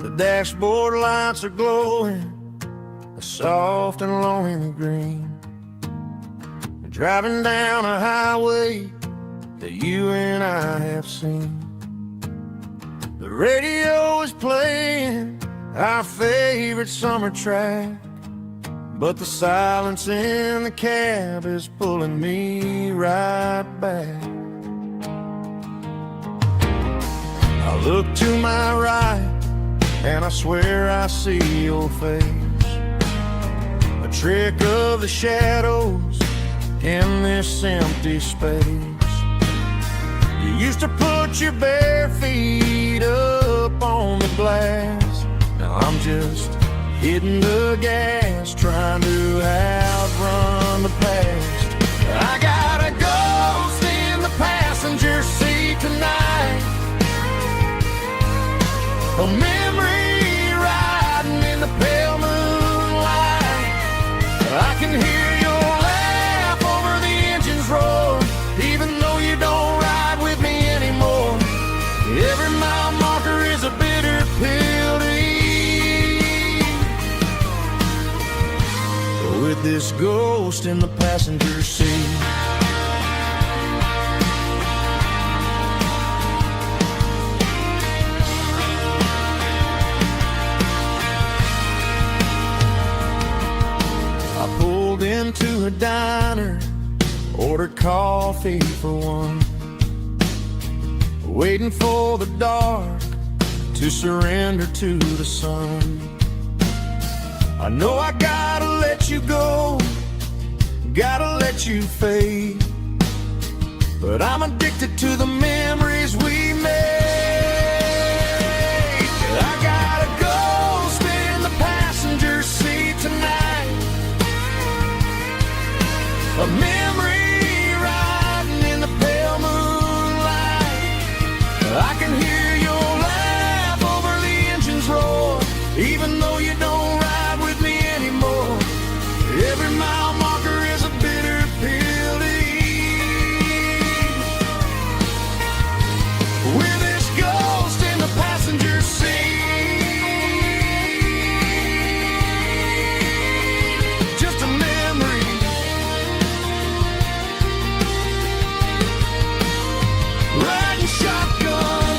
The dashboard lights are glowing a soft and lonely green. We're driving down a highway that you and I have seen. The radio is playing our favorite summer track, but the silence in the cab is pulling me right back. I look to my right and I swear I see your face, a trick of the shadows in this empty space. You used to put your bare feet up on the glass. Now I'm just hitting the gas, trying to outrun the past. I got a ghost in the passenger seat tonight, a memory riding in the pale moonlight. I can hear your laugh over the engine's roar, even though you don't ride with me anymore. Every mile marker is a bitter pill to eat, with this ghost in the passenger seat. Into a diner, ordered coffee for one, waiting for the dark to surrender to the sun. I know I gotta let you go, gotta let you fade, but I'm addicted to the memories we made. I got a ghost in the passenger seat tonight, a memory riding in the pale moonlight. I can hear your laugh over the engine's roar, even though you don't ride with me anymore. Every mile marker is a bitter pill to eat, with this ghost in the passenger seat. Just a memory, riding shotgun.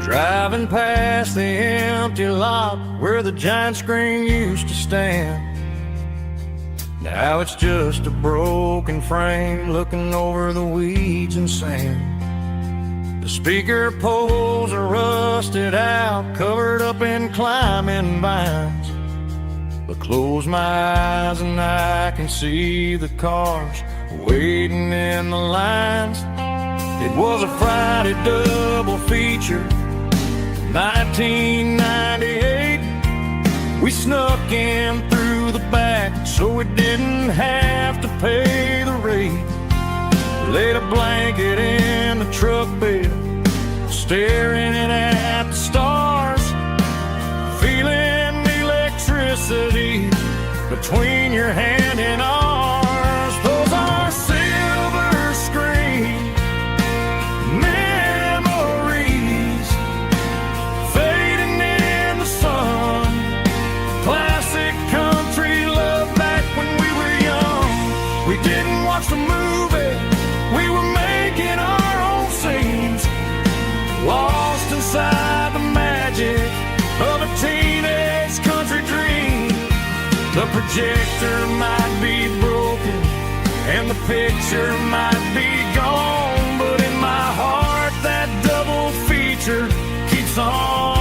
Driving past the empty lot where the giant screen used to stand. Now it's just a broken frame looking over the weeds and sand. The speaker poles are rusted out, covered up in climbing vines. But close my eyes and I can see the cars waiting in the lines. It was a Friday double feature, 1998. We snuck in through the back so we didn't have to pay the rate. Laid a blanket in the truck bed, staring at the stars, feeling electricity between your hand and ours. Those are silver screen memories fading in the sun. Classic country love back when we were young. We didn't watch the movie, we were making our own scenes, lost inside the magic of a teenage country dream. The projector might be broken and the picture might be gone, but in my heart that double feature keeps on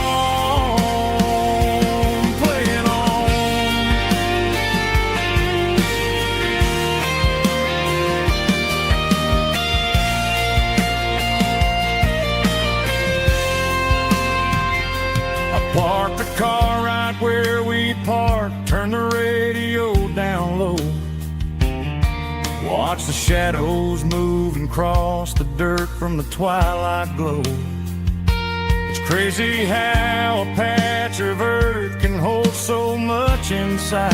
playing on. I parked the car right where we park watch the shadows move and cross the dirt from the twilight glow. It's crazy how a patch of earth can hold so much inside.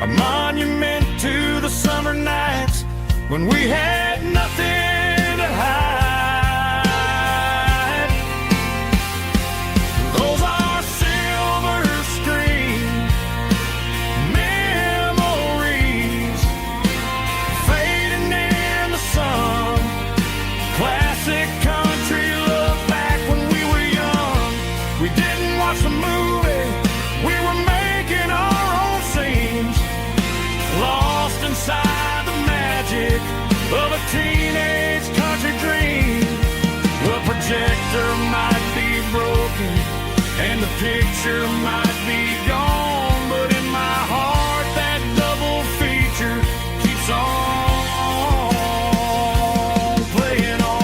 A monument to the summer nights when we had nothing to hide. Those are silver screen memories, fading in the sun. Classic country love back when we were young. We didn't watch the movie, we were making our own scenes, lost inside the magic of a teenage country dream. The projector might be broken and the picture might be gone, but in my heart that double feature keeps on playing on.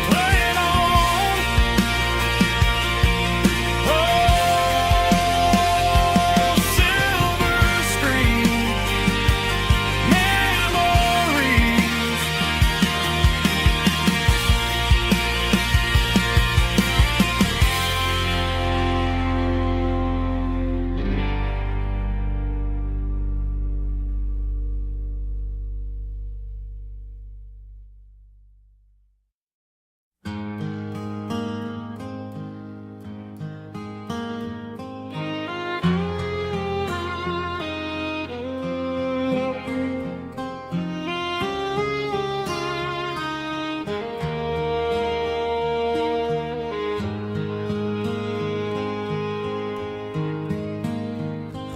Playing on. Oh, silver screen memories.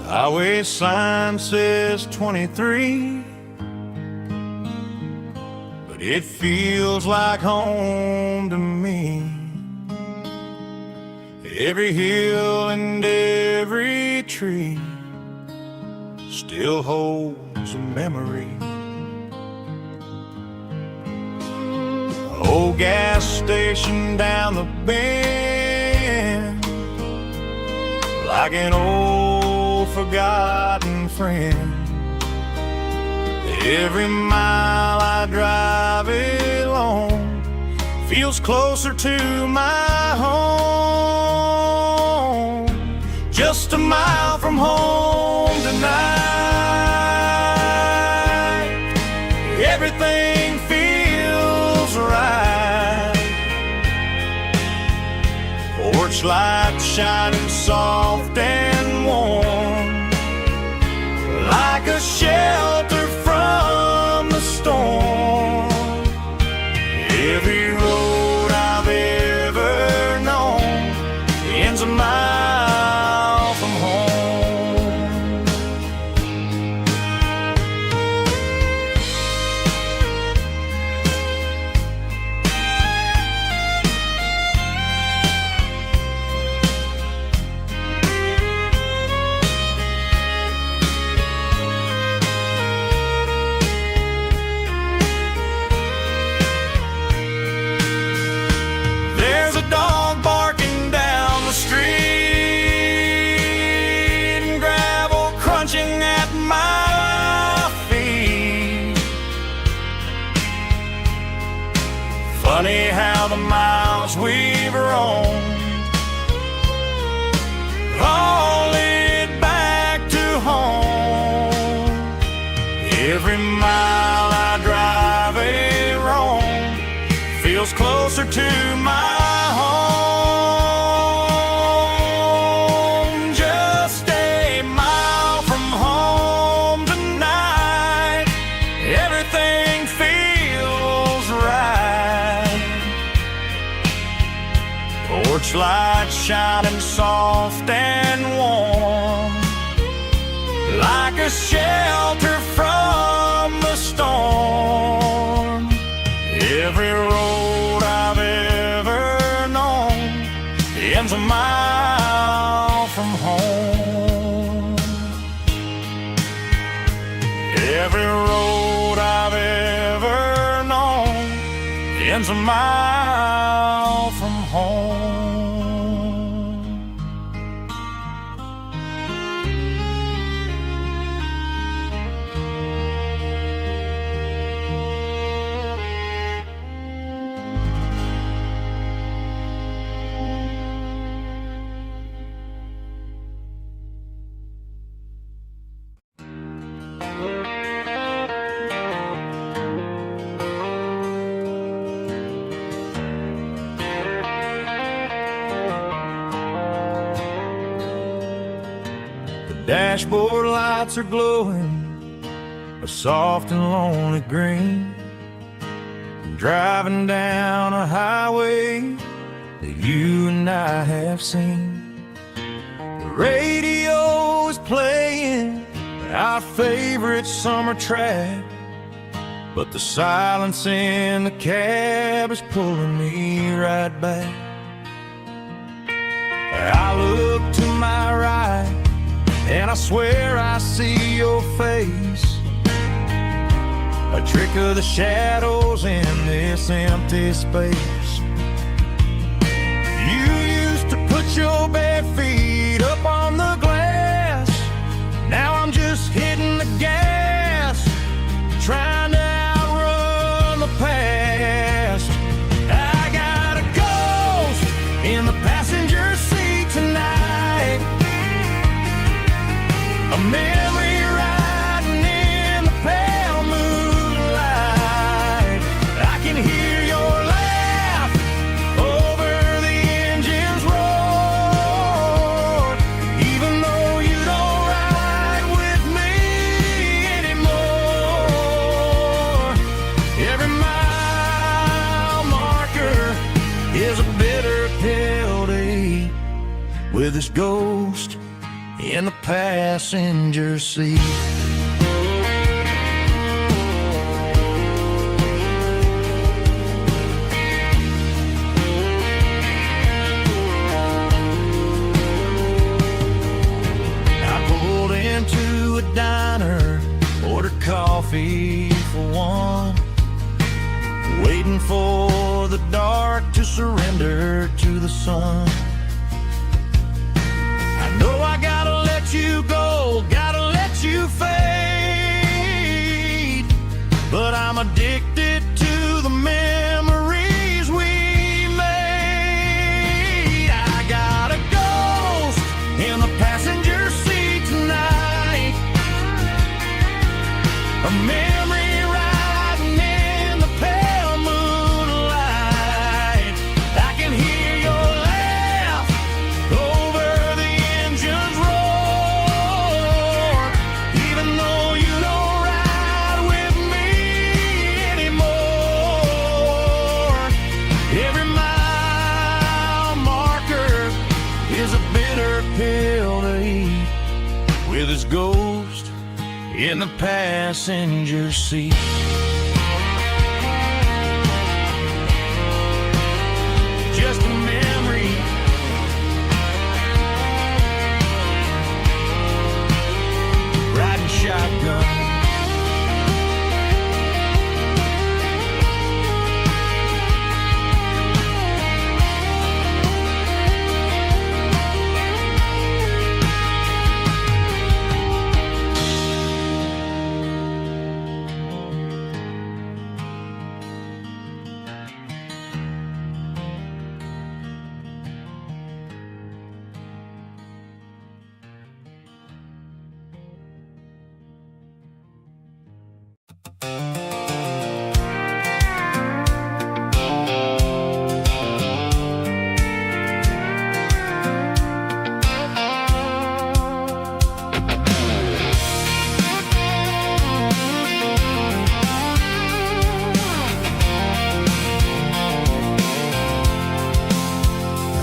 Highway sign says 23, but it feels like home to me. Every hill and every tree still holds a memory. Old gas station down the bend, like an old forgotten friend. Every mile I drive it along feels closer to my home. Just a mile from home tonight, everything feels right. Porch light shining soft and warm, like a shelter from the storm. Every road I've ever known ends a mile from home. There's a dog barking down the street, and gravel crunching at my feet. Funny how the miles we've roamed all lead back to home. Every mile I drive a roam feels closer to my home. Just a mile from home tonight, everything feels right. Porch light shining soft and warm, like a shelter from the storm. Every road I've ever known ends a mile from home. Every road I've ever known ends a mile from home. Dashboard lights are glowing a soft and lonely green. I'm driving down a highway that you and I have seen. The radio is playing our favorite summer track, but the silence in the cab is pulling me right back. I look to my right and I swear I see your face, a trick of the shadows in this empty space. You used to put your bare feet up on the glass. Now I'm just hitting the gas, trying to outrun the past. I got a ghost in the passenger seat tonight, a memory riding in the pale moonlight. I can hear your laugh over the engine's roar, even though you don't ride with me anymore. Every mile marker is a bitter pill to eat, with this ghost in the passenger seat. I pulled into a diner, ordered coffee for one, waiting for the dark to surrender to the sun. I know I gotta let you go, gotta let you fade, but I'm addicted to the memories we made. I got a ghost in the passenger seat tonight, a memory riding in the pale moonlight. I can hear your laugh over the engine's roar, even though you don't ride with me anymore. Every mile marker is a bitter pill to eat, with its ghost in the passenger seat. Just a memory, riding shotgun.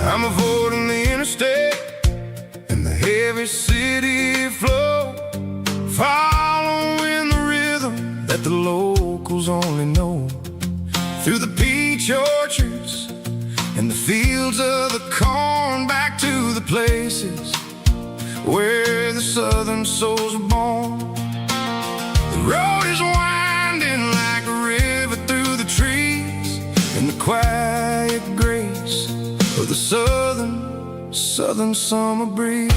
I'm avoiding the interstate and the heavy city flow, following the rhythm that the locals only know, through the peach orchards and the fields of the corn, back to the places where the southern souls were born. The road is winding like a river through the trees, in the quiet grace of the southern summer breeze.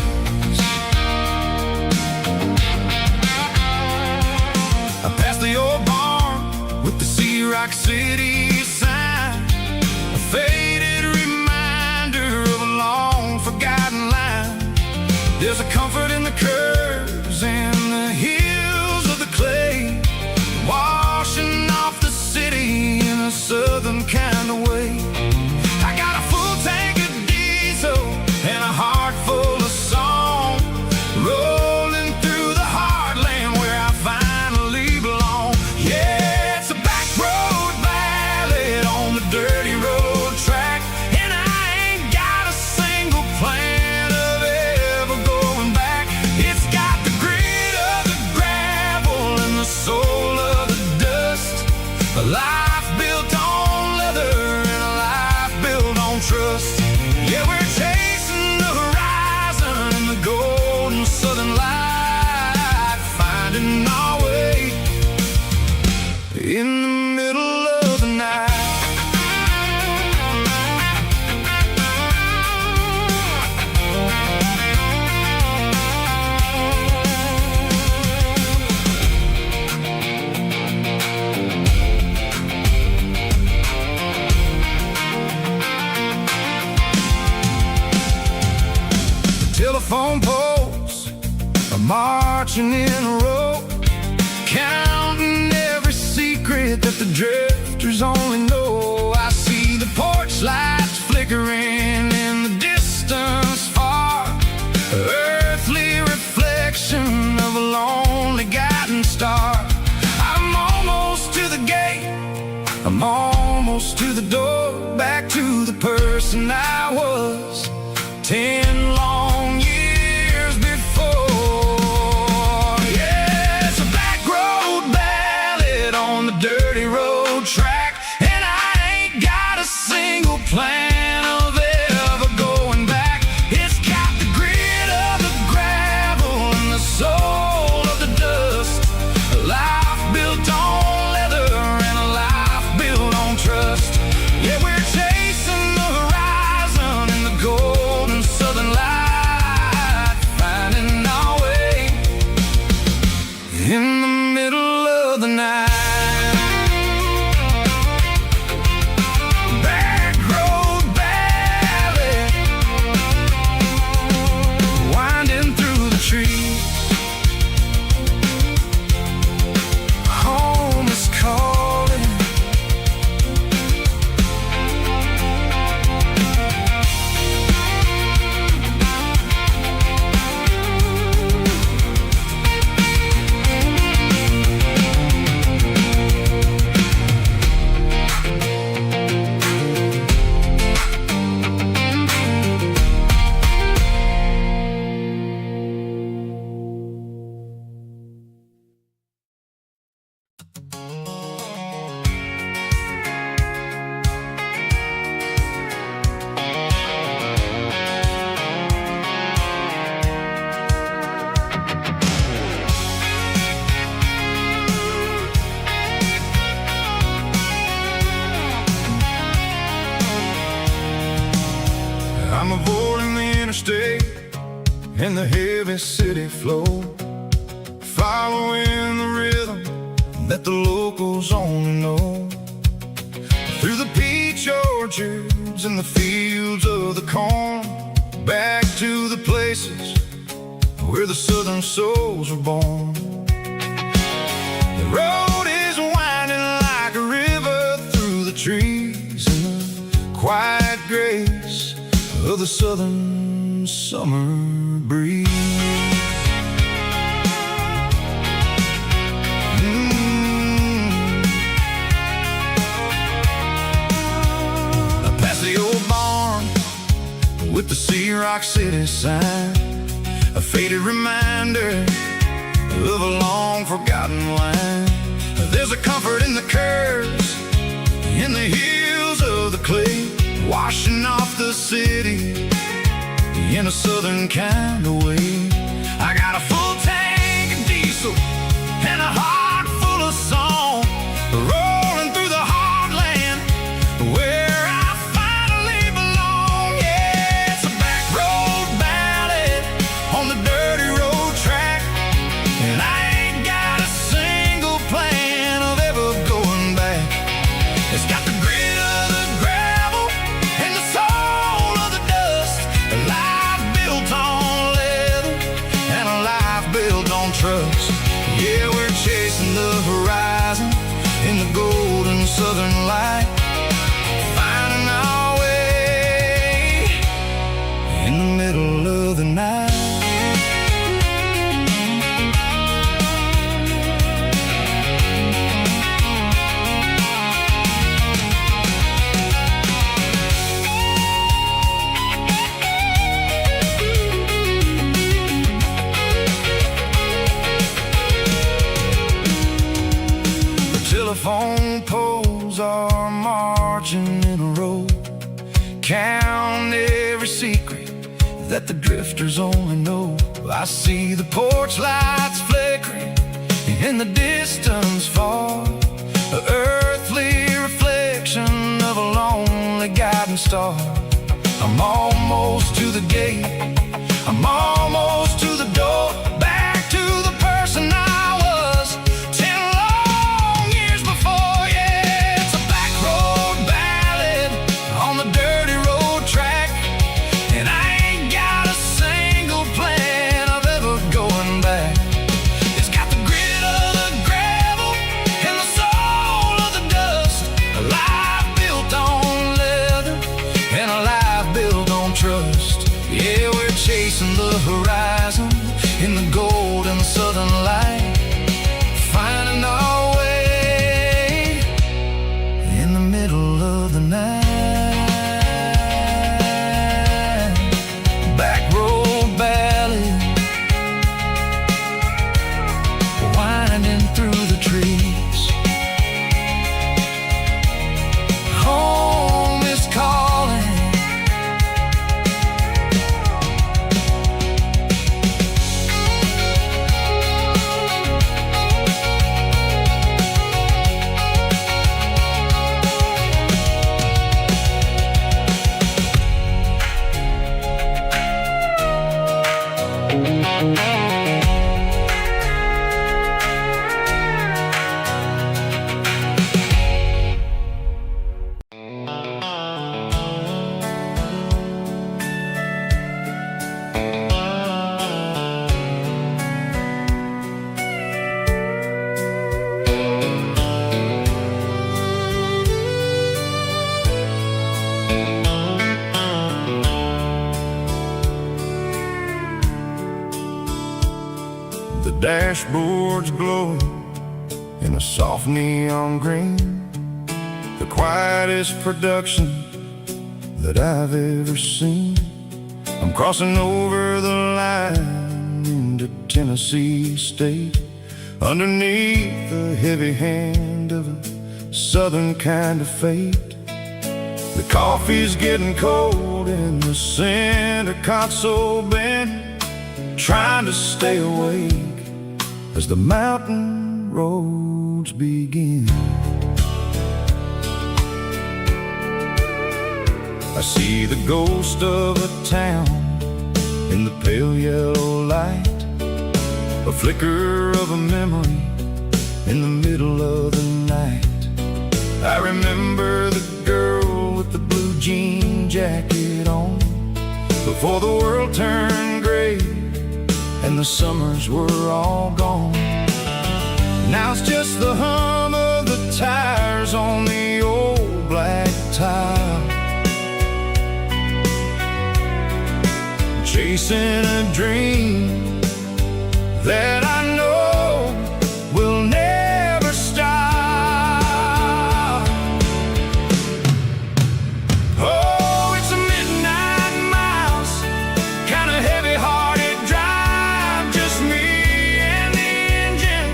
I passed the old barn with the Sea Rock City sign, a faded reminder of a long forgotten line. There's a comfort in the curves and the hills of the clay, washing off the city in a southern kind of way. I got a full tank of diesel and a heart full of song, rolling finding our way in the middle of the night. Telephone poles are marching in a row, counting every secret that the drifters only know. I see the porch lights flickering in the distance far, earthly reflection of a lonely guiding star. I'm almost to the gate, I'm almost to the door, back to the person I was 10 long years before. Yeah, it's a back road ballad on the dirty road track, and I ain't got a single plan of ever going back. It's got the grit of the gravel and the soul of the dust, a life built on leather and a life built on trust. Yeah, we're chasing the horizon in the golden southern light, finding our way in the middle of the night. Back road ballad, winding through the trees. Home is calling. I'm avoiding the interstate and the heavy city flow, following the rhythm that the locals only know. Through the peach orchards and the fields of the corn, back to the places where the southern souls were born. The road is winding like a river through the trees in the quiet grace of the southern summer breeze. Past the old barn with the Sea Rock City sign, a faded reminder of a long forgotten line. There's a comfort in the curves, in the hills of the clay, washing off the city in a southern kind of way. I got a full tank of diesel and a heart full of song, rolling through the heartland where I finally belong. Yeah, it's a back road ballad on the dirty road track, and I ain't got a single plan of ever going back. It's got the grit of the gravel and the soul of the dust, a life built on leather and a life built on trust. Yeah, we're chasing the horizon in the golden southern light, finding our way in the middle of the night. Telephone poles are marching in a row, count every secret that the drifters only know. I see the porch lights flickering in the distance far, an earthly reflection of a lonely guiding star. I'm almost to the gate, I'm almost to the door, back to the person I was 10 long years before. Yeah, it's a back road ballad on the dirty road track, and I ain't got a single plan of ever going back. It's got the grit of the gravel and the soul of the dust, a life built on leather and a life built on trust. Yeah, we're chasing the horizon in the golden southern light, finding our way in the middle of the night. Back road ballad, winding through the trees. Home is calling. The dashboard's glowing in a soft neon green, the quietest production that I've ever seen. I'm crossing over the line into Tennessee State, underneath the heavy hand of a southern kind of fate. The coffee's getting cold in the center console bin, trying to stay awake as the mountain roads begin. I see the ghost of a town in the pale yellow light, a flicker of a memory in the middle of the night. I remember the girl with the blue jean jacket on, before the world turned gray and the summers were all gone. Now it's just the hum of the tires on the old black tile, chasing a dream that I know will never stop. Oh, it's a midnight miles, kind of heavy-hearted drive, just me and the engine,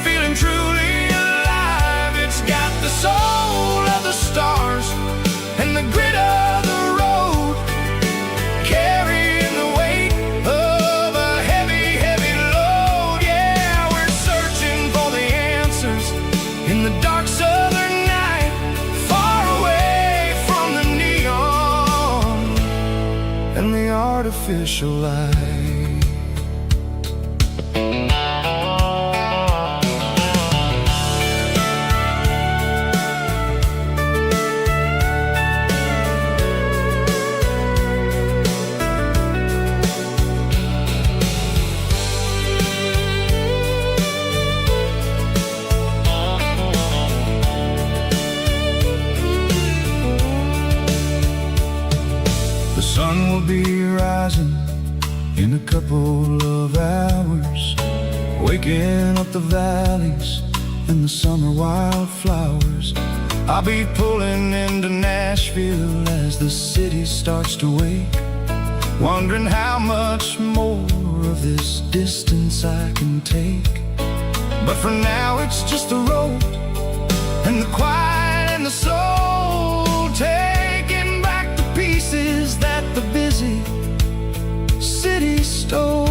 feeling truly alive. It's got the soul of the stars and the grit of the road, carrying the weight of a heavy, heavy load. Yeah, we're searching for the answers in the dark southern night, far away from the neon and the artificial light. The sun will be rising in a couple of hours, waking up the valleys and the summer wildflowers. I'll be pulling into Nashville as the city starts to wake, wondering how much more of this distance I can take. But for now it's just the road and the quiet and the soul, taking back the pieces that the busy city stole.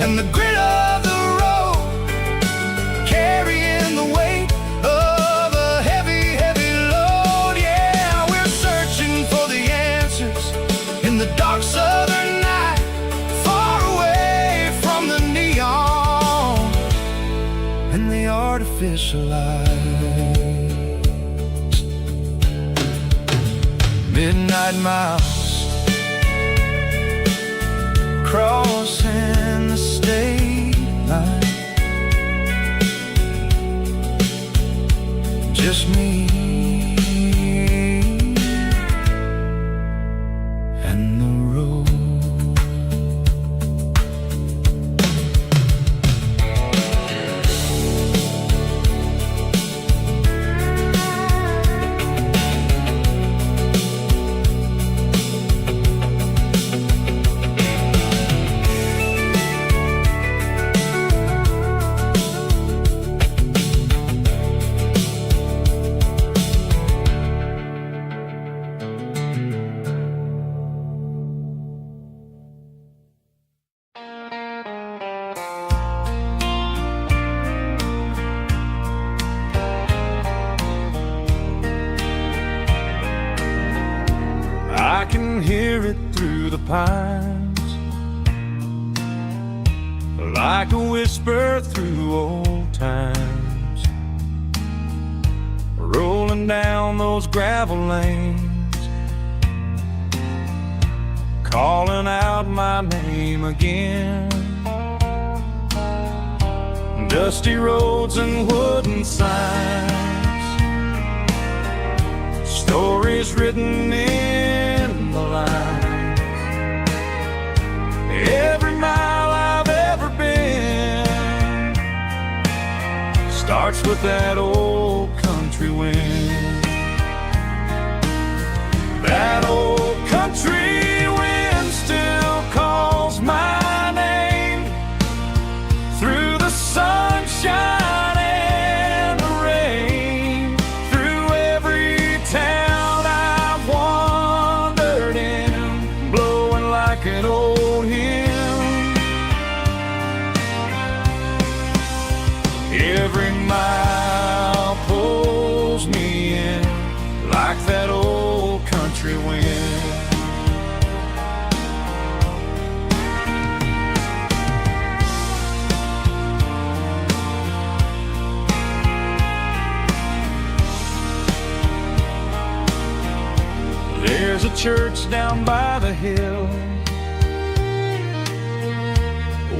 and the grit of the road, carrying the weight of a heavy, heavy load. Yeah, we're searching for the answers in the dark southern night, far away from the neon and the artificial lights. Midnight miles, crossing the state line, just me and the road. I can hear it through the pines, like a whisper through old times, rolling down those gravel lanes, calling out my name again. Dusty roads and wooden signs, stories written in the lines. Every mile I've ever been starts with that old country wind. That old country wind still calls my name through the sunshine and the rain, through every town I've wandered in, blowing like an old hymn. Every mile pulls me in like that old country wind. There's a church down by the hill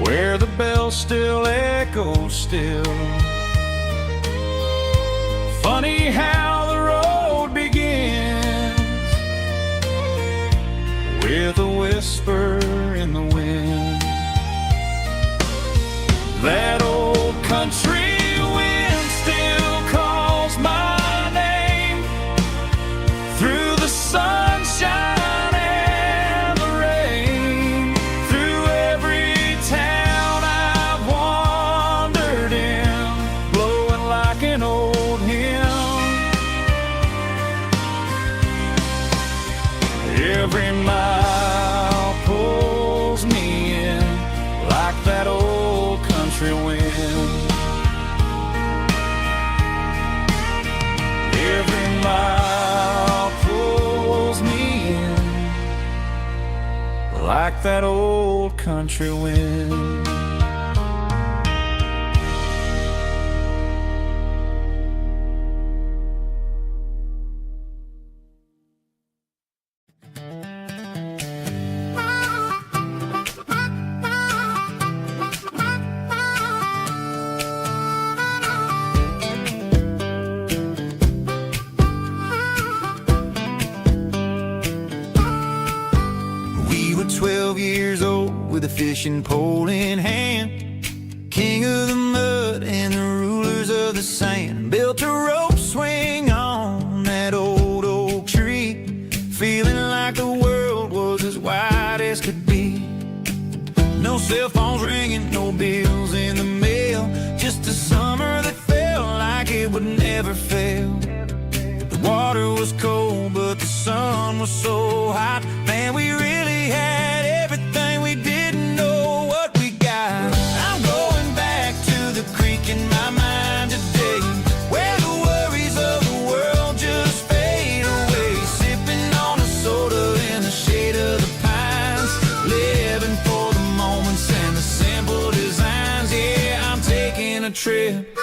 where the bell still echoes still. Funny how the road begins with a whisper in the wind. That old country wind still calls my name through the sunshine and the rain, through every town I've wandered in, blowing like an old hymn. Every mile pulls me in like that old country wind. Every mile pulls me in like that old country wind. We were 12 years old with a fishing pole in hand, king of the mud and the rulers of the sand. Built a rope swing on that old oak tree, feeling like the world was as wide as could be. No cell phones ringing, no bills in the mail, just a summer that felt like it would never fail. The water was cold, but the sun was so hot. Man, we really had everything, we didn't know what we got. a trip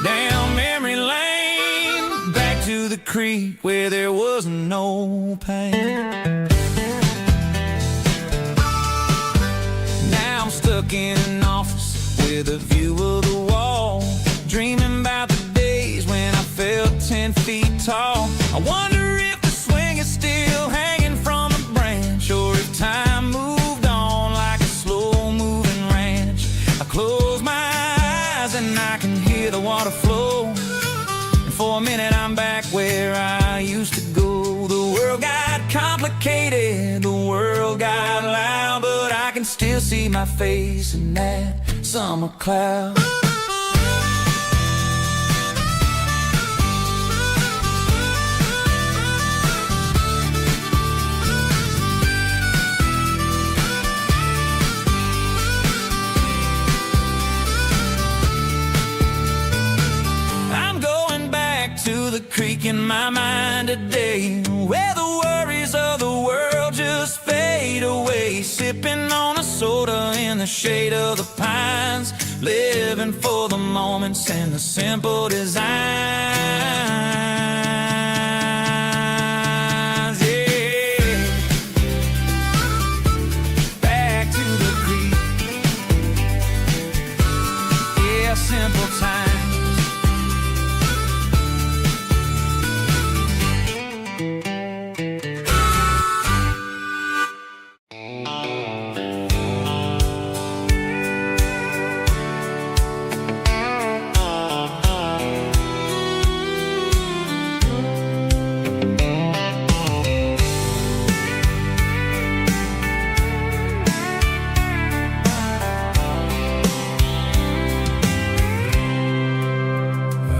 down memory lane, back to the creek where there was no pain. Now I'm stuck in an office with a view of the wall, dreaming about the days when I felt 10 feet tall. I wonder if the swing is still hanging from a branch, or if time moved on like a slow-moving ranch. I close my eyes and I can hear the water flow, and for a minute I'm back where I used to go. The world got complicated, the world got loud, but I can still see my face in that summer cloud. To the creek in my mind today, where the worries of the world just fade away, sipping on a soda in the shade of the pines, living for the moments and the simple designs. Yeah, back to the creek. Yeah, simple times.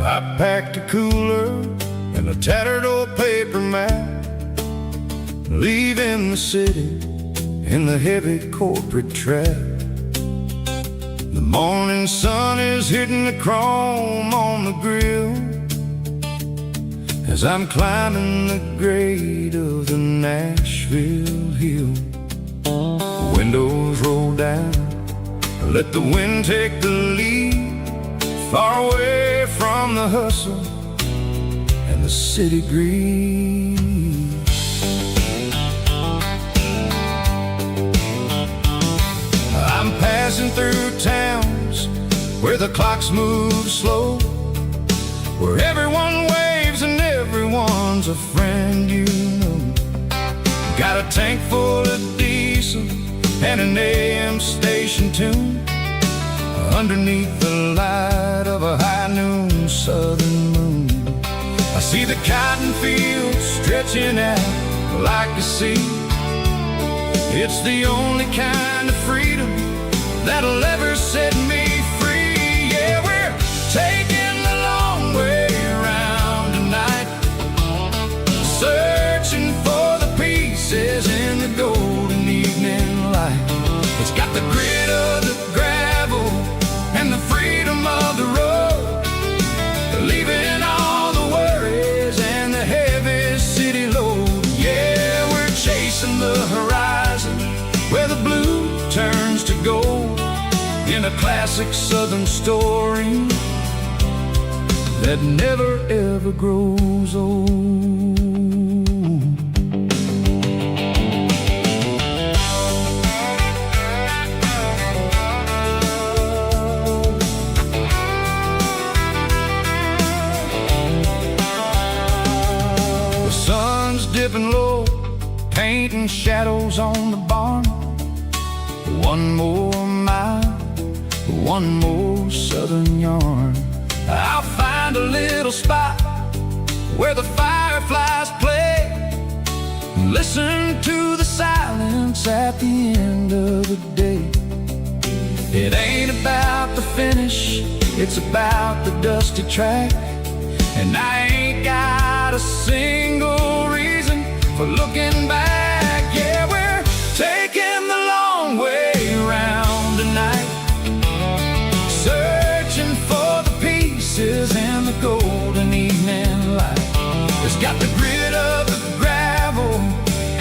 I packed a cooler and a tattered old paper map, leaving the city in the heavy corporate trap. The morning sun is hitting the chrome on the grill as I'm climbing the grade of the Nashville hill. Windows roll down, let the wind take the lead, far away from the hustle and the city greed. I'm passing through towns where the clocks move slow, where everyone waves and everyone's a friend you know. Got a tank full of diesel and an AM station tune, underneath the light of a high noon southern moon. I see the cotton fields stretching out like a sea. It's the only kind of freedom that'll ever set me free. Yeah, we're taking the long way around tonight, searching for the pieces in the golden evening light. It's got the grit of the gravel and the freedom of the road, leaving all the worries and the heavy city load. Yeah, we're chasing the horizon where the blue turns to gold, in a classic southern story that never ever grows old. Dipping low, painting shadows on the barn. One more mile, one more southern yarn. I'll find a little spot where the fireflies play, listen to the silence at the end of the day. It ain't about the finish, it's about the dusty track, and I ain't got a single reason for looking back. Yeah, we're taking the long way around tonight, searching for the pieces in the golden evening light. It's got the grit of the gravel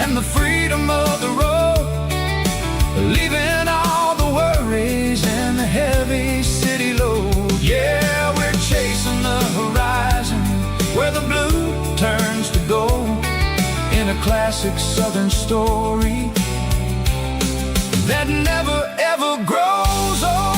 and the freedom of the road, leaving all the worries and the heavy city load. Yeah, classic Southern story that never ever grows old.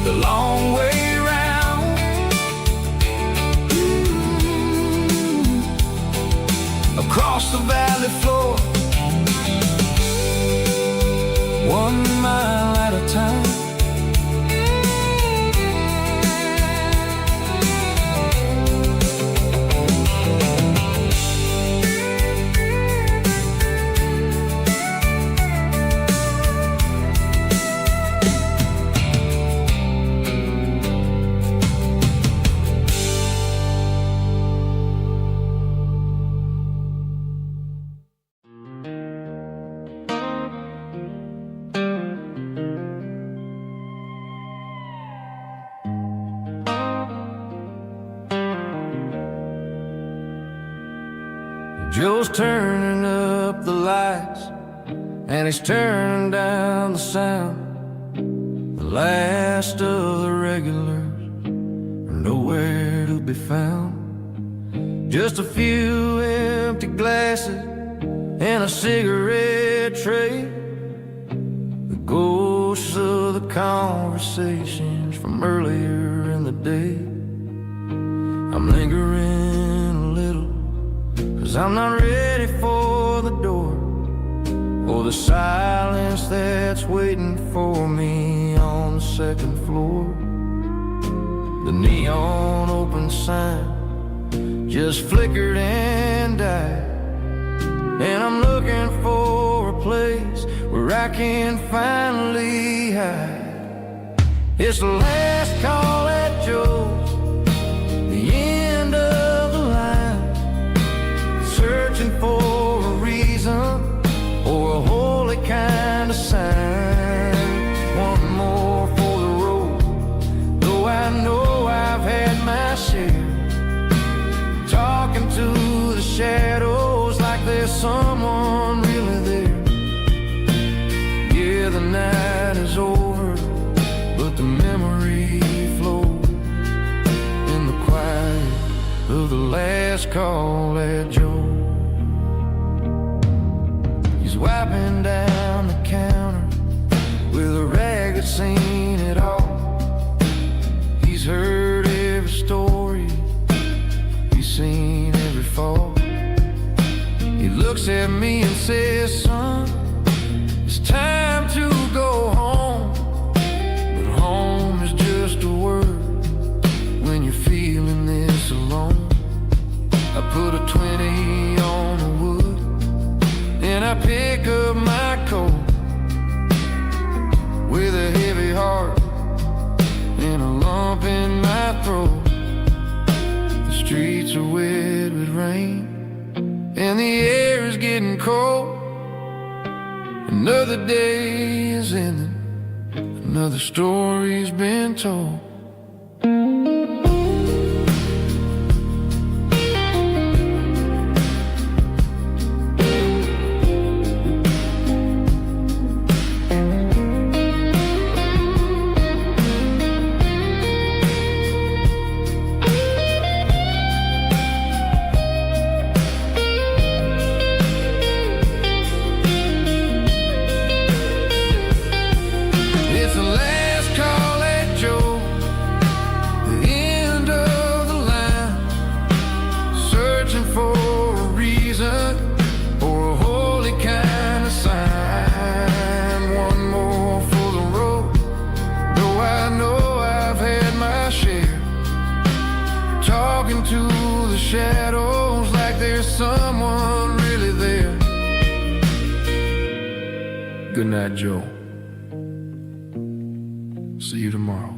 The long way round, across the valley floor, 1 mile at a time. Joe's turning up the lights, and he's turning down the sound. The last of the regulars are nowhere to be found. Just a few empty glasses and a cigarette tray, the ghosts of the conversations from earlier in the day. I'm lingering a little, 'cause I'm not ready for the door, or the silence that's waiting for me on the second floor. The neon open sign just flickered and died, and I'm looking for a place where I can finally hide. It's the last call at Joe's, the end of the line, searching for a reason or a holy kind of sign. One more for the road, though I know I've had my share, talking to the shadows like there's someone really there. Yeah, the night is over, but the memory flows in the quiet of the last call at Joe. He's wiping down the counter with a rag that's seen it all. He's heard every story, he's seen every fall. He looks at me and says, "Son, it's time to go home." But home is just a word when you're feeling this alone. I put a 20 on the wood, and I pick up my coat with a heavy heart and a lump in my throat. The streets are wet with rain, and the air is getting cold. Another day is ending, another story's been told. To the shadows like there's someone really there. Good night, Joe. See you tomorrow.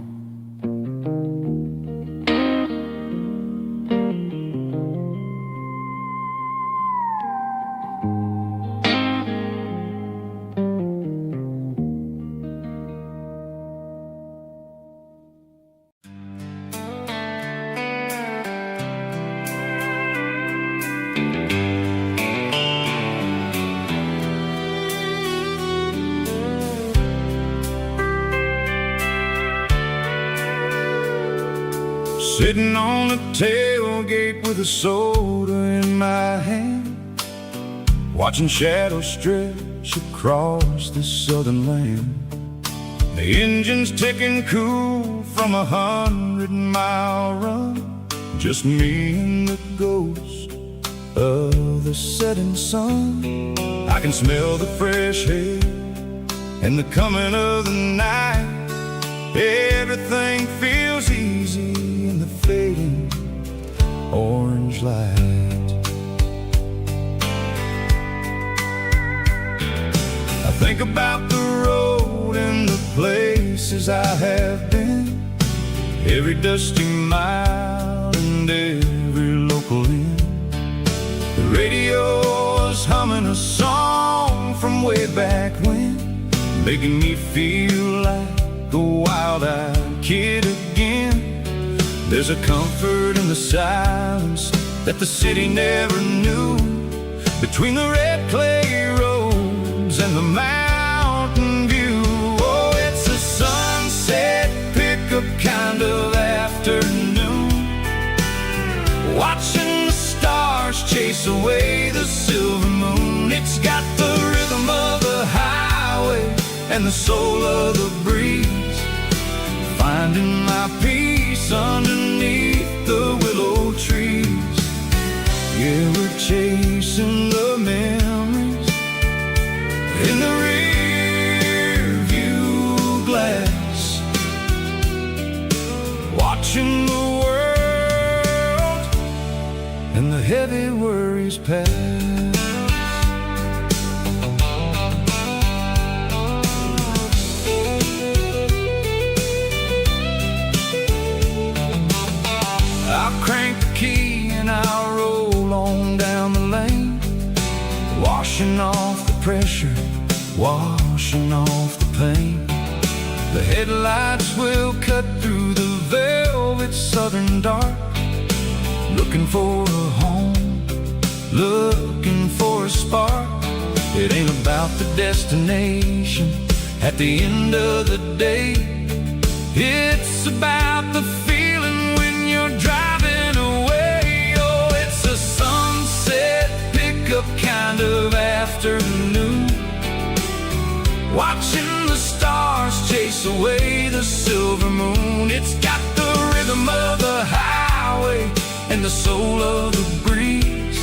Sitting on the tailgate with a soda in my hand, watching shadows stretch across this southern land. The engine's ticking cool from 100-mile run, just me and the ghost of the setting sun. I can smell the fresh air and the coming of the night. Everything feels easy in the fading orange light. I think about the road and the places I have been, every dusty mile and every local inn. The radio is humming a song from way back when, making me feel like a wild-eyed kid again. There's a comfort in the silence that the city never knew, between the red clay roads and the mountain view. Oh, it's a sunset pickup kind of afternoon, watching the stars chase away the silver moon. It's got the rhythm of the highway and the soul of the breeze, finding my peace underneath the willow trees. Yeah, we're chasing the memories in the rear view glass, watching the world and the heavy worries pass. I'll crank the key and I'll roll on down the lane, washing off the pressure, washing off the pain. The headlights will cut through the velvet southern dark, looking for a home, looking for a spark. It ain't about the destination at the end of the day, it's about the feeling when you're driving away. Oh, it's a sunset pickup kind of afternoon, watching the stars chase away the silver moon. It's got the rhythm of the highway and the soul of the breeze,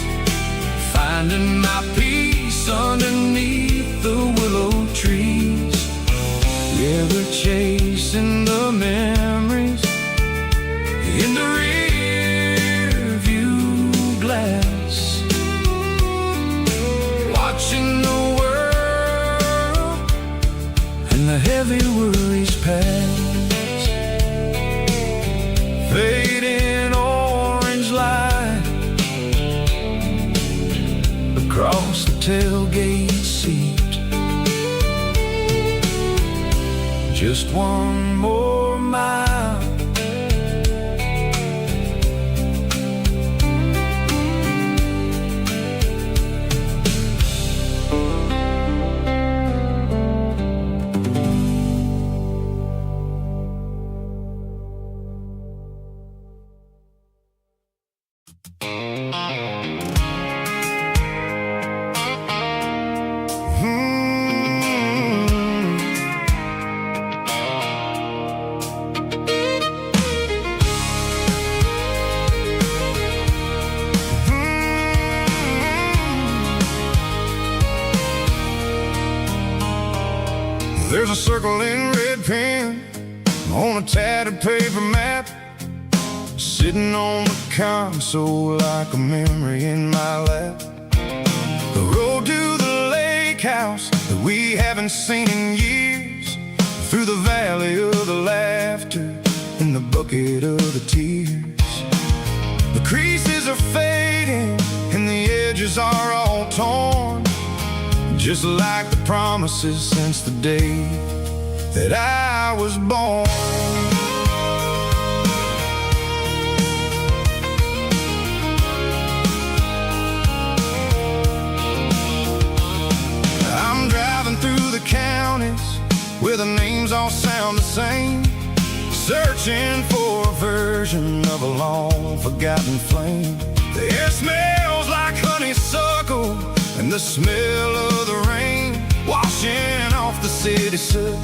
finding my peace underneath the willow trees. Yeah, we're chasing the memories in the rear view glass, watching the world and the heavy worries pass. Fading orange light across the tailgate seat, just one more mile. There's a circle in red pen on a tattered paper map, sitting on the console like a memory in my lap. The road to the lake house that we haven't seen in years, through the valley of the laughter and the bucket of the tears. The creases are fading and the edges are all torn, just like the promises since the day that I was born. I'm driving through the counties where the names all sound the same, searching for a version version of a long forgotten flame. The air smells like honeysuckle, and the smell of the rain washing off the city soot,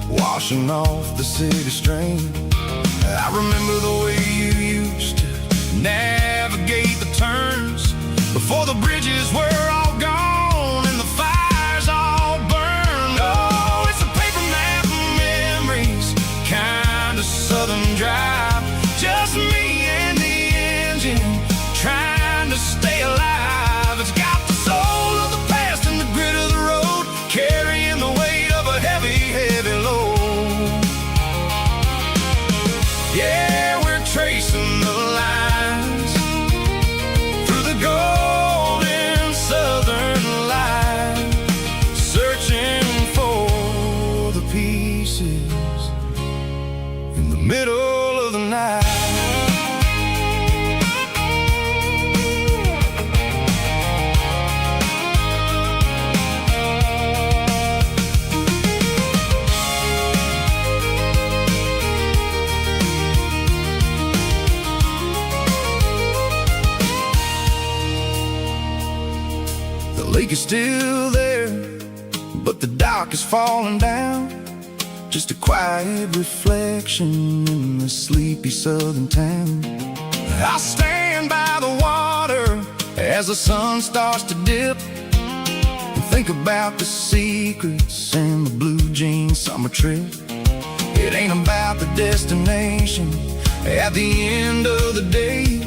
washing off the city strain. I remember the way you used to navigate the turns before the bridges were all gone and the fires all burned. Oh, it's a paper map of memories, kind of southern drive. Just me and the engine, trying to stay alive. It's got the soul of the past and the grit of the road, carrying the weight of a heavy, heavy load. Yeah, we're tracing the lines through the golden southern light, searching for the pieces in the middle of the night. The lake is still there, but the dock is falling down. Just a quiet reflection in the sleepy southern town. I stand by the water as the sun starts to dip, and think about the secrets and the blue jean summer trip. It ain't about the destination at the end of the day.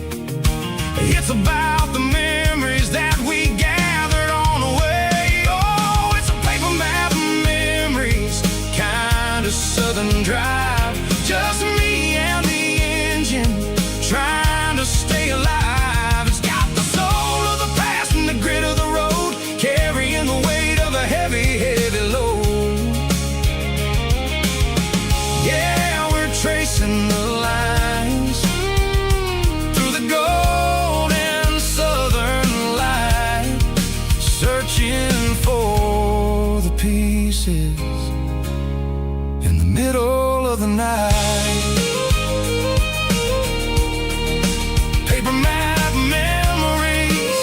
It's about the memories that we gathered on the way. Oh, it's a paper map of memories, kind of southern drive. Just me and the engine, trying to stay alive. It's got the soul of the past and the grit of the road, carrying the weight of a heavy, heavy load. Yeah, we're tracing the lines through the golden southern light, searching for the pieces in the middle of the night. Paper map memories,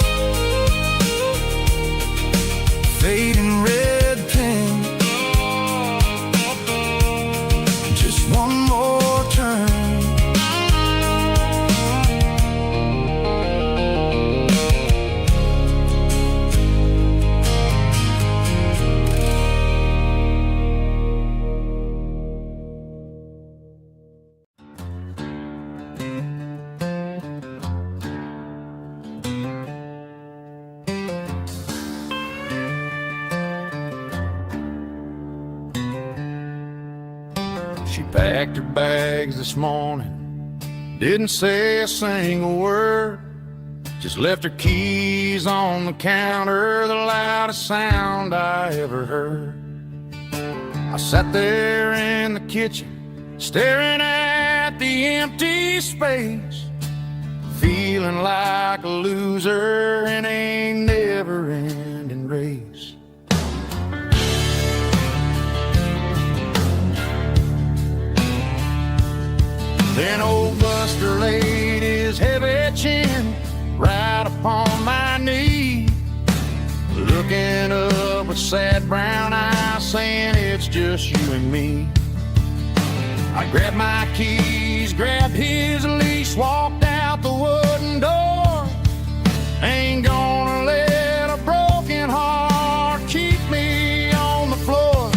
fading red pen, just one more turn. She packed her bags this morning, didn't say a single word, just left her keys on the counter, the loudest sound I ever heard. I sat there in the kitchen, staring at the empty space, feeling like a loser in a never-ending race. Then old Buster laid his heavy chin right upon my knee, looking up with sad brown eyes, saying it's just you and me. I grabbed my keys, grabbed his leash, walked out the wooden door. Ain't gonna let a broken heart keep me on the floor.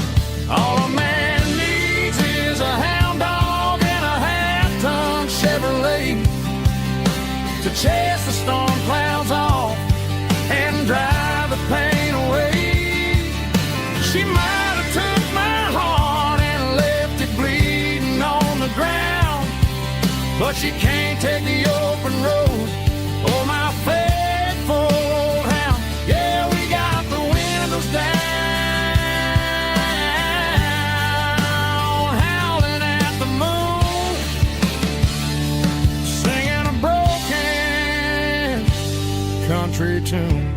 All a man needs is a hound dog and a half-ton Chevrolet to chase the storm clouds off and drive the pain away. She might have took my heart and left it bleeding on the ground, but she can't take the open road or my faithful old hound. Yeah, we got the windows down, howling at the moon, singing a broken country tune.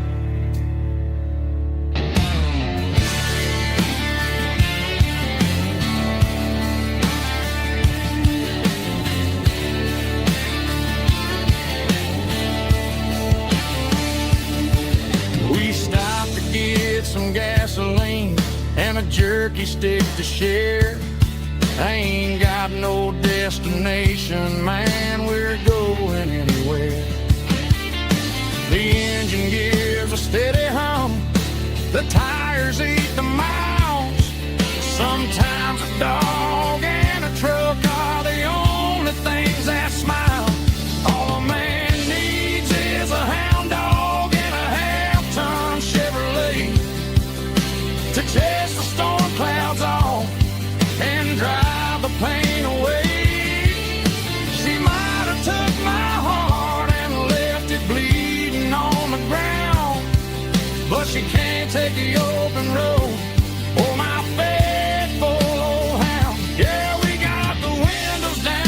turkey stick to share. I ain't got no destination, man, we're going anywhere. The engine gives a steady hum, the tires eat the miles. Sometimes a dog and a truck are the only things that smile. All a man needs is a hound dog and a half-ton Chevrolet to chase the storm clouds off and drive the pain away. She might have took my heart and left it bleeding on the ground, but she can't take the open road or my faithful old hound. Yeah, we got the windows down,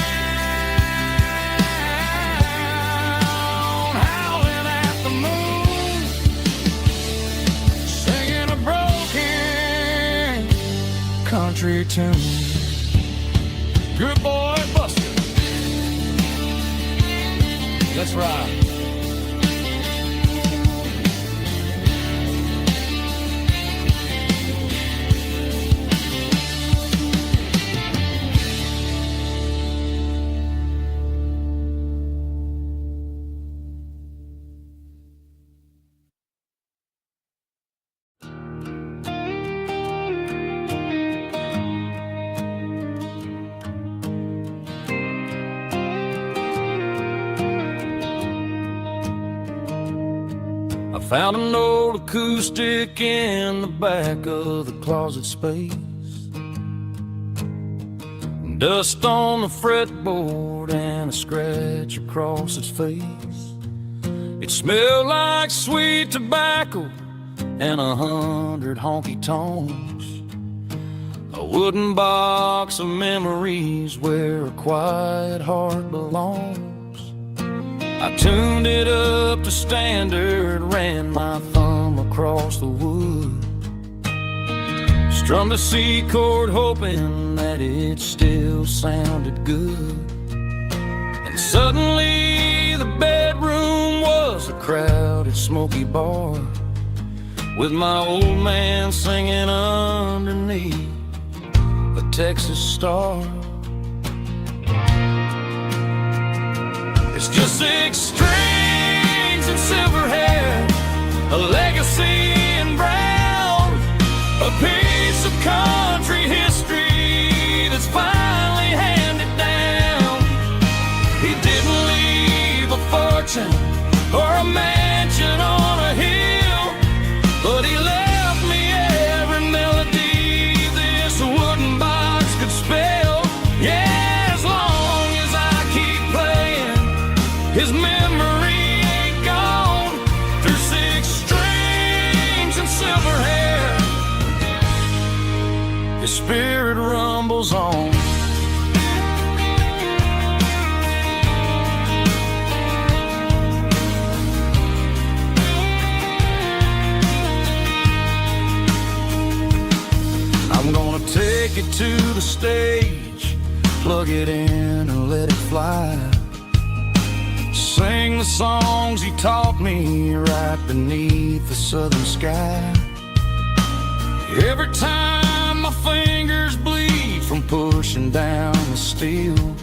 howling at the moon, singing a broken country tune. Good boy, Buster. Let's ride. I found an old acoustic in the back of the closet space. Dust on the fretboard and a scratch across its face. It smelled like sweet tobacco and 100 honky-tonks. A wooden box of memories where a quiet heart belongs. I tuned it up to standard, ran my thumb across the wood, strummed a C chord hoping that it still sounded good. And suddenly the bedroom was a crowded smoky bar, with my old man singing underneath a Texas star. It's just 6 strings and silver hair, a legacy in brown, a piece of country history that's finally handed down. He didn't leave a fortune or a mansion on a hill, but he left me every melody this wooden box could spell. Yeah, as long as I keep playing, his memory ain't gone. Through 6 strings and silver hair, his spirit rumbles on. I'm gonna take it to the stage, plug it in and let it fly. Sing the songs he taught me right beneath the southern sky. Every time my fingers bleed from pushing down the steel,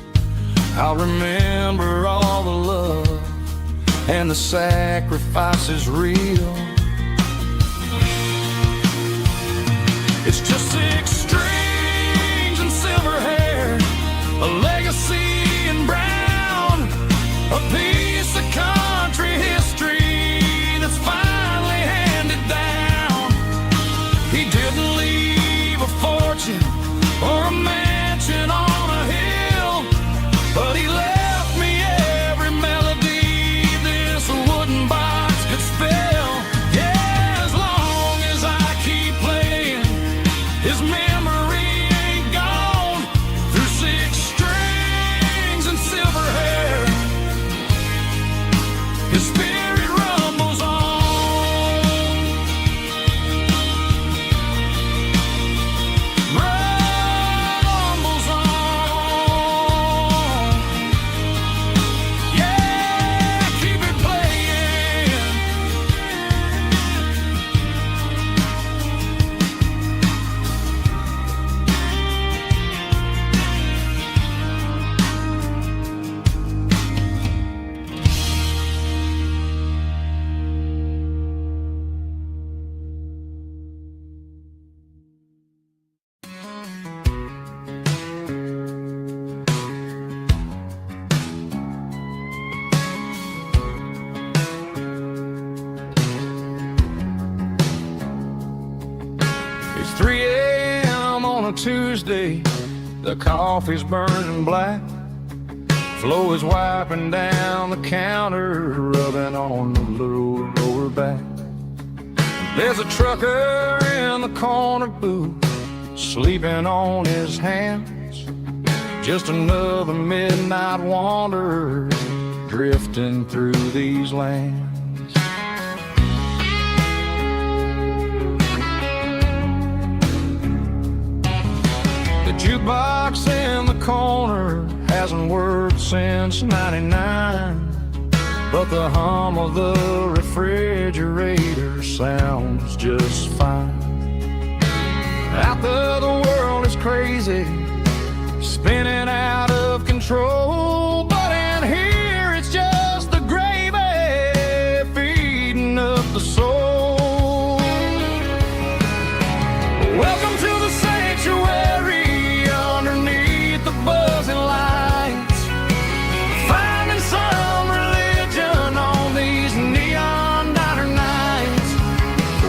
I'll remember all the love and the sacrifices real. It's just 6 strings and silver hair, a legacy in brown, a piece of country history that's finally handed down. He didn't leave a fortune or a mansion on a hill, but he left me every melody this wooden box could spell. Yeah, as long as I keep playing, his memory ain't gone. Through 6 strings and silver hair, his spirit rumbles on. Rumbles on. Yeah, keep it playing. Tuesday, the coffee's burning black. Flo is wiping down the counter, rubbing on the little lower back. There's a trucker in the corner booth, sleeping on his hands. Just another midnight wanderer drifting through these lands. The jukebox in the corner hasn't worked since '99, but the hum of the refrigerator sounds just fine. Out there the world is crazy, spinning out of control, but in here it's just the gravy feeding up the soul. Welcome to the sanctuary underneath the buzzing lights, finding some religion on these neon diner nights,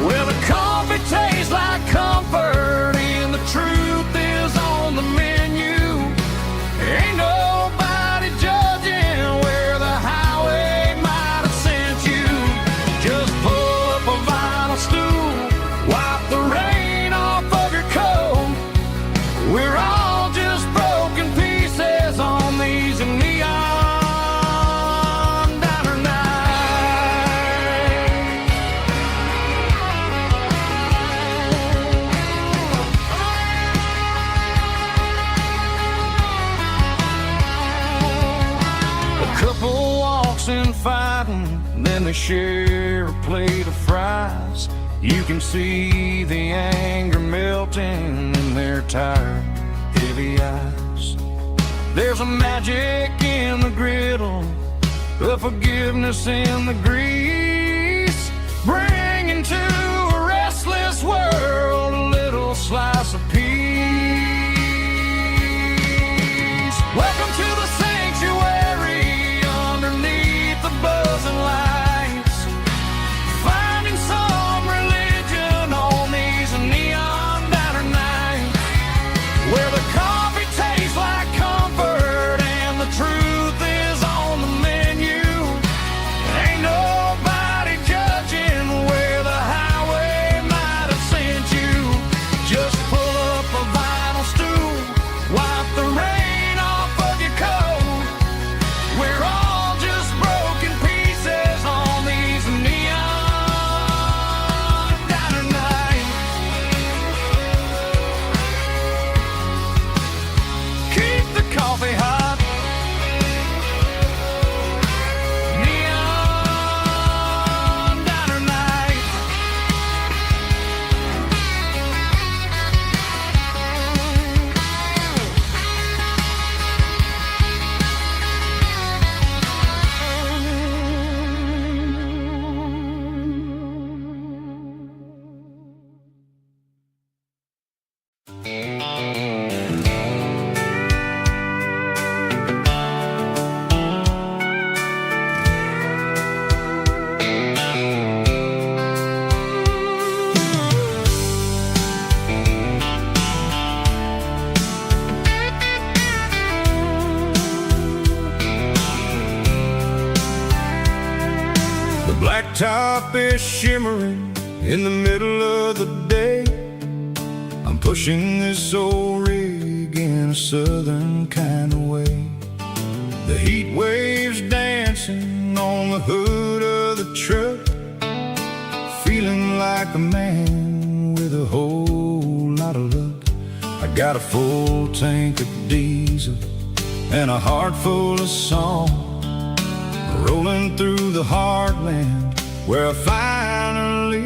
where the coffee tastes like comfort and the truth is on the menu. Ain't nobody judging where the highway might have sent you. Just pull up a vinyl stool, wipe the rain off of your coat. We're all just broken pieces on these neon diner nights. A couple walks in fighting, then they share a plate of fries. You can see the anger melting in their tired, heavy eyes. There's a magic in the griddle, a forgiveness in the grease, bringing to a restless world a little slice of peace. Welcome to the sanctuary underneath the buzzing lights, finding some religion on these neon diner nights, where the coffee tastes like comfort and the truth is on the menu. Ain't nobody judging where the highway might have sent you. Just pull up a vinyl stool, wipe the rain off of your coat. We're all just broken pieces on these neon diner nights. Keep the coffee hot. Neon diner nights. The blacktop is shimmering in the middle of the day. I'm pushing this old rig in a southern kind of way. The heat waves dancing on the hood of the truck, feeling like a man with a whole lot of luck. I got a full tank of diesel and a heart full of song, rolling through the heartland where I finally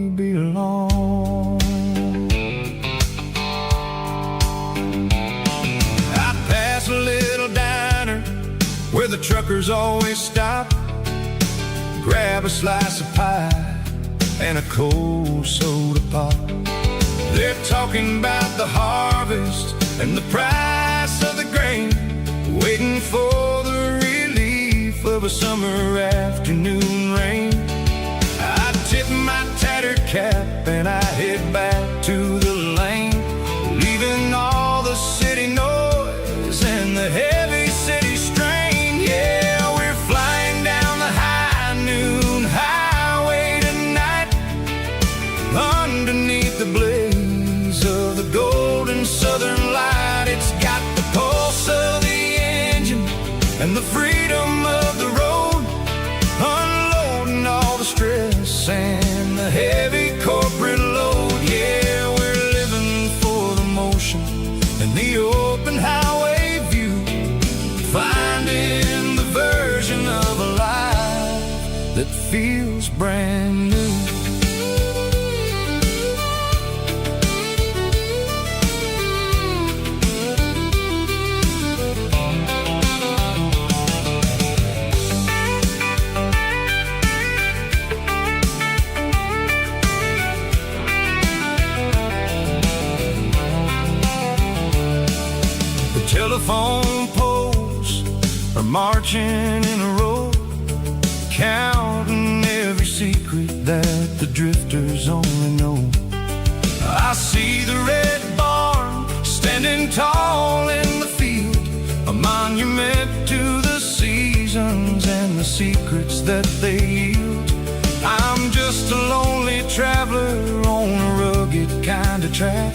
belong. I pass a little diner where the truckers always stop, grab a slice of pie and a cold soda pop. They're talking about the harvest and the price of the grain, waiting for the relief of a summer afternoon rain. I tip my tattered cap and I head back to the lane, leaving stress and the heavy corporate load. Yeah, we're living for the motion and the open highway view, finding the version of a life that feels brand new. Telephone poles are marching in a row, counting every secret that the drifters only know. I see the red barn standing tall in the field, a monument to the seasons and the secrets that they yield. I'm just a lonely traveler on a rugged kind of track,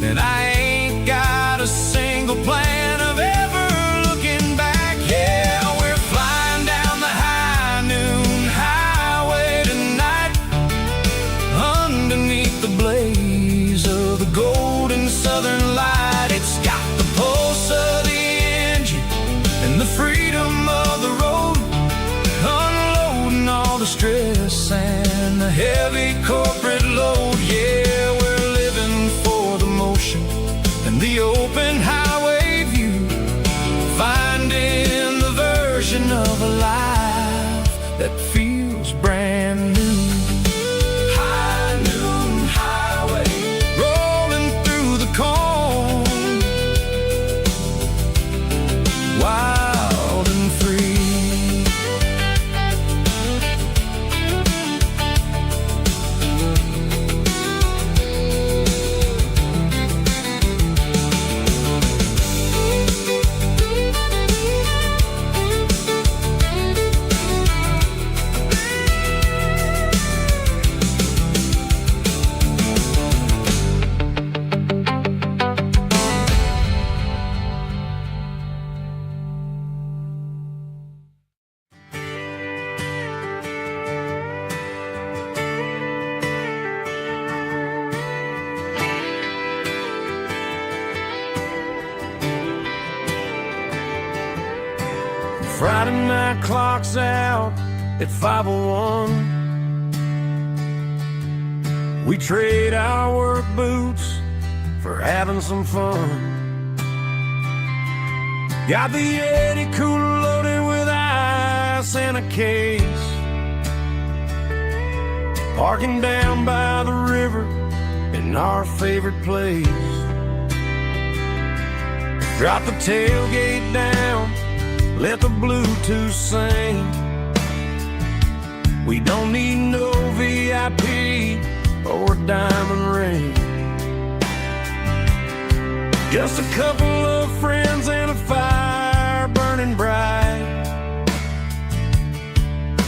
and I ain't got a single plan of ever looking back. Yeah, we're flying down the high noon highway tonight, underneath the blaze of the golden southern light. It's got the pulse of the engine and the freedom of the road, unloading all the stress and the heavy corporate load. Yeah, we're living for the motion and the open highway view, finding the version of a life that feels brand new. High noon highway, rolling through the corn, wild and free. Friday night clock's out at 5:01. We trade our work boots for having some fun. Got the Yeti cooler loaded with ice and a case, parking down by the river in our favorite place. Drop the tailgate down, let the Bluetooth sing. We don't need no VIP or a diamond ring, just a couple of friends and a fire burning bright,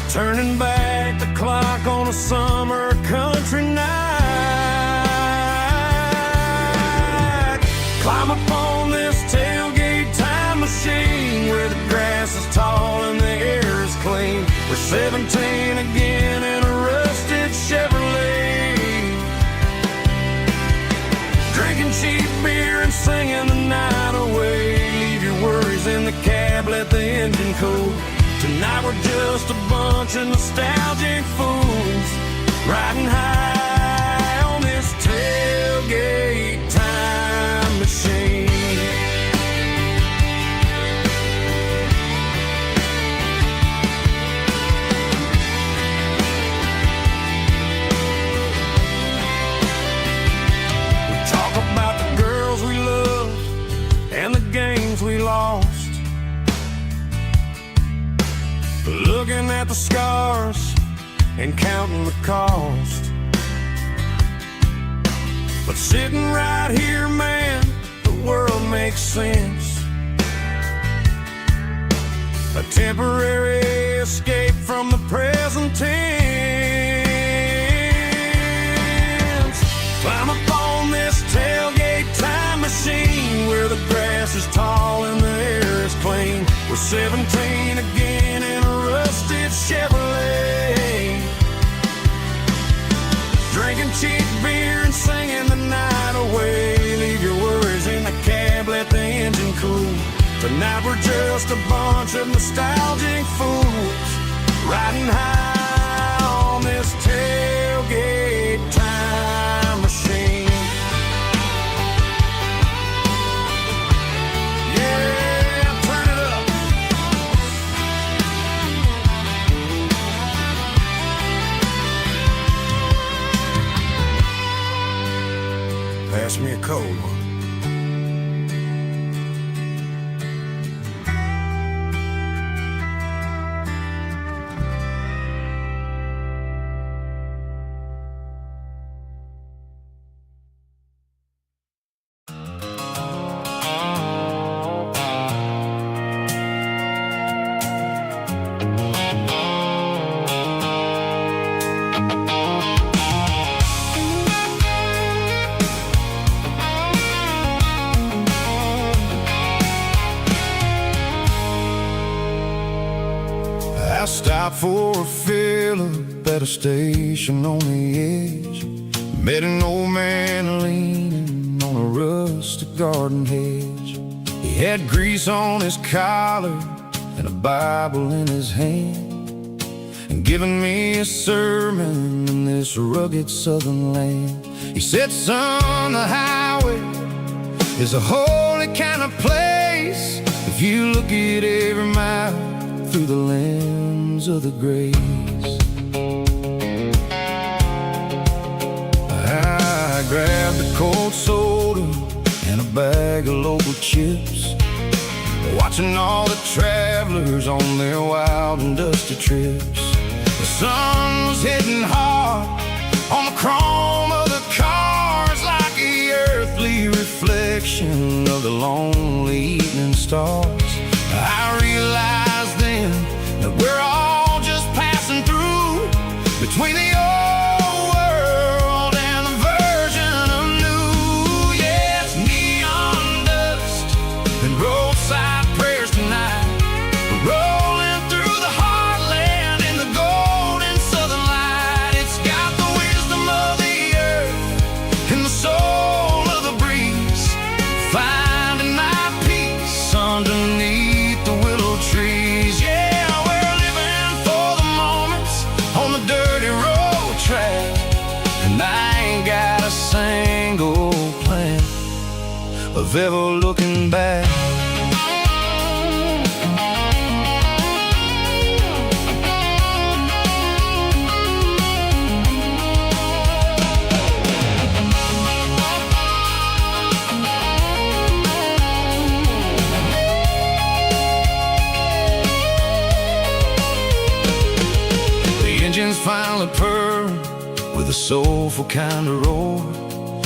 turning back the clock on a summer country night. Climb up on this tailgate time machine where the grass is tall and the air is clean. We're 17 again in a rusted Chevrolet, drinking cheap beer and singing the night away. Leave your worries in the cab, let the engine cool. Tonight we're just a bunch of nostalgic fools, riding high on this tailgate time machine. We lost, looking at the scars and counting the cost. But sitting right here, man, the world makes sense. A temporary escape from the present tense. Climb up on this tailgate time machine where the grass is tall and the air is clean. We're 17 again in a rusted Chevrolet, Now we're just a bunch of nostalgic fools riding high on this tailgate time machine. Yeah, turn it up. Pass me a cold one. I stopped for a fill-up at a station on the edge. Met an old man leaning on a rustic garden hedge. He had grease on his collar and a Bible in his hand, and giving me a sermon in this rugged southern land. He said, son, the highway is a holy kind of place if you look at every mile through the lens of the grace. I grabbed a cold soda and a bag of local chips, watching all the travelers on their wild and dusty trips. The sun was hitting hard on the chrome of the cars, like the earthly reflection of the lonely evening stars. I realized then that we're all just passing through between the old world and the version of new. Yeah, it's neon dust and roadside prayers tonight. We're rolling through the heartland in the golden southern light. It's got the wisdom of the earth and the soul of the breeze, finding my peace underneath the willow trees. Yeah, we're living for the moments on the dirty road track, and I ain't got a single plan of ever looking back. Engines finally purr with a soulful kind of roar,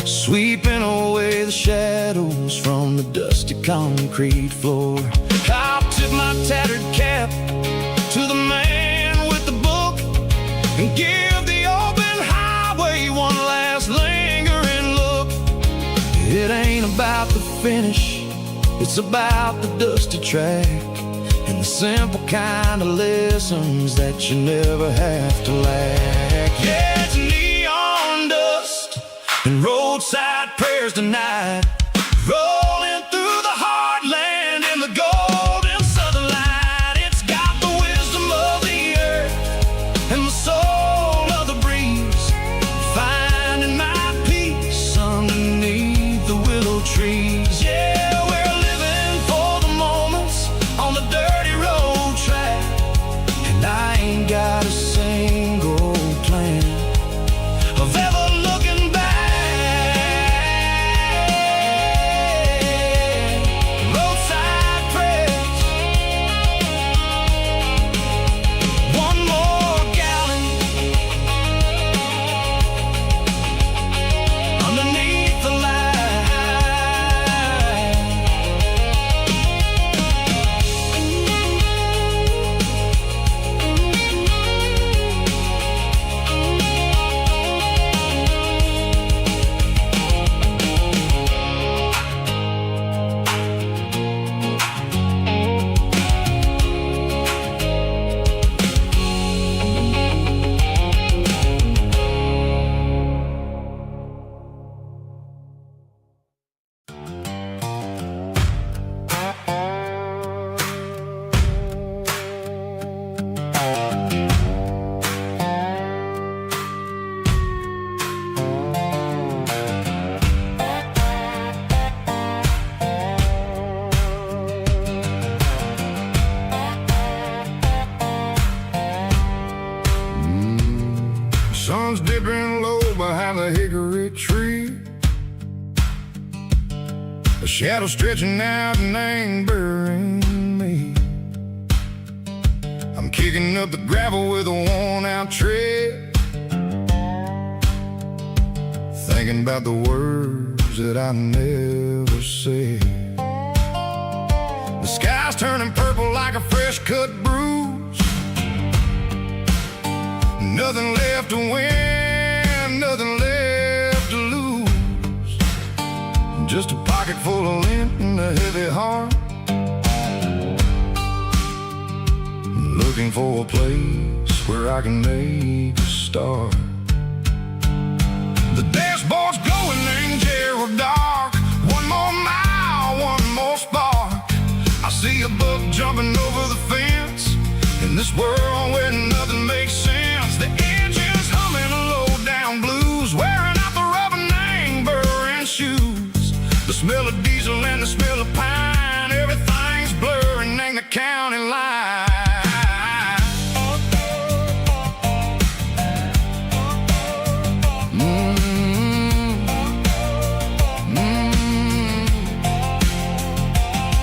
sweeping away the shadows from the dusty concrete floor. I'll tip my tattered cap to the man with the book and give the open highway one last lingering look. It ain't about the finish, it's about the dusty track and the simple kind of lessons that you never have to lack. Yeah, it's neon dust and roadside prayers tonight, rolling through the heartland in the golden southern light. It's got the wisdom of the earth and the soul of the breeze, finding my peace underneath the willow trees. Yeah, we're living for the moments on the dirty road track, and I ain't got a single plan of ever looking back. Sun's dipping low behind the hickory tree. A shadow stretching out and angering me. I'm kicking up the gravel with a worn-out tread, thinking about the words that I never said. The sky's turning purple like a fresh-cut bruise. Nothing left to win, nothing left to lose. Just a pocket full of lint and a heavy heart, looking for a place where I can make a start. The dashboard's glowing in Gerald dark. One more mile, one more spark. I see a buck jumping over the fence in this world where nothing makes sense. The engine's humming a low-down blues, wearing out the rubber name burring shoes. The smell of diesel and the smell of pine, everything's blurring in the county line.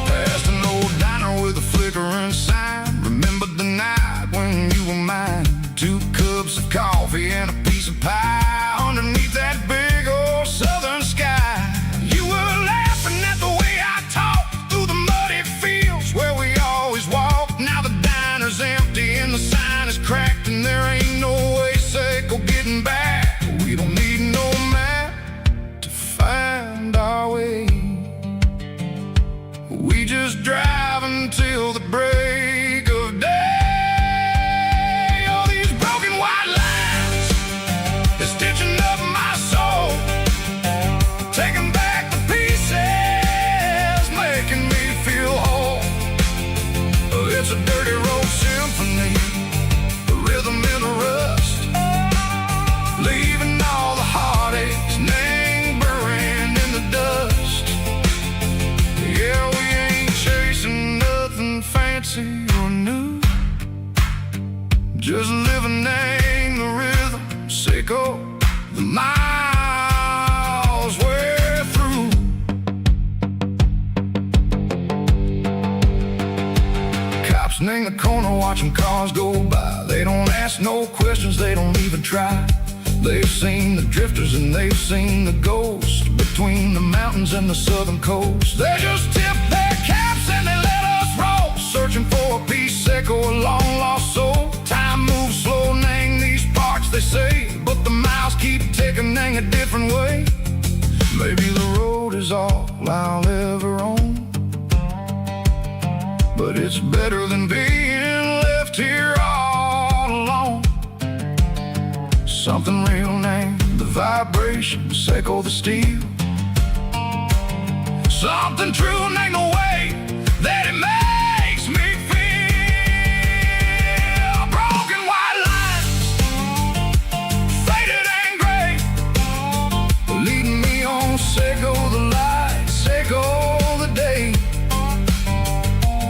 Past an old diner with a flickering sign. Remember the night when you were mine. 2 cups of coffee and a piece of pie underneath that big old southern sky. You were laughing at the way I talked through the muddy fields where we always walked. Now the diner's empty and the sign is cracked, and there ain't no way safe or getting back. We don't need no map to find our way. We just drive until the break of day. All these broken white lines is stitching up my soul, taking back the pieces, making me feel whole. It's a dirty road symphony, a rhythm in the rust, leaving all the heartaches lingering in the dust. Yeah, we ain't chasing nothing fancy or new, just living in the rhythm, sicko, the miles we're through. Cops in the corner watching cars go by. They don't ask no questions, they don't even try. They've seen the drifters and they've seen the ghosts between the mountains and the southern coast. They just tip their caps and they let us roll, searching for a piece seco, a long lost soul. Time moves slow in these parts, they say, but the miles keep ticking in a different way. Maybe the road is all I'll ever own, but it's better than being left here all alone. Something real named the vibration, seco the steel. Something true named the way that it makes me feel. Broken white lines, faded and gray, leading me on, seco the light, seco the day.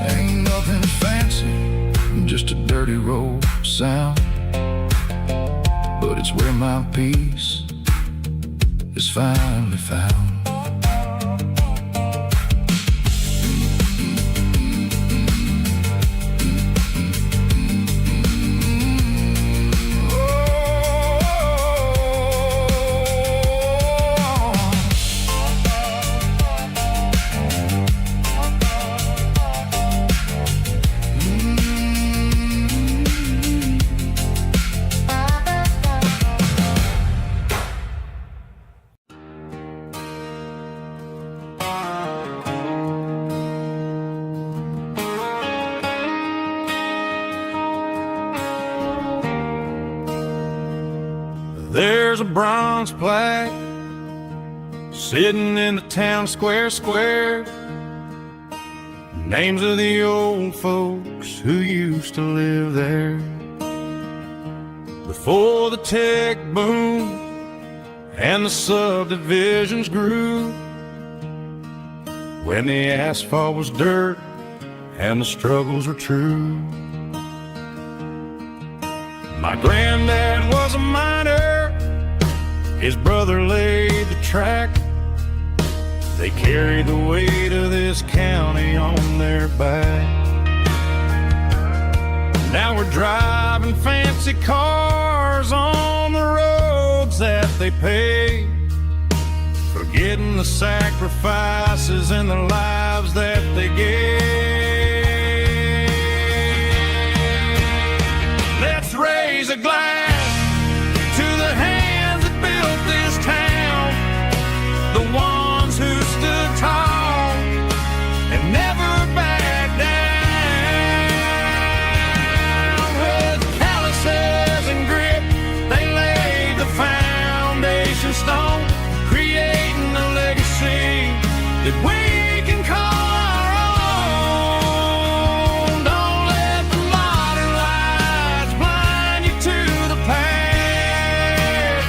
Ain't nothing fancy, just a dirty road sound, but it's where my peace is finally found. There's a bronze plaque sitting in the town square. Names of the old folks who used to live there before the tech boom and the subdivisions grew, when the asphalt was dirt and the struggles were true. My granddad was a miner, His brother laid the track. They carried the weight of this county on their back. Now we're driving fancy cars on the roads that they paved, forgetting the sacrifices and the lives that they gave. Let's raise a glass to the hands that built this town, the ones who stood tall and never backed down. With calluses and grit, they laid the foundation stone, creating a legacy that we can call our own. Don't let the modern lights blind you to the past.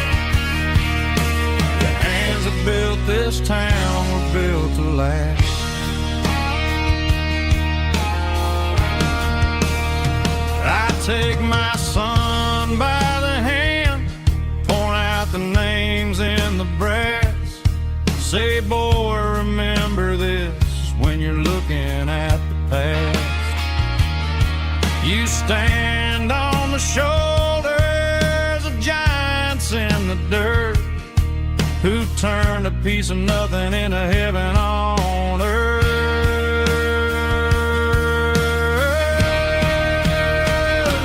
The hands that built this town were built to last. I take my son by the hand, point out the names in the brass. Say, boy, remember this when you're looking at the past. You stand on the shoulders of giants in the dirt, who turned a piece of nothing into heaven on earth.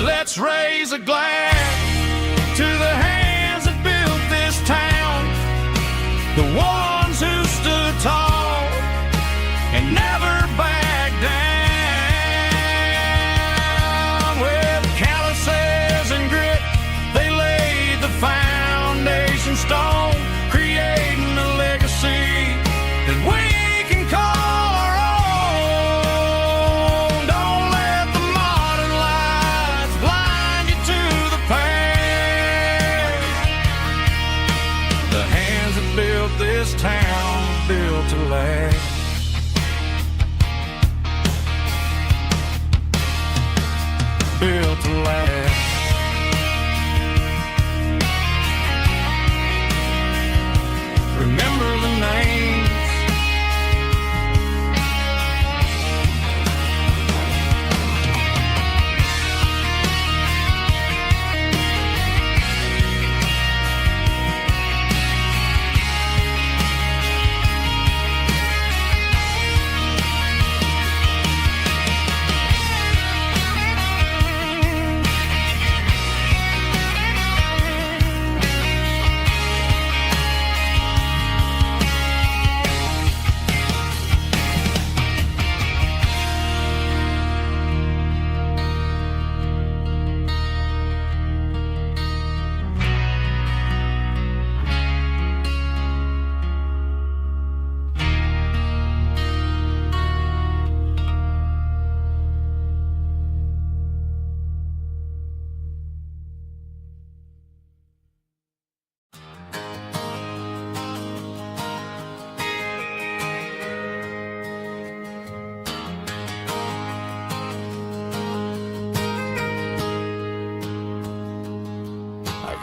Let's raise a glass to the hands that built this town, the ones who stood tall and never backed down. With calluses and grit, they laid the foundation stone, creating a legacy that we can call our own. Don't let the modern lights blind you to the past. The hands that built this town built to last. Built to last. Remember the names.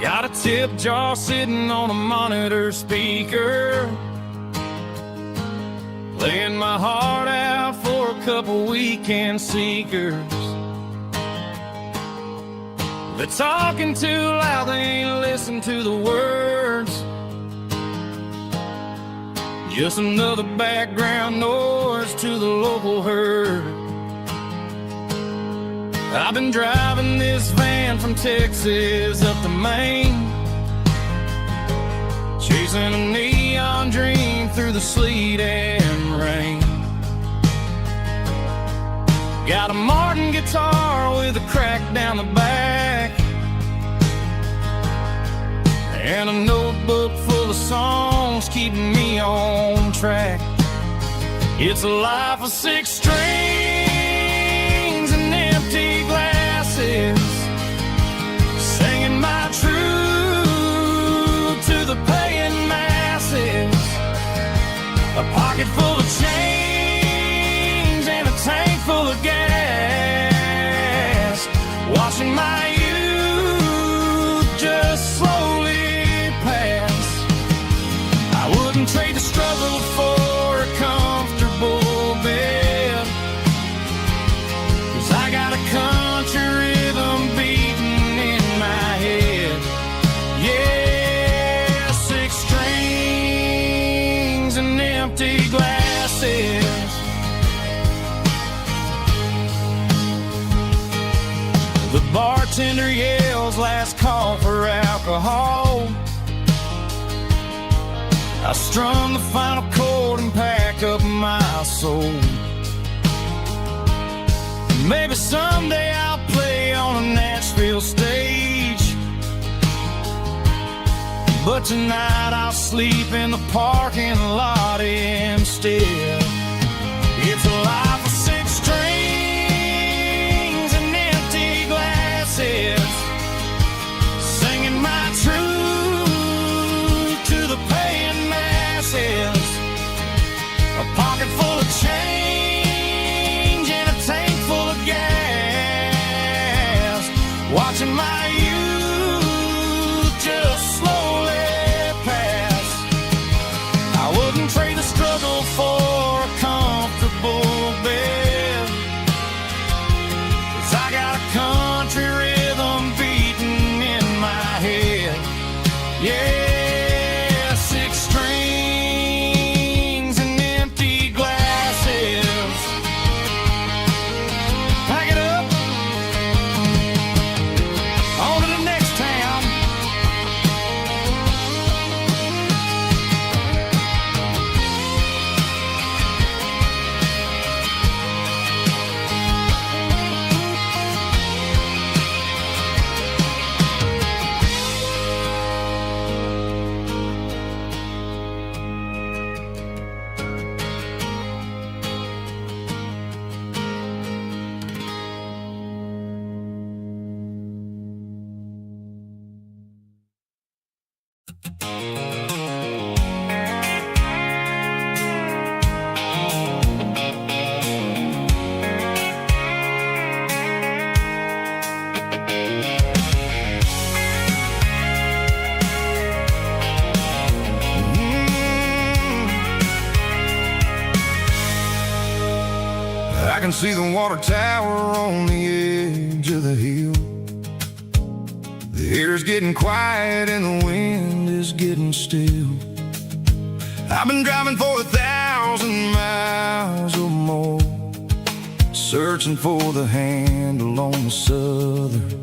Got a tip jar sitting on a monitor speaker, playing my heart out for a couple weekend seekers. They're talking too loud, they ain't listen to the words. Just another background noise to the local herd. I've been driving this van from Texas up to Maine, chasing a neon dream through the sleet and rain. Got a Martin guitar with a crack down the back, and a notebook full of songs keeping me on track. It's a life of 6 strings and empty glasses, singing my truth to the paying masses. A pocket full of change and a tank full of gas, watching my youth just slowly pass. last call for alcohol. I strummed the final chord and packed up my soul. Maybe someday I'll play on a Nashville stage, but tonight I'll sleep in the parking lot instead. It's a life of 6 strings and empty glasses, singing my truth to the paying masses. A pocket full of change and a tank full of gas, watching my youth just slowly pass. I wouldn't trade the struggle for a comfortable bed, 'cause I got a country rhythm beating in my head. Yeah, 6 strings and empty glasses. Pack it up, on to the next town. I can see the water tower on the edge of the hill. The air's getting quiet and the wind is getting still. I've been driving for 1,000 miles or more, searching for the handle on the southern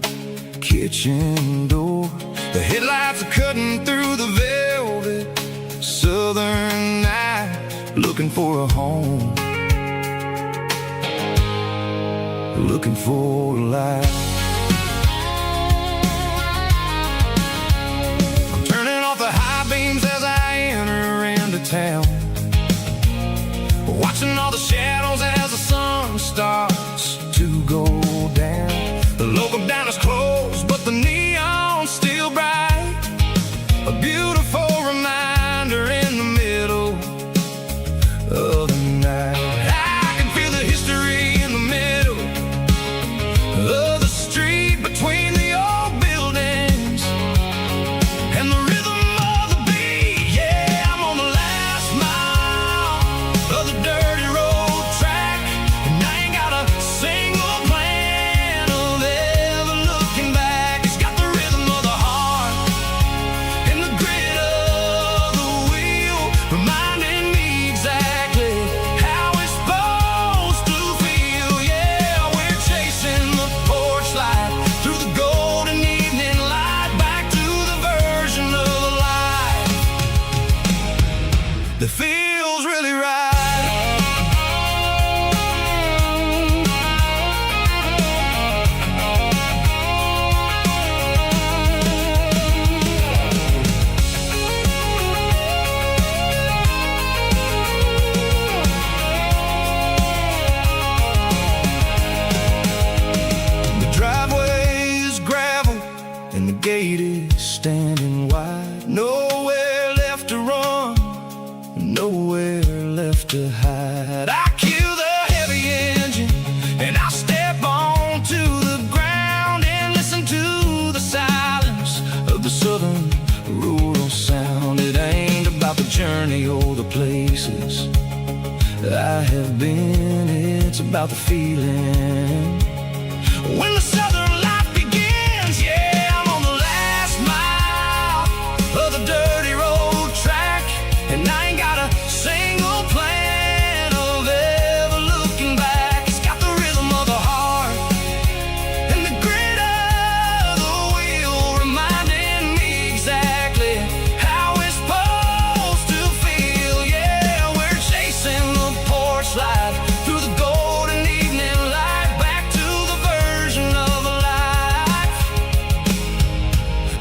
kitchen door. The headlights are cutting through the velvet southern night, looking for a home, looking for a life. I'm turning off the high beams as I enter into town, watching all the shadows as the sun starts to go down. The local diner's closed, but the neon's still bright, a beautiful reminder in the middle of the night. I can feel the history in the middle of the street between the old buildings and the rhythm of the beat. Yeah, I'm on the last mile of the dirty road track, and I ain't got a single plan of ever looking back. It's got the rhythm of the heart and the grit of the wheel, reminding me exactly how it's supposed to feel. Yeah, we're chasing the porch light through the golden evening light, back to the version of life that feels really right. The driveway is gravel and the gate is standing wide. Nowhere left to run, nowhere left to hide. I kill the heavy engine and I step onto the ground and listen to the silence of the southern rural sound. It ain't about the journey or the places I have been, it's about the feeling when the southern life begins. Yeah, I'm on the last mile of the dirty road track, and I ain't got a single plan of ever looking back. It's got the rhythm of the heart and the grit of the wheel,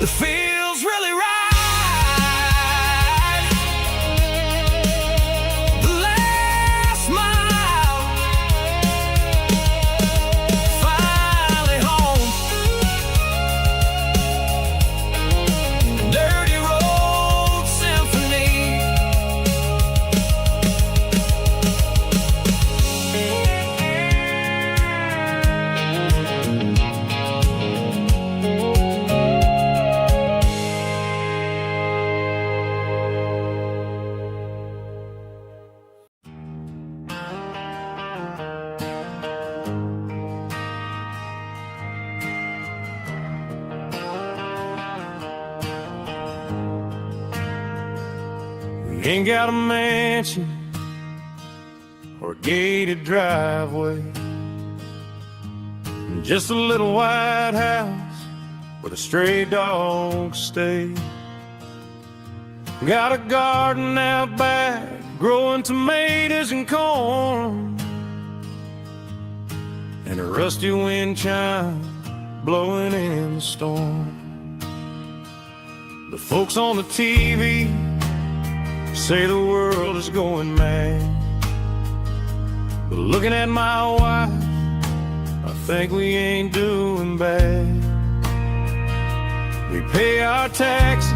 that feels really right. The last mile, finally home. Dirty road symphony. We ain't got a mansion or a gated driveway, just a little white house where the stray dogs stay. Got a garden out back, growing tomatoes and corn, and a rusty wind chime blowing in the storm. The folks on the TV say the world is going mad, but looking at my wife, I think we ain't doing bad. We pay our taxes,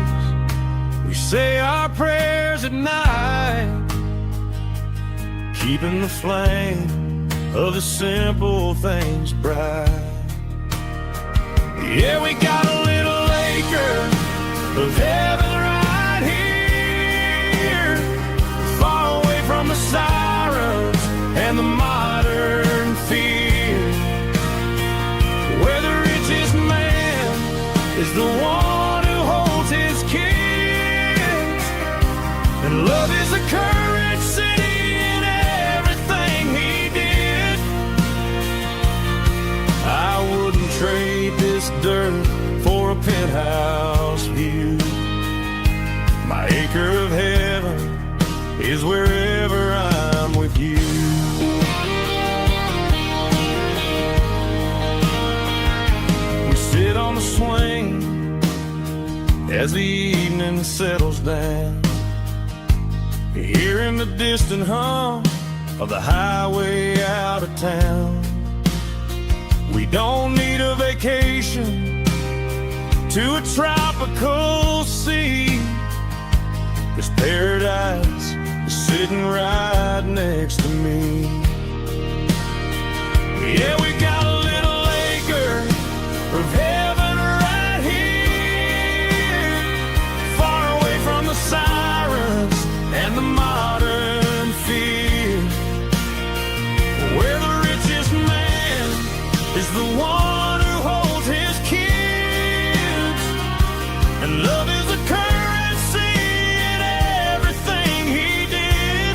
we say our prayers at night, keeping the flame of the simple things bright. Yeah, we got a little acre of heaven right here, far away from the sirens and the modern fear, where the richest man is the one who holds his kids, and love is the currency in everything he did. I wouldn't trade this dirt for a penthouse view. My acre of heaven is wherever I'm with you. We sit on the swing as the evening settles down, hearing the distant hum of the highway out of town. We don't need a vacation to a tropical sea, 'cause paradise is sitting right next to me. Yeah, we got a little acre of heaven right here, far away from the sirens and the modern fear, where the richest man is the one who holds his kids, and love is a currency in everything he did.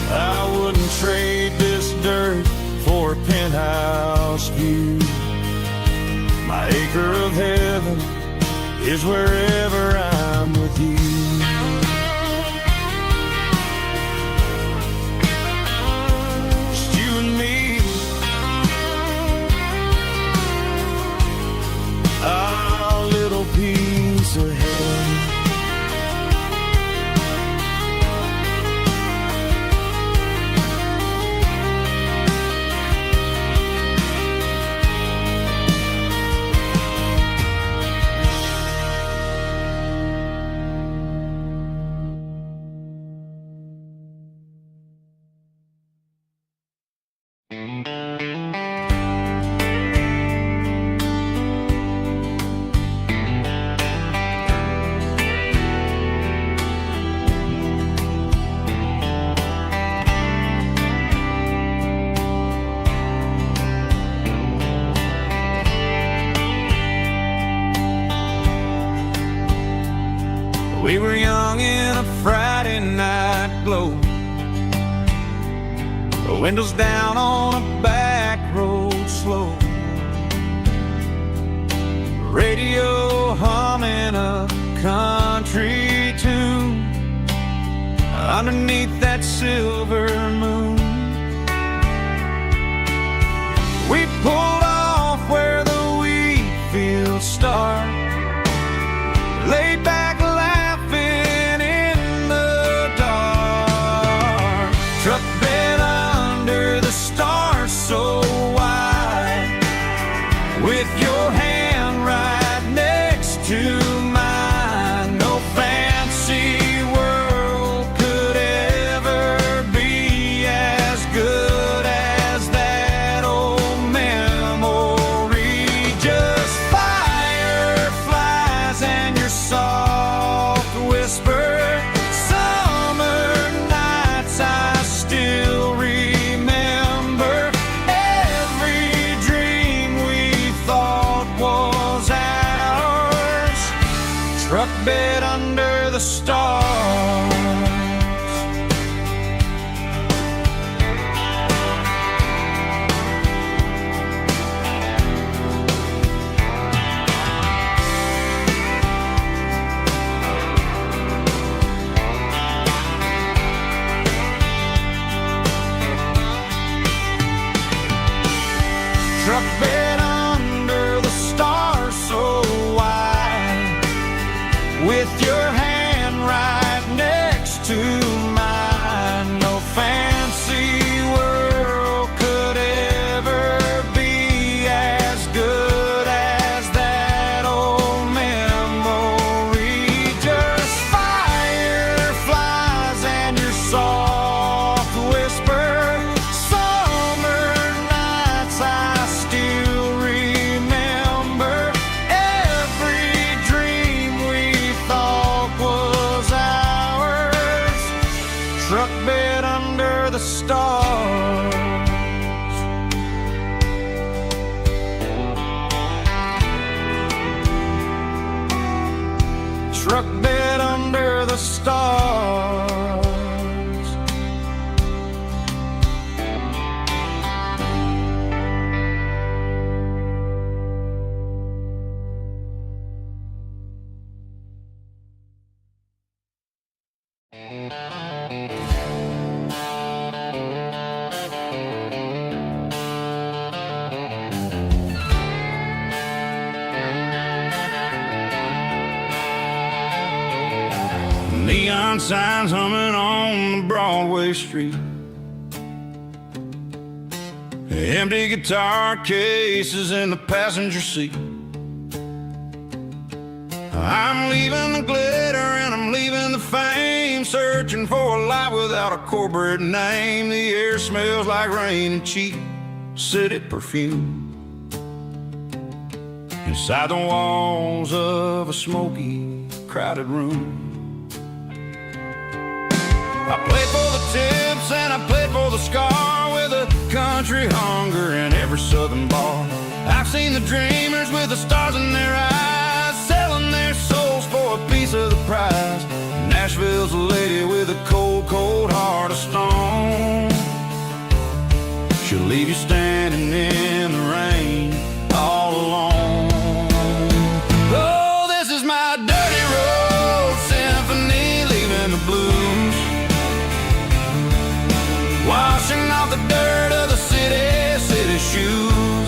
I wouldn't trade this dirt for a penthouse view. My acre of heaven is wherever I'm with you. Just you and me, our little piece of heaven. We were young in a Friday night glow, the windows down on a back road slow, radio humming a country tune underneath that silver moon. We pulled off where the wheat fields start. Laid back laughing in the dark. Truck bed under the stars so wide, with your hand right next to mine. No fancy world could ever be as good as that old memory. Just fireflies and your soft whisper. Summer nights I still remember. Every dream we thought was ours. Truck bed under the stars. Truck bed under the stars so wide, with your hand right next to mine. No fancy world could ever be as good as that old memory. Just fireflies and your soft whisper. Summer nights I still remember. Every dream we thought was ours. Truck bed under the stars. Truck bed under the stars. Neon signs humming on the Broadway street. Empty guitar cases in the passenger seat. I'm leaving the glitter and I'm leaving the fame, searching for a life without a corporate name. The air smells like rain and cheap city perfume. Inside the walls of a smoky, crowded room. I played for the tips and I played for the scar, with a country hunger in every southern bar. I've seen the dreamers with the stars in their eyes, selling their souls for a piece of the prize. Nashville's a lady with a cold, cold heart of stone. She'll leave you standing in the rain all alone. Oh, this is my dirty road symphony, leaving the blues, washing off the dirt of the city shoes.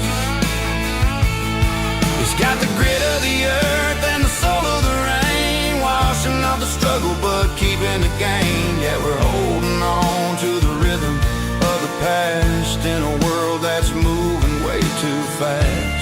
It's got the grit of the earth and the soul of the rain, washing off the struggle but keeping the gain. Yeah, we're holding on to the rhythm of the past in a world that's moving way too fast.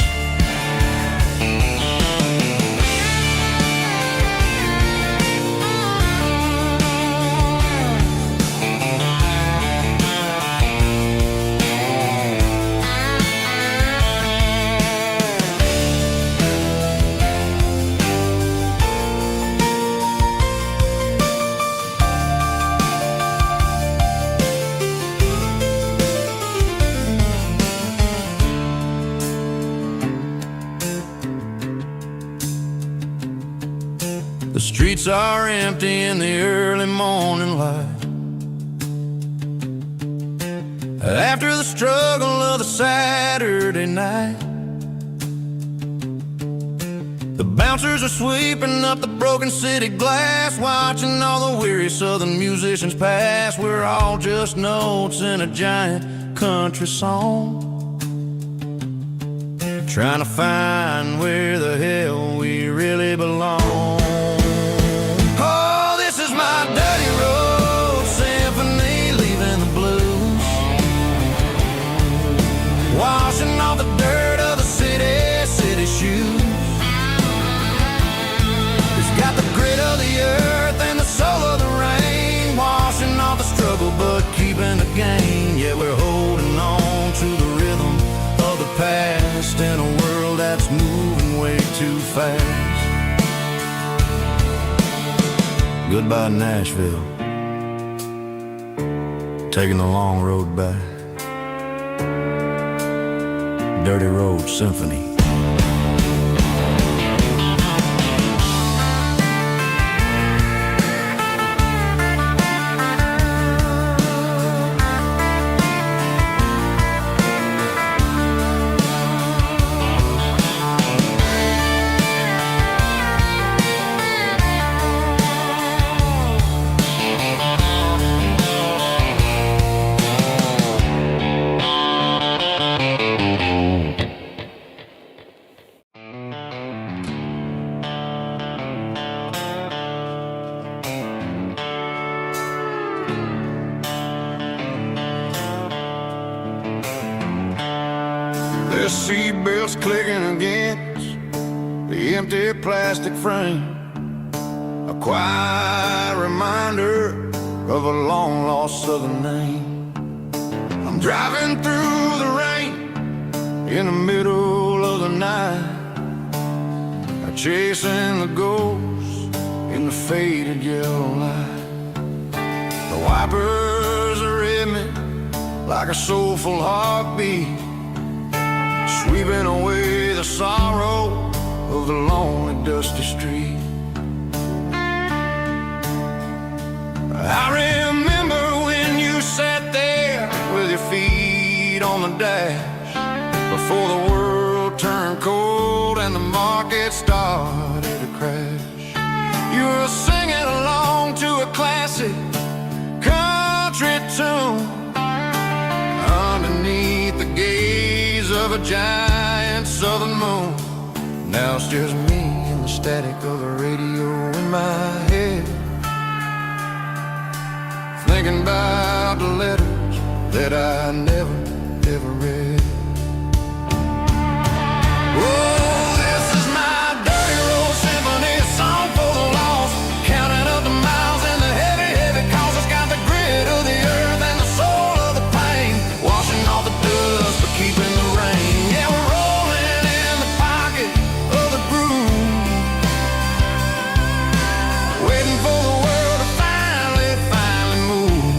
The streets are empty in the early morning light, after the struggle of the Saturday night. The bouncers are sweeping up the broken city glass, watching all the weary southern musicians pass. We're all just notes in a giant country song, trying to find where the hell we really belong. Oh, this is my dirty road symphony, leaving the blues, washing off the dirt of the city shoes. It's got the grit of the earth and the soul of the rain, washing off the struggle but keeping the gain. Yeah, we're holding on to the rhythm of the past in a world that's moving way too fast. Goodbye Nashville, taking the long road back. Dirty Road Symphony. The seatbelts clicking against the empty plastic frame, a quiet reminder of a long-lost southern name. I'm driving through the rain in the middle of the night, chasing the ghosts in the faded yellow light. The wipers are in me like a soulful heartbeat, sweeping away the sorrow of the lonely, dusty street. I remember when you sat there with your feet on the dash, before the world turned cold and the market started to crash. You were singing along to a classic country tune underneath the gaze of a giant southern moon. Now it's just me and the static of the radio in my head, thinking about the letters that I never, ever read. Oh, this is my dirty road symphony, a song for the lost, counting up the miles and the heavy, heavy calls. It's got the grit of the earth and the soul of the pain, washing off the dust but keeping the rain. Yeah, we're rolling in the pocket of the groove, waiting for the world to finally move.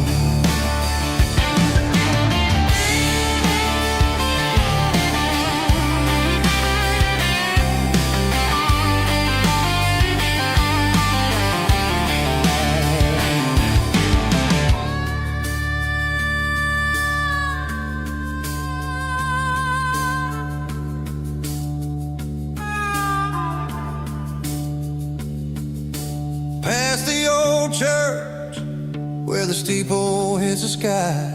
Past the old church where the steeple hits the sky,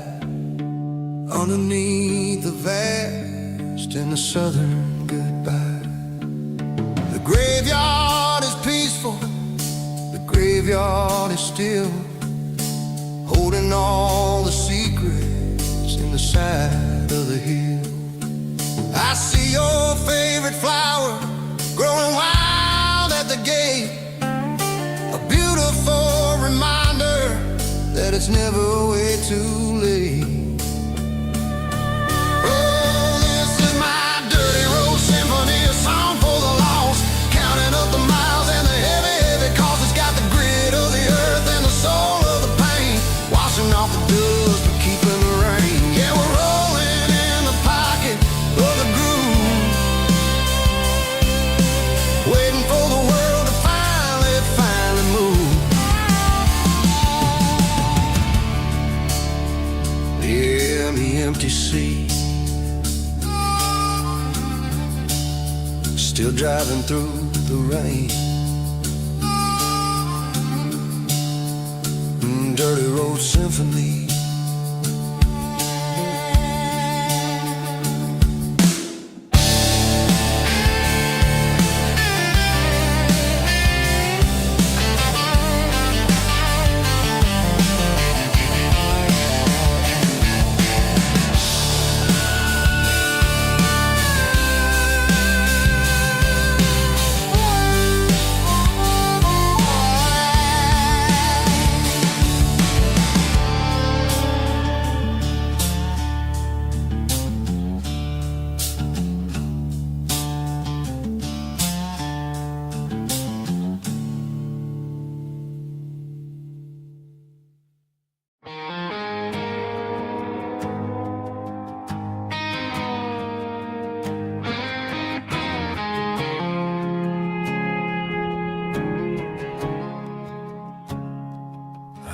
underneath the vast and the southern goodbye. The graveyard is peaceful, the graveyard is still, holding all the secrets in the side of the hill. I see your favorite flower growing wild at the gate, a beautiful reminder that it's never way too late. Oh, this is my dirty road symphony, a song for the lost, counting up the miles and the heavy, heavy calls. It's got the grit of the earth and the soul of the pain, washing off the dust but keeping the rain. Yeah, we're rolling in the pocket of the groove, waiting for the world to finally move. Yeah, the empty sea, still driving through the rain. Dirty Road Symphony.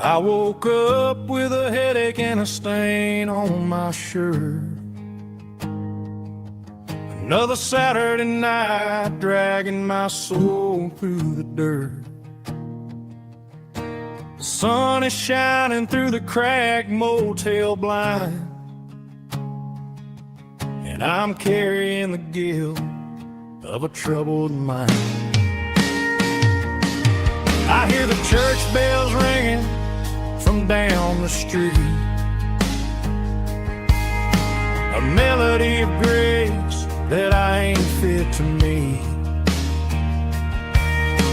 I woke up with a headache and a stain on my shirt. Another Saturday night dragging my soul through the dirt. The sun is shining through the cracked motel blind, and I'm carrying the guilt of a troubled mind. I hear the church bells ringing from down the street, a melody of grace that I ain't fit to meet.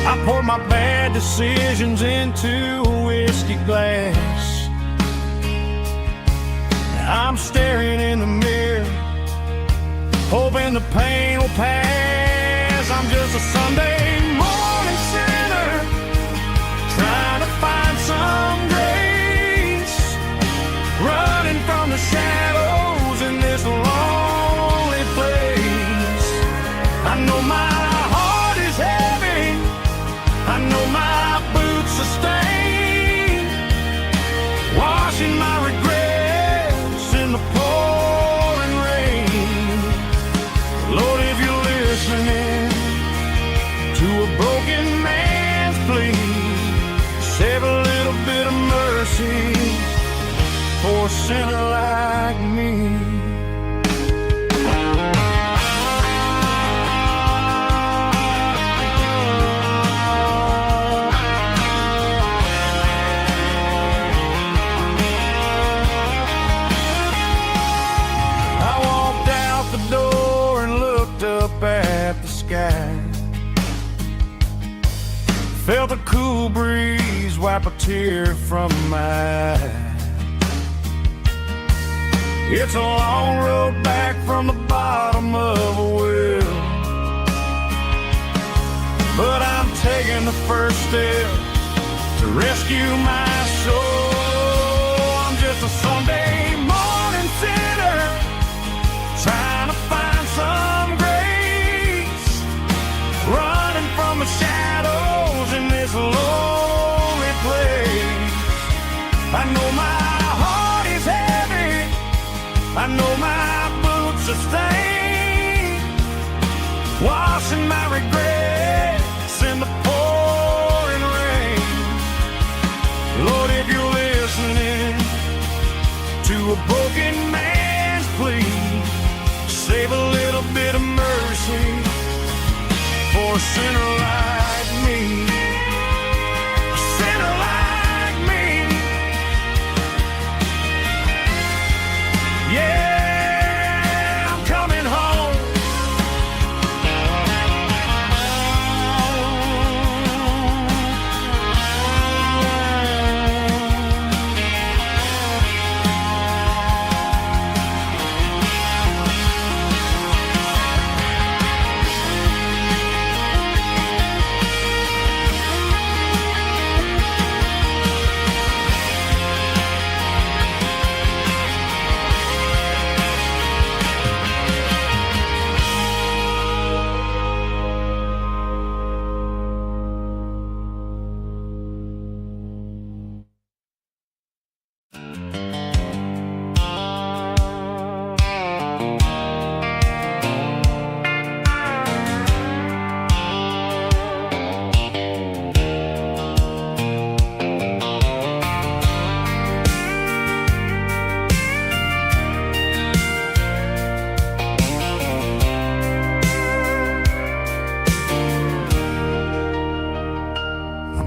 I pour my bad decisions into a whiskey glass. I'm staring in the mirror, hoping the pain will pass. I'm just a Sunday morning sinner, trying to find some grace, running from the shadows in this lonely place. I know my heart is heavy, I know my boots are stained, washing my regrets in the pouring rain. Lord, if you're listening to a broken man's plea, save a little bit of mercy for a sinner like me. I walked out the door and looked up at the sky, felt a cool breeze wipe a tear from my eye. It's a long road back from the bottom of a well, but I'm taking the first step to rescue my soul. I'm just a Sunday morning sinner, trying to find some grace, running from the shadows in this lonely place. I know my heart is heavy, I know my boots are stained, washing my regrets in the pouring rain. Lord, if you're listening to a broken man's plea, save a little bit of mercy for a sinner like me. A sinner like me. Yeah, I'm coming home.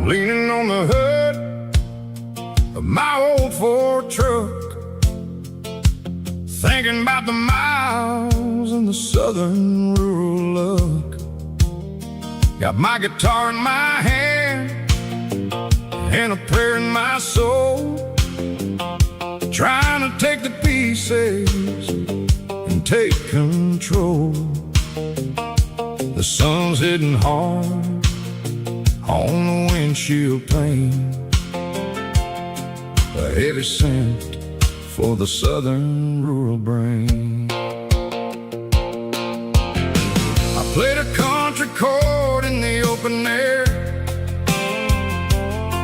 Leaning on the hood of my old Ford truck, thinking about the miles and the southern rural look. Got my guitar in my hand and a prayer in my soul, trying to take the pieces and take control. The sun's hitting hard on the windshield pane, a heavy scent for the southern rural brain. I played a country chord in the open air,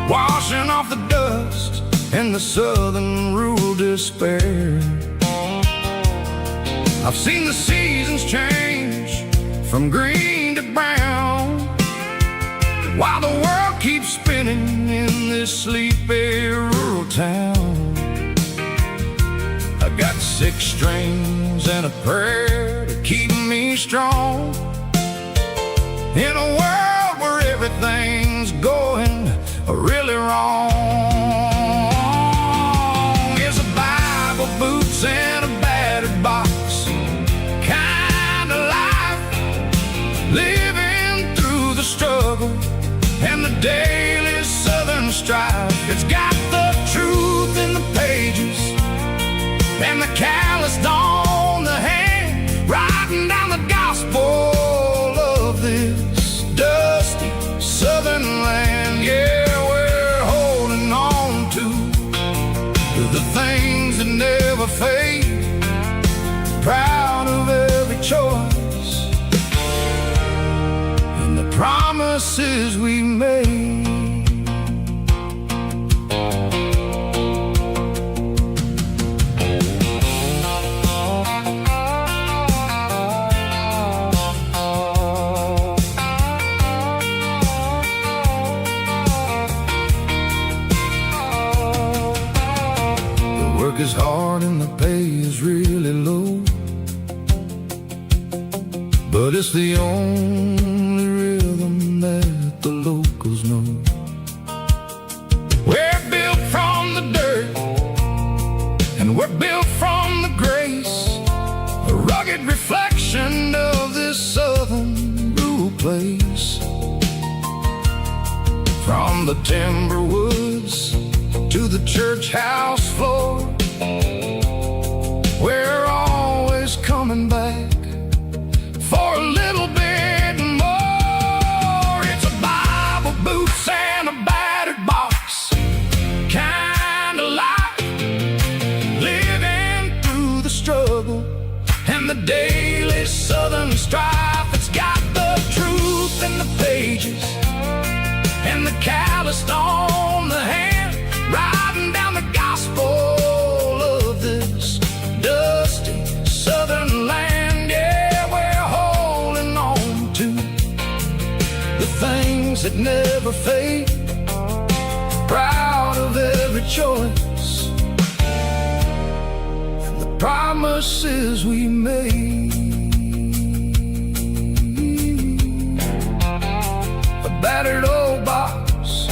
washing off the dust and the southern rural despair. I've seen the seasons change from green to brown, while the world keeps spinning in this sleepy rural town. I got 6 strings and a prayer to keep me strong in a world where everything's going really wrong. Is a Bible, boots, and a battered box kind of life, living through the struggle and the daily southern strife. It's got the truth in the pages and the calloused on the hand, writing down the gospel of this dusty southern land. Yeah, we're holding on to the things that never fade, proud of every choice and the promises we made. Work is hard and the pay is really low, but it's the only rhythm that the locals know. We're built from the dirt and we're built from the grace, a rugged reflection of this southern rural place. From the timber woods to the church house floor, we're always coming back for a little bit more. It's a Bible, boots, and a battered box kind of life, living through the struggle and the daily southern strife. It's got the truth in the pages and the calloused on the hand, writing down the gospel of this dusty southern land. Yeah, we're holding on to the things that never fade, proud of every choice and the promises we made. A battered old box,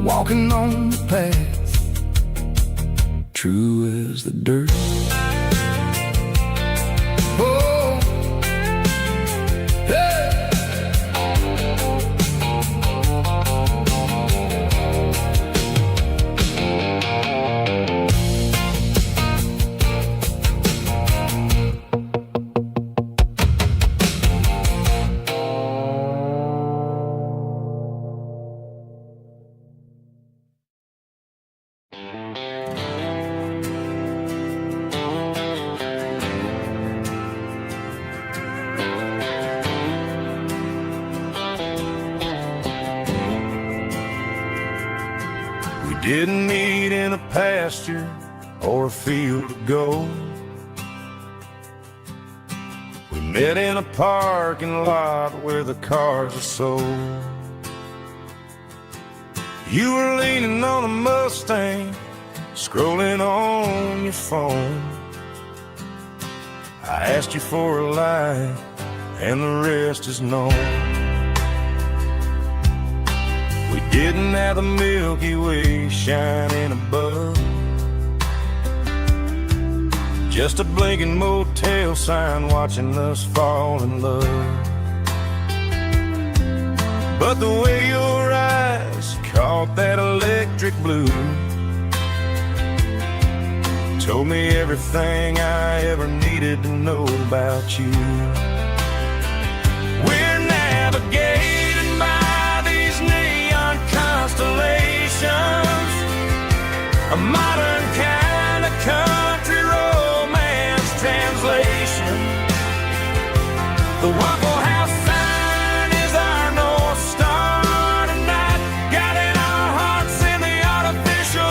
walking on the path, true as the dirt. Oh, hey. Didn't meet in a pasture or a field of gold. We met in a parking lot where the cars are sold. You were leaning on a Mustang, scrolling on your phone. I asked you for a light, and the rest is known. We didn't have the Milky Way shining above, just a blinking motel sign watching us fall in love. But the way your eyes caught that electric blue told me everything I ever needed to know about you. We're navigated by these neon constellations, a modern kind of country romance translation. The Waffle House sign is our North Star tonight, guiding our hearts in the artificial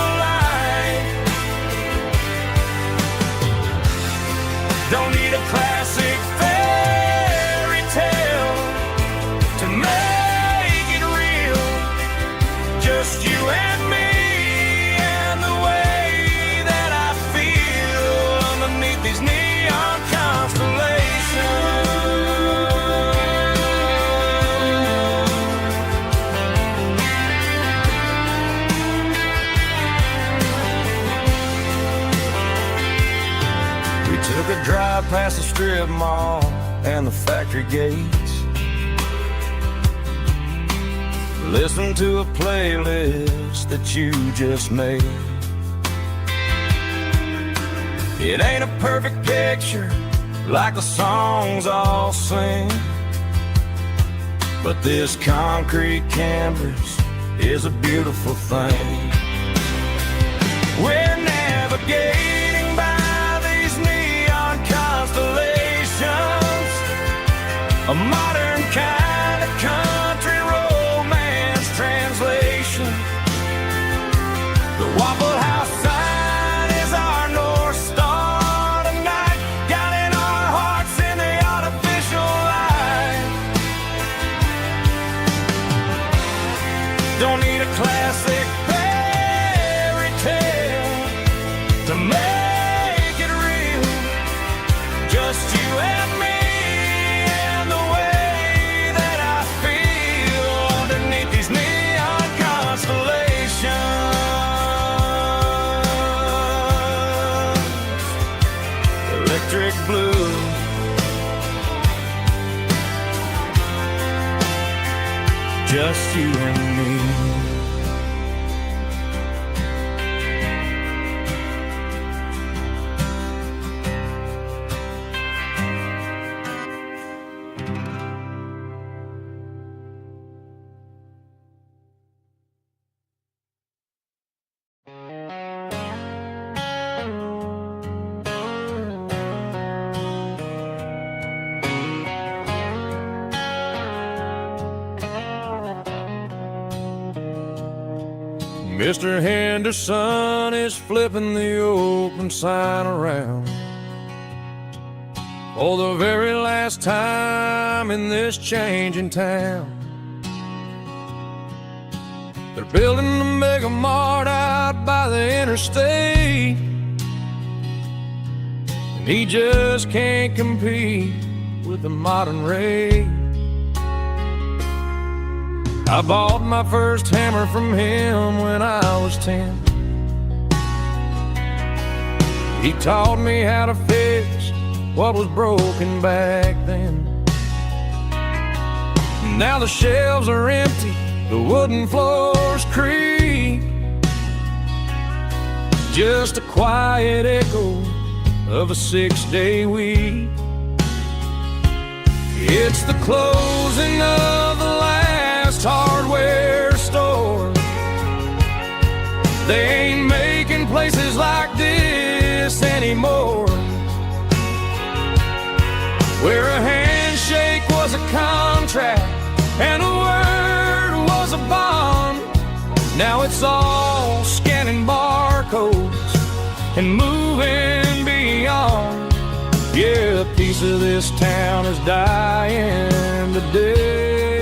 strip mall and the factory gates. Listen to a playlist that you just made. It ain't a perfect picture like the songs all sing, but this concrete canvas is a beautiful thing. We're navigating by these neon constellations, a modern kind of country romance translation. The Waffle House sign is our North Star tonight, guiding our hearts in the artificial light. Don't need a classic fairy tale to make it real, just you and me and the way that I feel underneath these neon constellations. Electric blue, just you and me. Mr. Henderson is flipping the open sign around for the very last time in this changing town. They're building the mega mart out by the interstate, and he just can't compete with the modern rate. I bought my first hammer from him when I was 10. He taught me how to fix what was broken back then. Now the shelves are empty, the wooden floors creak, just a quiet echo of a 6-day week. It's the closing of the last hardware store. They ain't making places like this anymore, where a handshake was a contract and a word was a bond. Now it's all scanning barcodes and moving beyond. Yeah, a piece of this town is dying today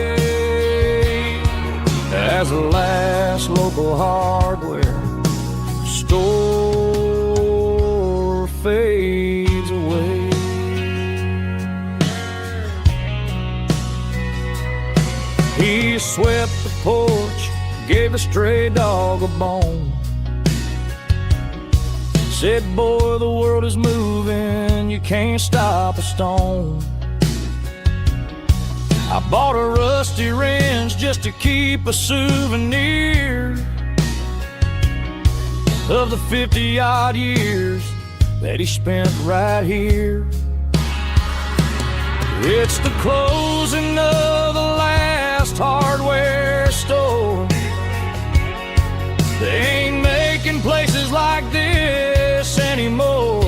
as the last local hardware store fades away. He swept the porch, gave a stray dog a bone, said, boy, the world is moving, you can't stop a stone. I bought a rusty wrench just to keep a souvenir of the 50-odd years that he spent right here. It's the closing of the last hardware store. They ain't making places like this anymore,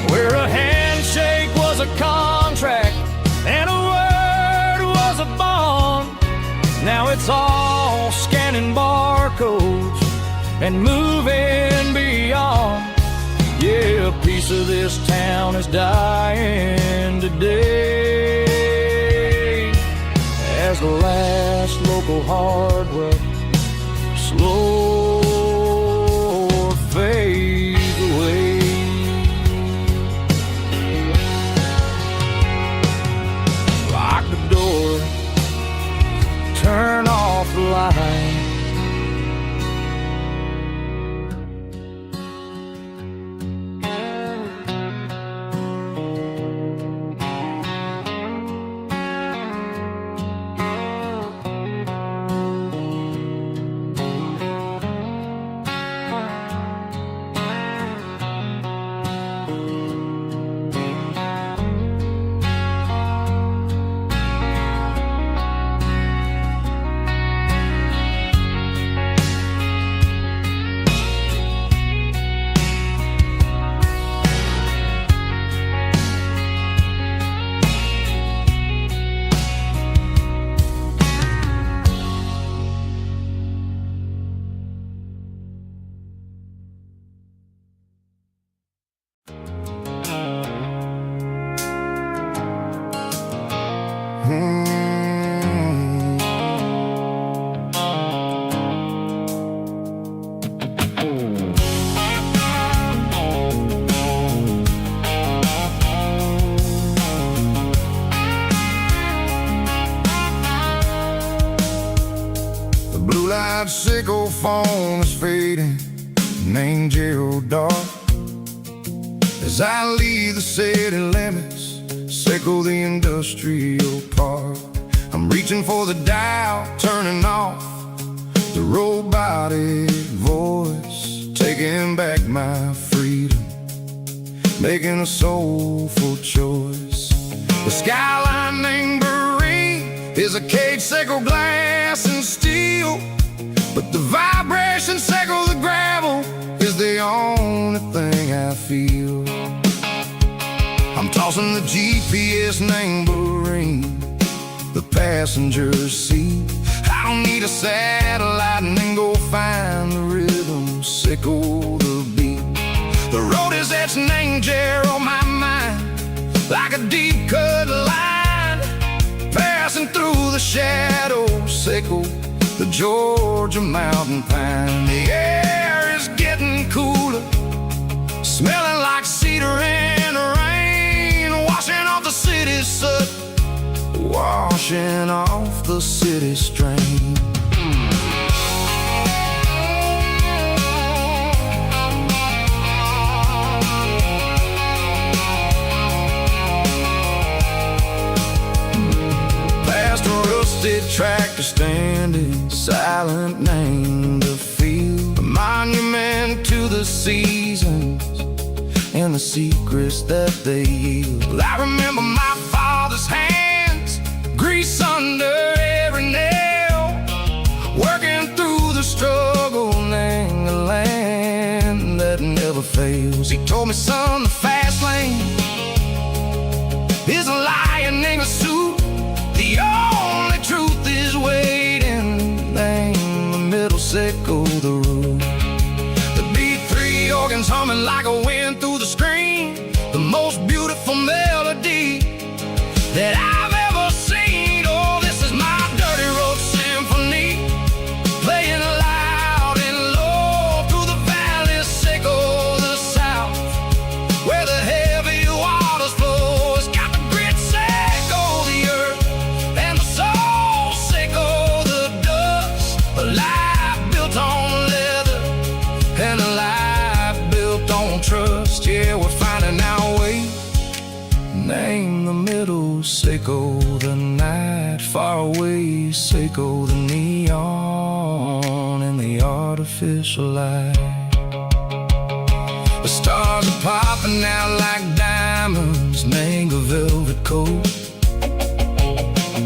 where a handshake was a contract and a word was a bond. Now it's all scanning barcodes and moving beyond. Yeah, a piece of this town is dying today as the last local hardware slow fades away. Lock the door, turn off the light. The blue-light sickle phone is fading, named Gerald dark. As I leave the city limits, sickle the industrial park. I'm reaching for the dial, turning off the robotic voice, taking back my freedom, making a soulful choice. The skyline named Marine is a cage sickle, glass and steel, but the vibration sickle, the gravel, is the only thing I feel. I'm tossing the GPS named Marine, the passenger seat. I don't need a satellite and then go find the rhythm, sickle the beat. The road is etched named Gerald on my mind, like a deep cut line, passing through the shadows, sickle the Georgia mountain pine. The air is getting cooler, smelling like cedar in the rain, washing off the city soot, washing off the city strain. Past a rusted tractor standing silent, named the field, a monument to the seasons and the secrets that they yield. I remember my father's hands, grease under every nail, working through the struggle, named the land that never fails. He told me, son, the fast lane is a lion named a suit. The only truth is waiting, named the middle, sickle the road. The B3 organs humming like a wind through the screen, the most beautiful melody that I've ever seen. Oh, this is my dirty road symphony, playing loud and low through the valley, sickle the south, where the heavy waters flow. It's got the grit, sickle the earth, and the soul, sickle the dust. A life built on leather and a life built on trust. Yeah, we're finding our way, name the middle, sickle the night, far away, sickle the neon and the artificial light. The stars are popping out like diamonds, name a velvet coat.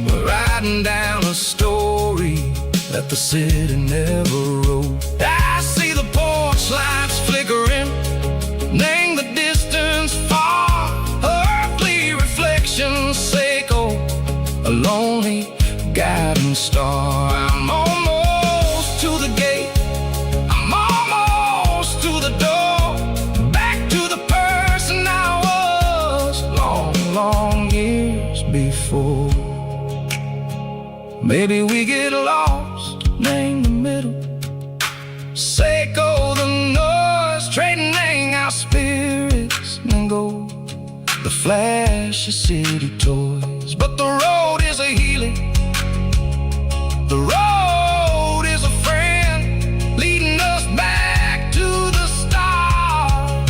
We're riding down a story that the city never wrote. I see the porch lights flickering, name the distance far, earthly reflections, sickle a lonely guiding star. I'm almost to the gate, I'm almost to the door, back to the person I was long, long years before. Maybe we get lost, name the middle, sickle the noise, trading our spirits and go the flash of city toys. But the road is a healing, the road is a friend, leading us back to the start.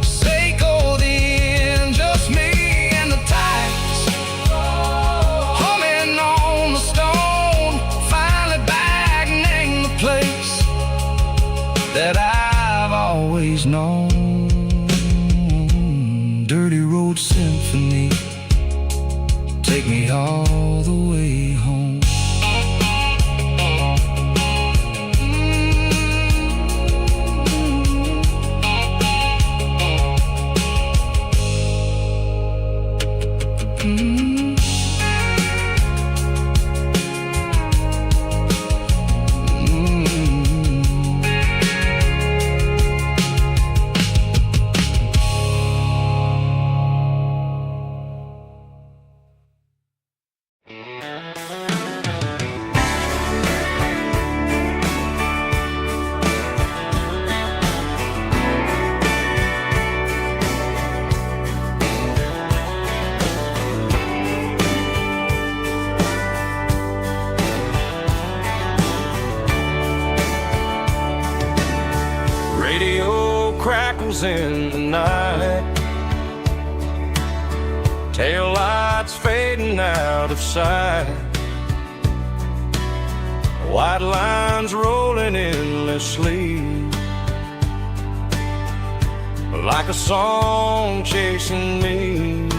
Sickle the end, just me and the tides, humming on the stone, finally back, name the place that I've always known. Dirty road symphony, take me all the way home. twinkles in the night, tail lights fading out of sight, white lines rolling endlessly, like a song chasing me.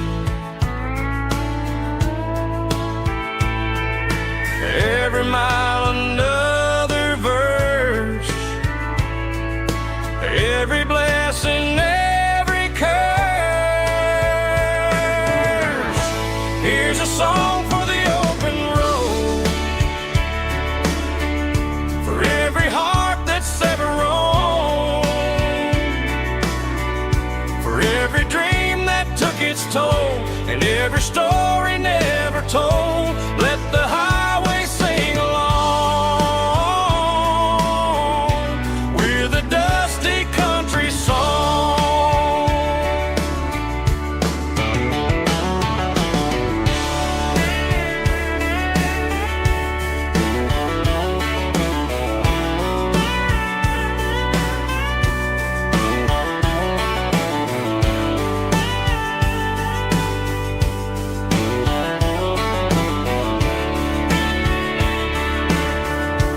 Every mile another verse, every blessing, every curse. Here's a song for the open road, for every heart that's ever roamed, for every dream that took its toll, and every story never told. Let the highway sing along with a dusty country song.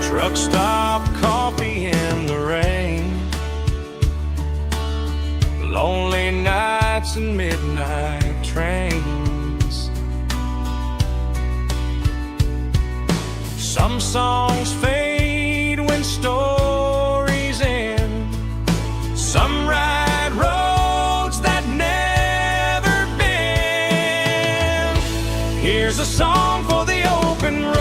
Truck stop, coffee in the rain, lonely nights and midnight trains. Some songs fade when stories end, some ride roads that never bend. Here's a song for the open road,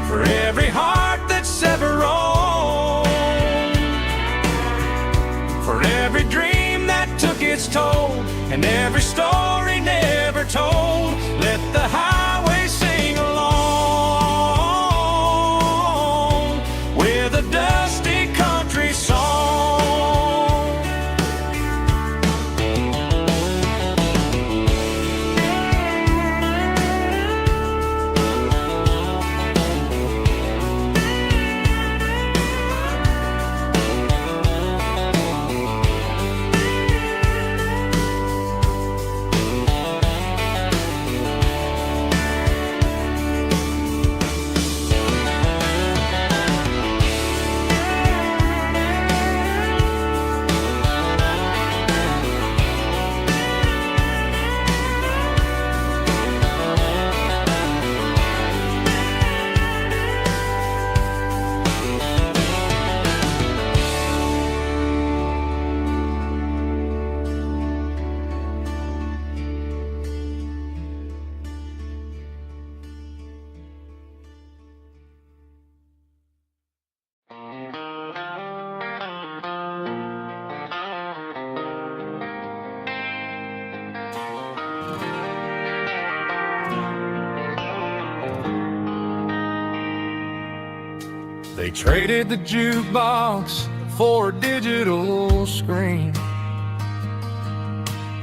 for every heart that's ever roamed, for every dream that took its toll, and every story never told. Let the highway sing along with a dusty country song. They traded the jukebox for a digital screen,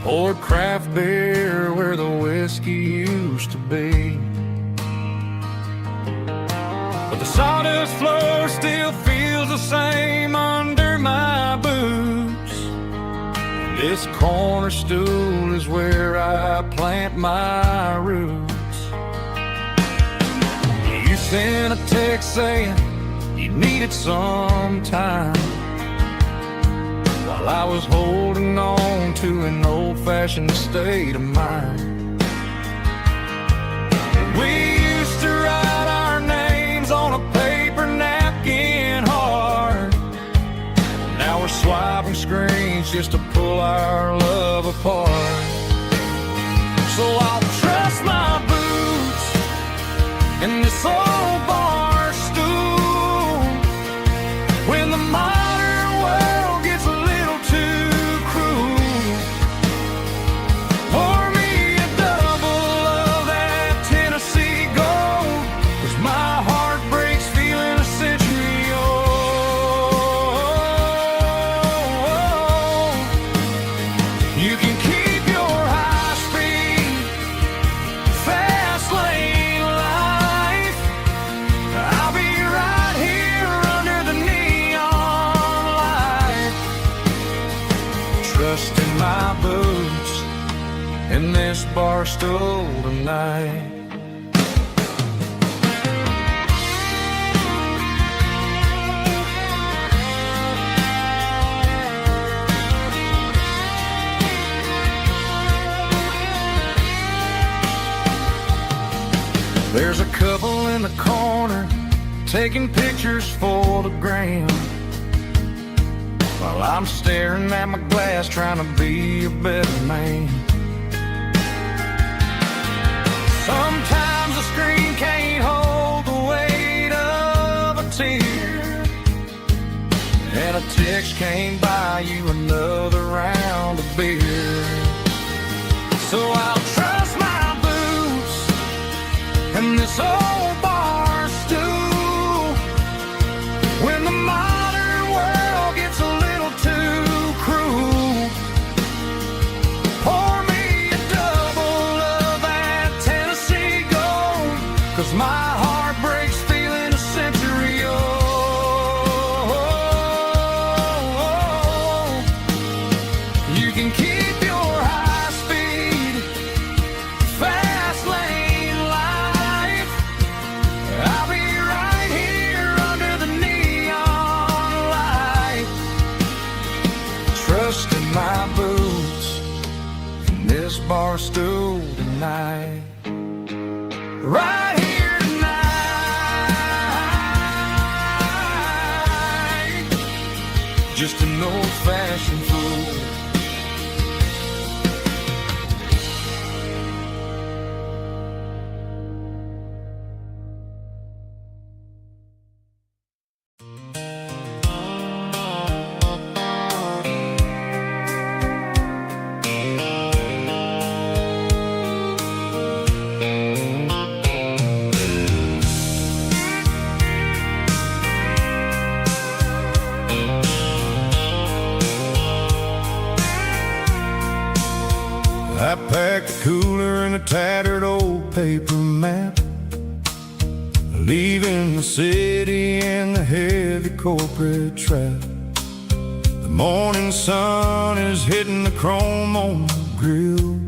poured craft beer where the whiskey used to be. But the sawdust floor still feels the same under my boots. This corner stool is where I plant my roots. You sent a text saying you needed some time, while I was holding on to an old-fashioned state of mind. We used to write our names on a paper napkin hard. Now we're swiping screens just to pull our love apart. So I'll trust my boots in this old bar stool when the modern world gets a little too cruel. Pour me a double of that Tennessee Gold, 'cause my heart breaks feeling a century old. You can keep your high speed stool tonight. There's a couple in the corner taking pictures for the gram, while I'm staring at my glass trying to be a better man. Sometimes the screen can't hold the weight of a tear, and a text can't buy you another round of beer. So I'll trust my and this old bar stool when the modern world gets a little too cruel. Pour me a double of that Tennessee Gold, 'cause my heart breaks feeling a century old. You can keep your high speed fast lane. Trusting my boots in this bar stool tonight, right here tonight. Just an old-fashioned fool. I packed a cooler and a tattered old paper map, leaving the city and the heavy corporate trap. The morning sun is hitting the chrome on the grill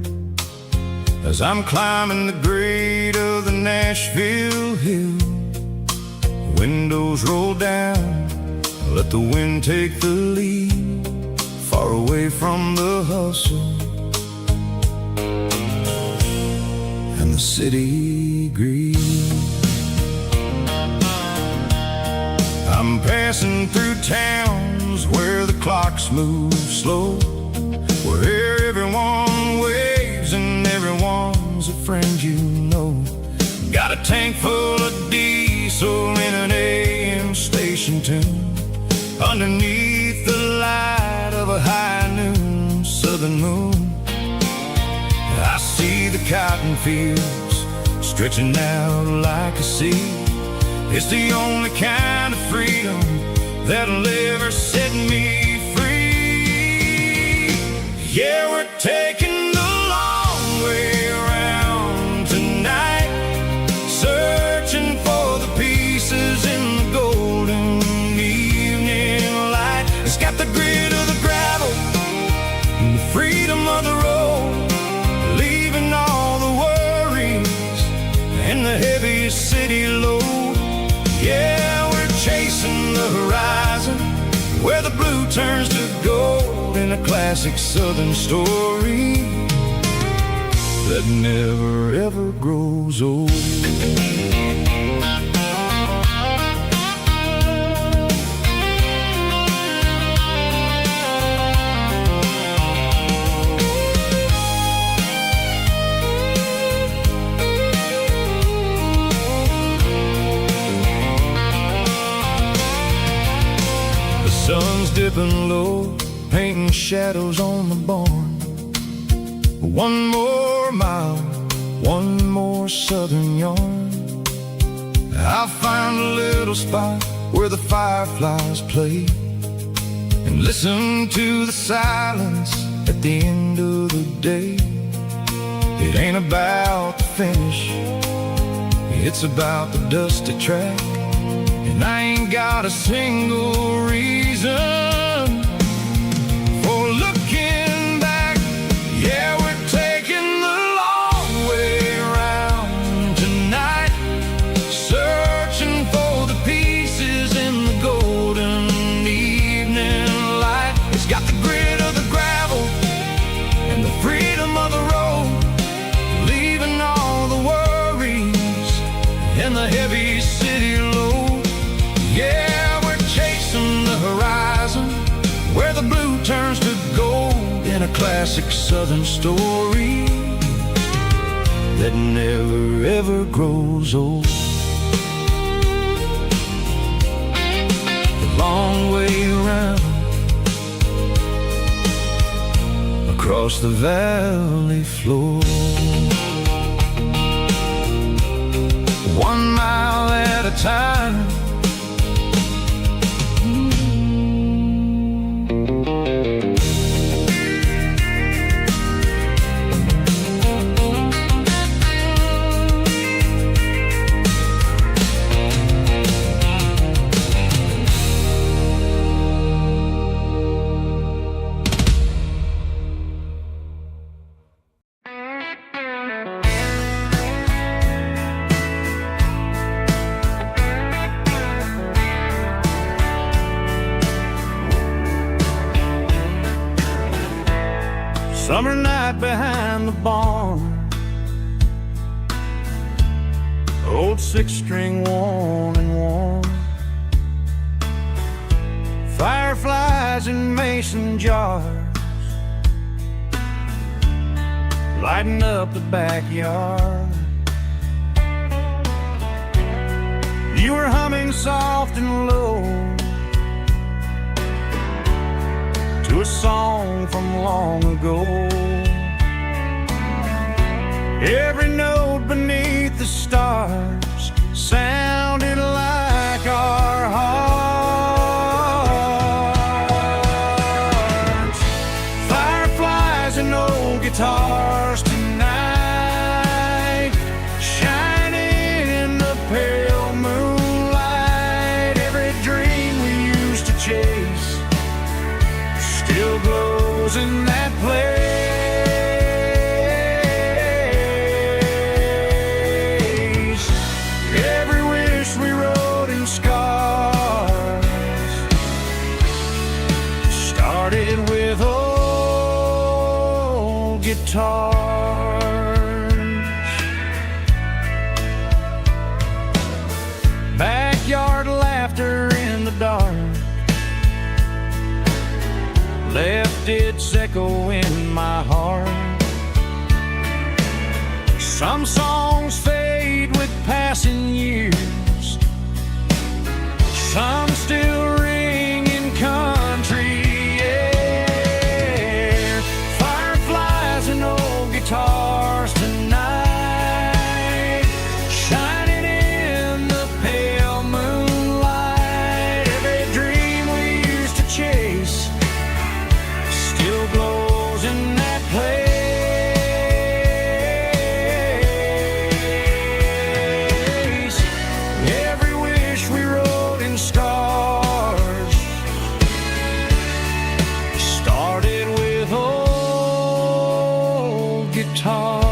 as I'm climbing the grade of the Nashville hill. Windows roll down, let the wind take the lead, far away from the hustle and the city green. I'm passing through towns where the clocks move slow, where everyone waves and everyone's a friend you know. Got a tank full of diesel in an AM station tune, underneath the light of a high noon southern moon. I see the cotton fields stretching out like a sea. It's the only kind of freedom that'll ever set me free. Yeah, we're taking the long way around tonight, searching for the pieces in the golden evening light. It's got the grit of the gravel and the freedom of the road, leaving all the worries and the heaviest city load. Yeah, we're chasing the horizon where the blue turns to gold, in a classic southern story that never ever grows old. Sun's dipping low, painting shadows on the barn. One more mile, one more southern yarn. I'll find a little spot where the fireflies play and listen to the silence at the end of the day. It ain't about the finish, it's about the dusty track. And I ain't got a single reason for looking back. Yeah, we're taking the long classic southern story that never ever grows old. The long way around across the valley floor, 1 mile at a time. Summer night behind the barn, old 6-string worn and worn, fireflies in mason jars lighting up the backyard. You were humming soft and low to a song from long ago. Every note beneath the stars sounded like our hearts. Fireflies and old guitars tonight, shining in the pale moonlight. Every dream we used to chase still glows in that place. Every wish we wrote in scars started with old guitars. Backyard laughter in the dark left its echo in my heart. Some songs fade with passing years, some still ring in country air. Fireflies and old guitars tonight, shining in the pale moonlight. Every dream we used to chase still glows in that place. Every wish we wrote in stars started with old guitars.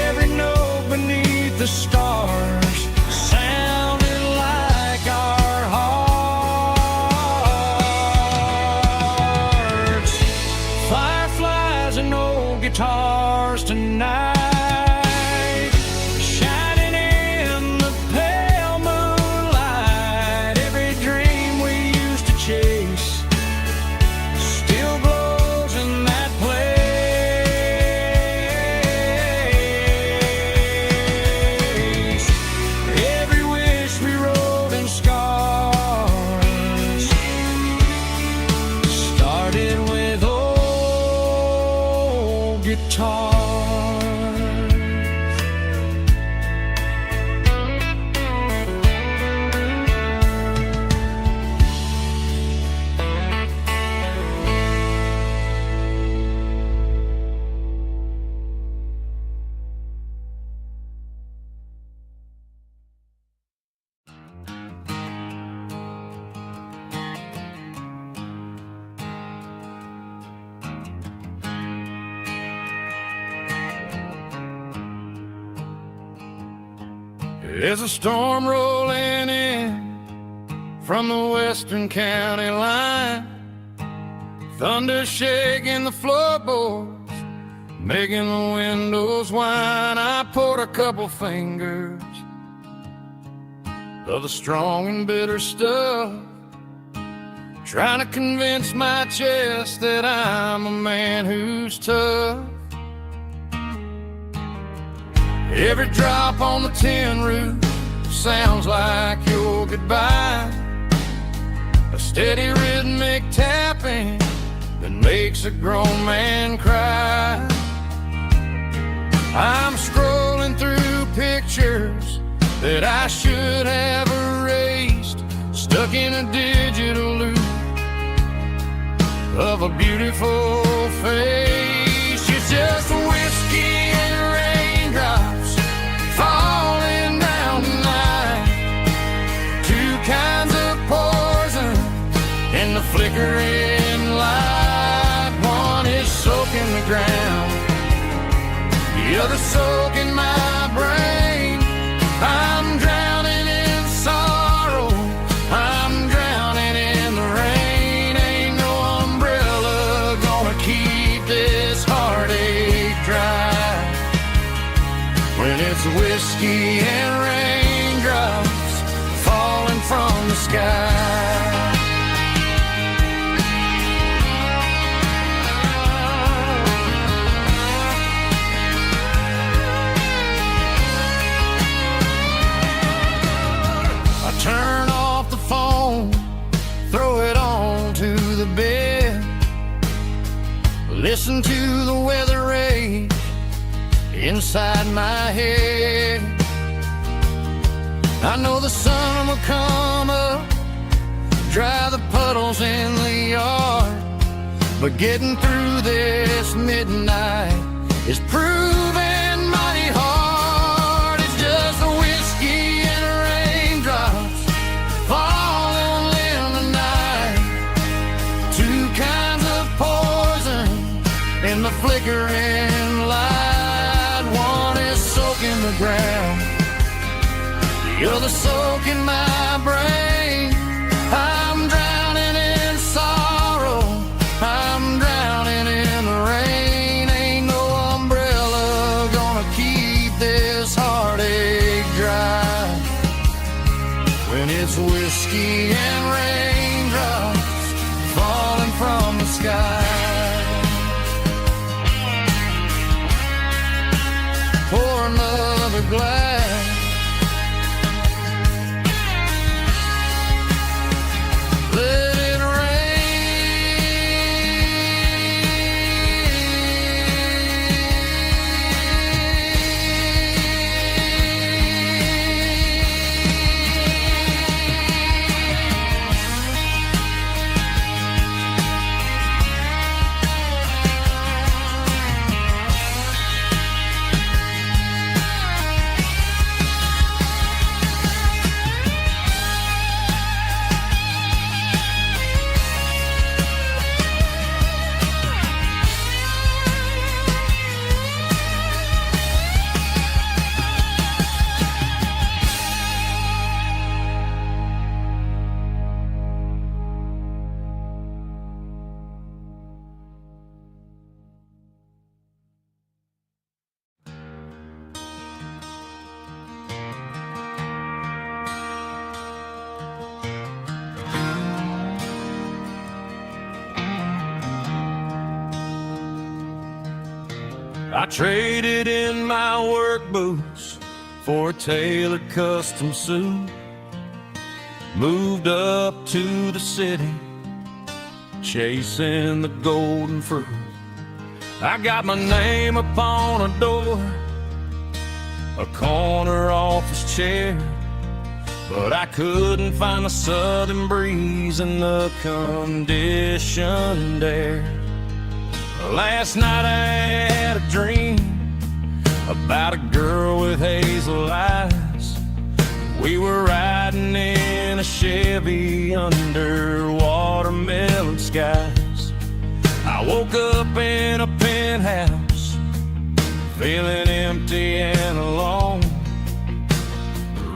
Every note beneath the stars sounded like our hearts. Fireflies and old guitars tonight, shining in the pale moonlight. Every dream we used to chase still glows in that place. Every wish we wrote in scars started with old guitars. There's a storm rolling in from the western county line, thunder shaking the floorboards, making the windows whine. I poured a couple fingers of the strong and bitter stuff, trying to convince my chest that I'm a man who's tough. Every drop on the tin roof sounds like your goodbye, a steady rhythmic tapping that makes a grown man cry. I'm scrolling through pictures that I should have erased, stuck in a digital loop of a beautiful face. It's just whiskey and raindrops falling down tonight, two kinds of poison in the flickering light. One is soaking the ground, the other soaking my brain. I'm drowning in sorrow, I'm drowning in the rain. Ain't no umbrella gonna keep this heartache dry when it's whiskey and raindrops falling from the sky. Turn off the phone, throw it on to the bed, listen to the weather rage inside my head. I know the sun will come up, dry the puddles in the yard, but getting through this midnight is proving mighty hard. It's just a whiskey and raindrops falling in the night, two kinds of poison in the flickering light. One is soaking the ground, the other soaking my brain. I'm drowning in sorrow, I'm drowning in the rain. Ain't no umbrella gonna keep this heartache dry when it's whiskey and raindrops falling from the sky. Pour another glass, let it I traded in my work boots for a tailored custom suit, moved up to the city, chasing the golden fruit. I got my name upon a door, a corner office chair, but I couldn't find the southern breeze in the conditioned air. Last night I had a dream about a girl with hazel eyes. We were riding in a Chevy under watermelon skies. I woke up in a penthouse, feeling empty and alone.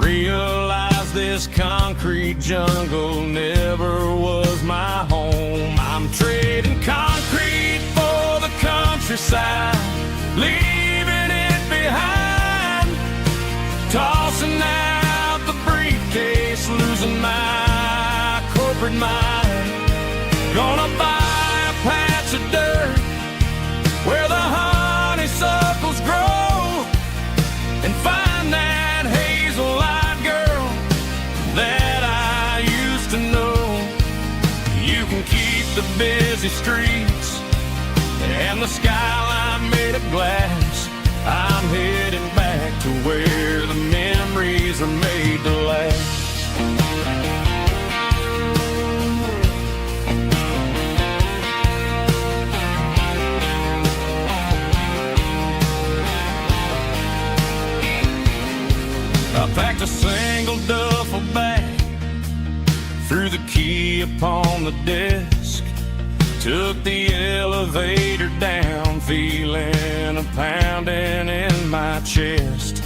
Realized this concrete jungle never was my home. I'm trading concrete for the countryside, leaving it behind. Tossing out the briefcase, losing my corporate mind. Gonna buy a patch of dirt where the honeysuckles grow, and find that hazel-eyed girl that I used to know. You can keep the busy streets and the skyline made of glass. I'm heading back to where the memories are made to last. I packed a single duffel bag, threw the key upon the desk, took the elevator down, feeling a pounding in my chest.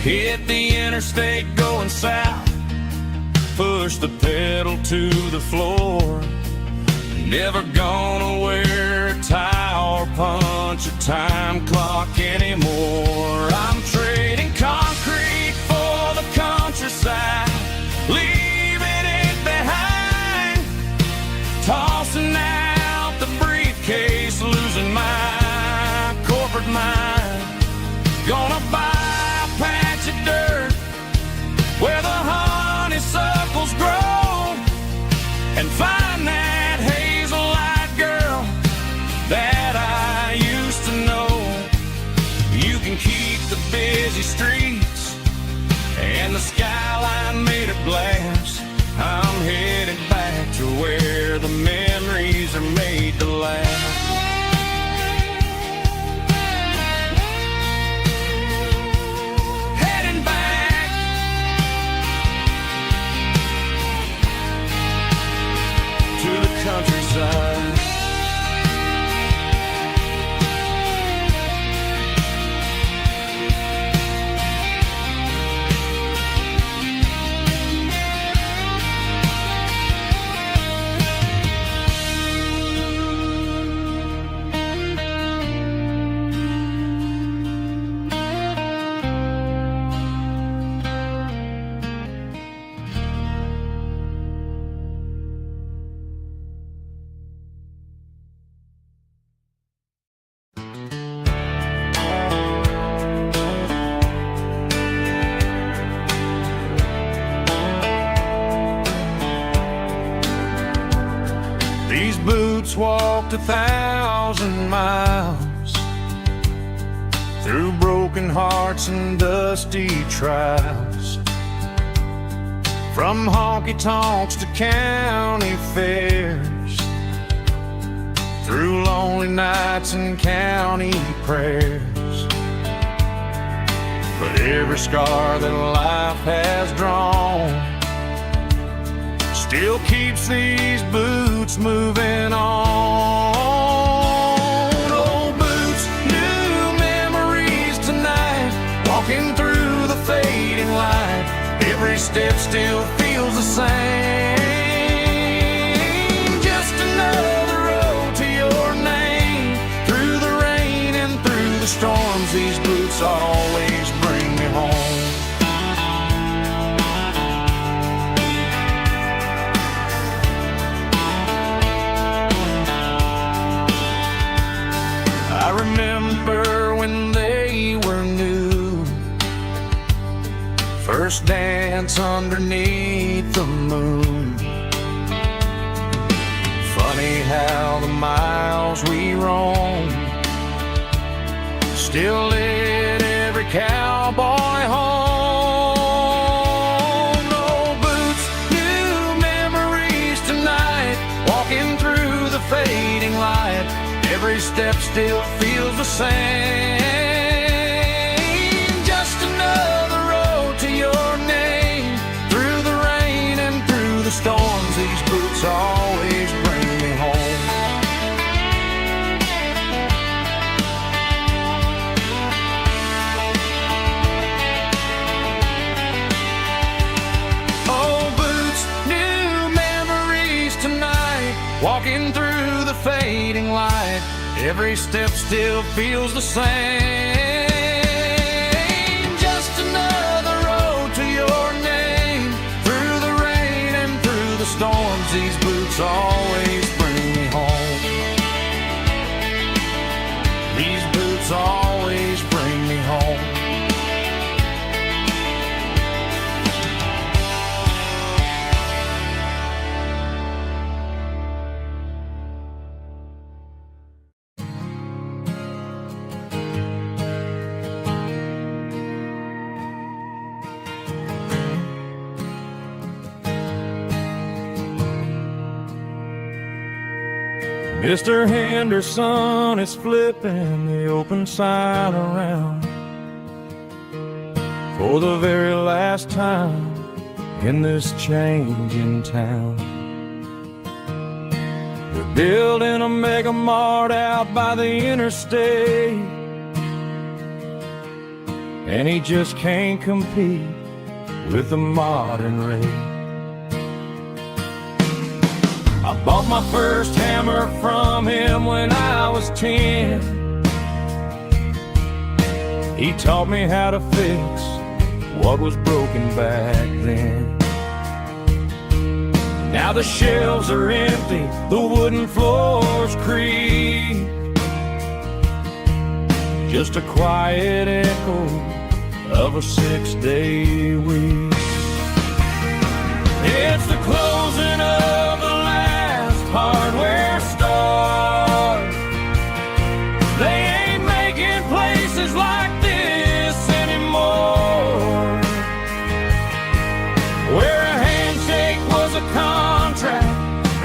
Hit the interstate going south, pushed the pedal to the floor. Never gonna wear a tie or punch a time clock anymore. I'm trading concrete for the countryside, leaving it behind. Tossing out the briefcase, losing my corporate mind. Gonna buy a patch of dirt where the honeysuckles grow, and find that hazel-eyed girl that I used to know. You can keep the busy streets and the skyline made of glass. I'm headed back to where the memories are made to last. Heading back to the countryside. These boots walked 1,000 miles through broken hearts and dusty trials, from honky-tonks to county fairs, through lonely nights and county prayers. But every scar that life has drawn still keeps these boots moving on. Old boots, new memories tonight, walking through the fading light. Every step still feels the same. Just another road to your name. Through the rain and through the storms, these boots always bring me home. I remember when they were new, first dance underneath the moon. Funny how the miles we roam still lit every cowboy home. Old boots, new memories tonight, walking through the fading light. Every step still feels the same. Just another road to your name. Through the rain and through the storms, these boots always bring me home. Old boots, new memories tonight, walking through the fading light. every step still feels the same. Just another road to your name. Through the rain and through the storms, these boots always bring me home. These boots always bring me home. Mr. Henderson is flipping the open sign around for the very last time in this changing town. They're building a mega mart out by the interstate, and he just can't compete with the modern rate. I bought my first hammer from him when I was 10. He taught me how to fix what was broken back then. Now the shelves are empty, the wooden floors creak, just a quiet echo of a 6-day week. It's the closing of the hardware store. They ain't making places like this anymore, where a handshake was a contract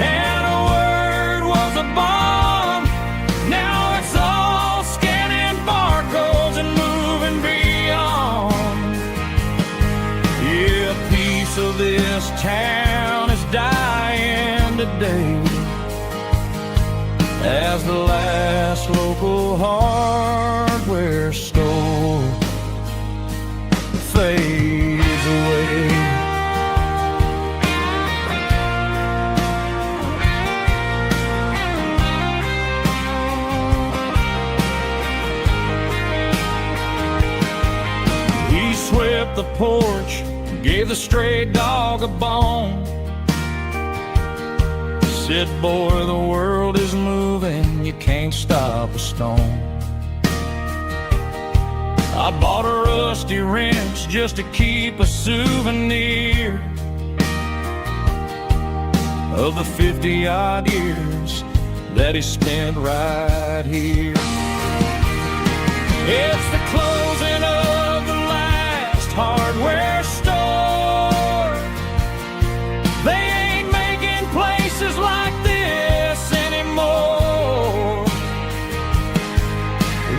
and a word was a bond. Now it's all scanning barcodes and moving beyond. Yeah, a piece of this town is dying today as the last local hardware store fades away. He swept the porch, gave the stray dog a bone, said, boy, the world is moving, you can't stop a stone. I bought a rusty wrench just to keep a souvenir of the 50-odd years that he spent right here. It's the closing of the last hardware store. They ain't making places like this anymore,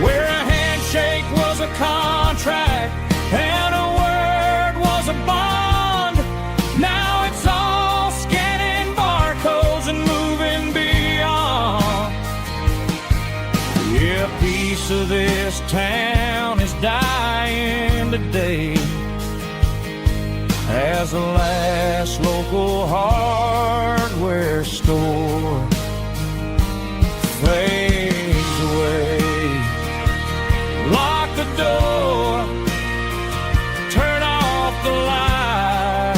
where a handshake was a contract and a word was a bond. Now it's all scanning barcodes and moving beyond. Yeah, a piece of this town is dying today as the last local hardware store fades away. Lock the door, turn off the light.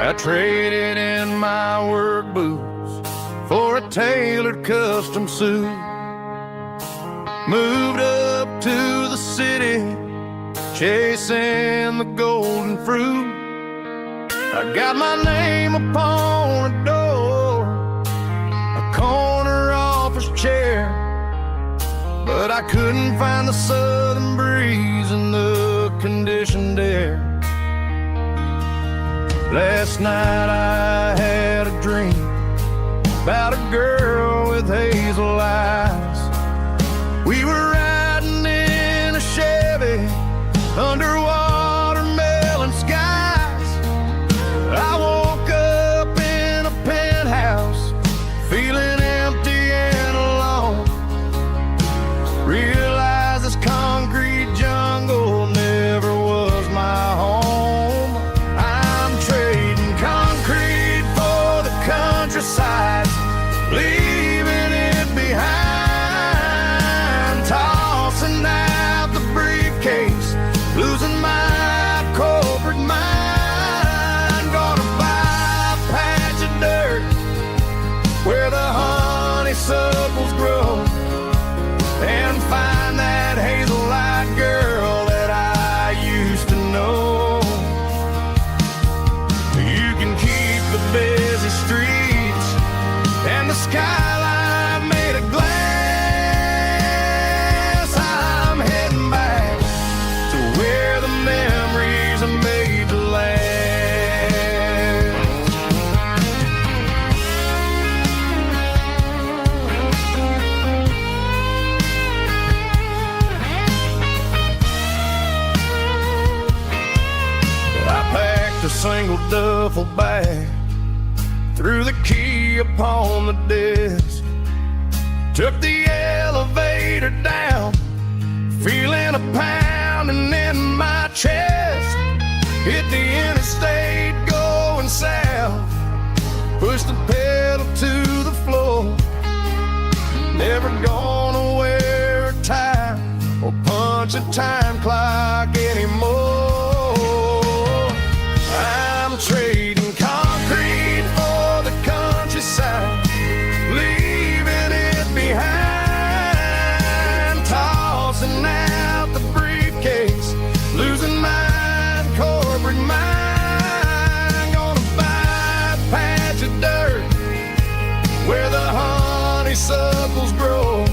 I traded in my work boots for a tailored custom suit. Moved up to the city, chasing the golden fruit. I got my name upon a door, a corner office chair, but I couldn't find the southern breeze in the conditioned air. Last night I had a dream about a girl with hazel eyes. We were riding in a Chevy under watermelon skies. I woke up in a penthouse feeling empty and alone. Realized this concrete jungle never was my home. I'm trading concrete for the countryside, leaving it behind, tossing out the briefcase, losing my corporate mind. Gonna buy a patch of dirt where the honeysuckles grow and find that hazel-eyed girl that I used to know. You can keep the busy streets and the skyline made of glass. I'm heading back to where the memories are made to last. I packed a single duffel bag, threw the key upon the desk, took the elevator down, feeling a pounding in my chest. Hit the interstate going south, pushed the pedal to the floor. Never gonna wear a tie or punch a time clock anymore. I'm trading concrete for the countryside, leaving it behind, tossing out the briefcase, losing my corporate mind. Gonna buy a patch of dirt where the honeysuckles grow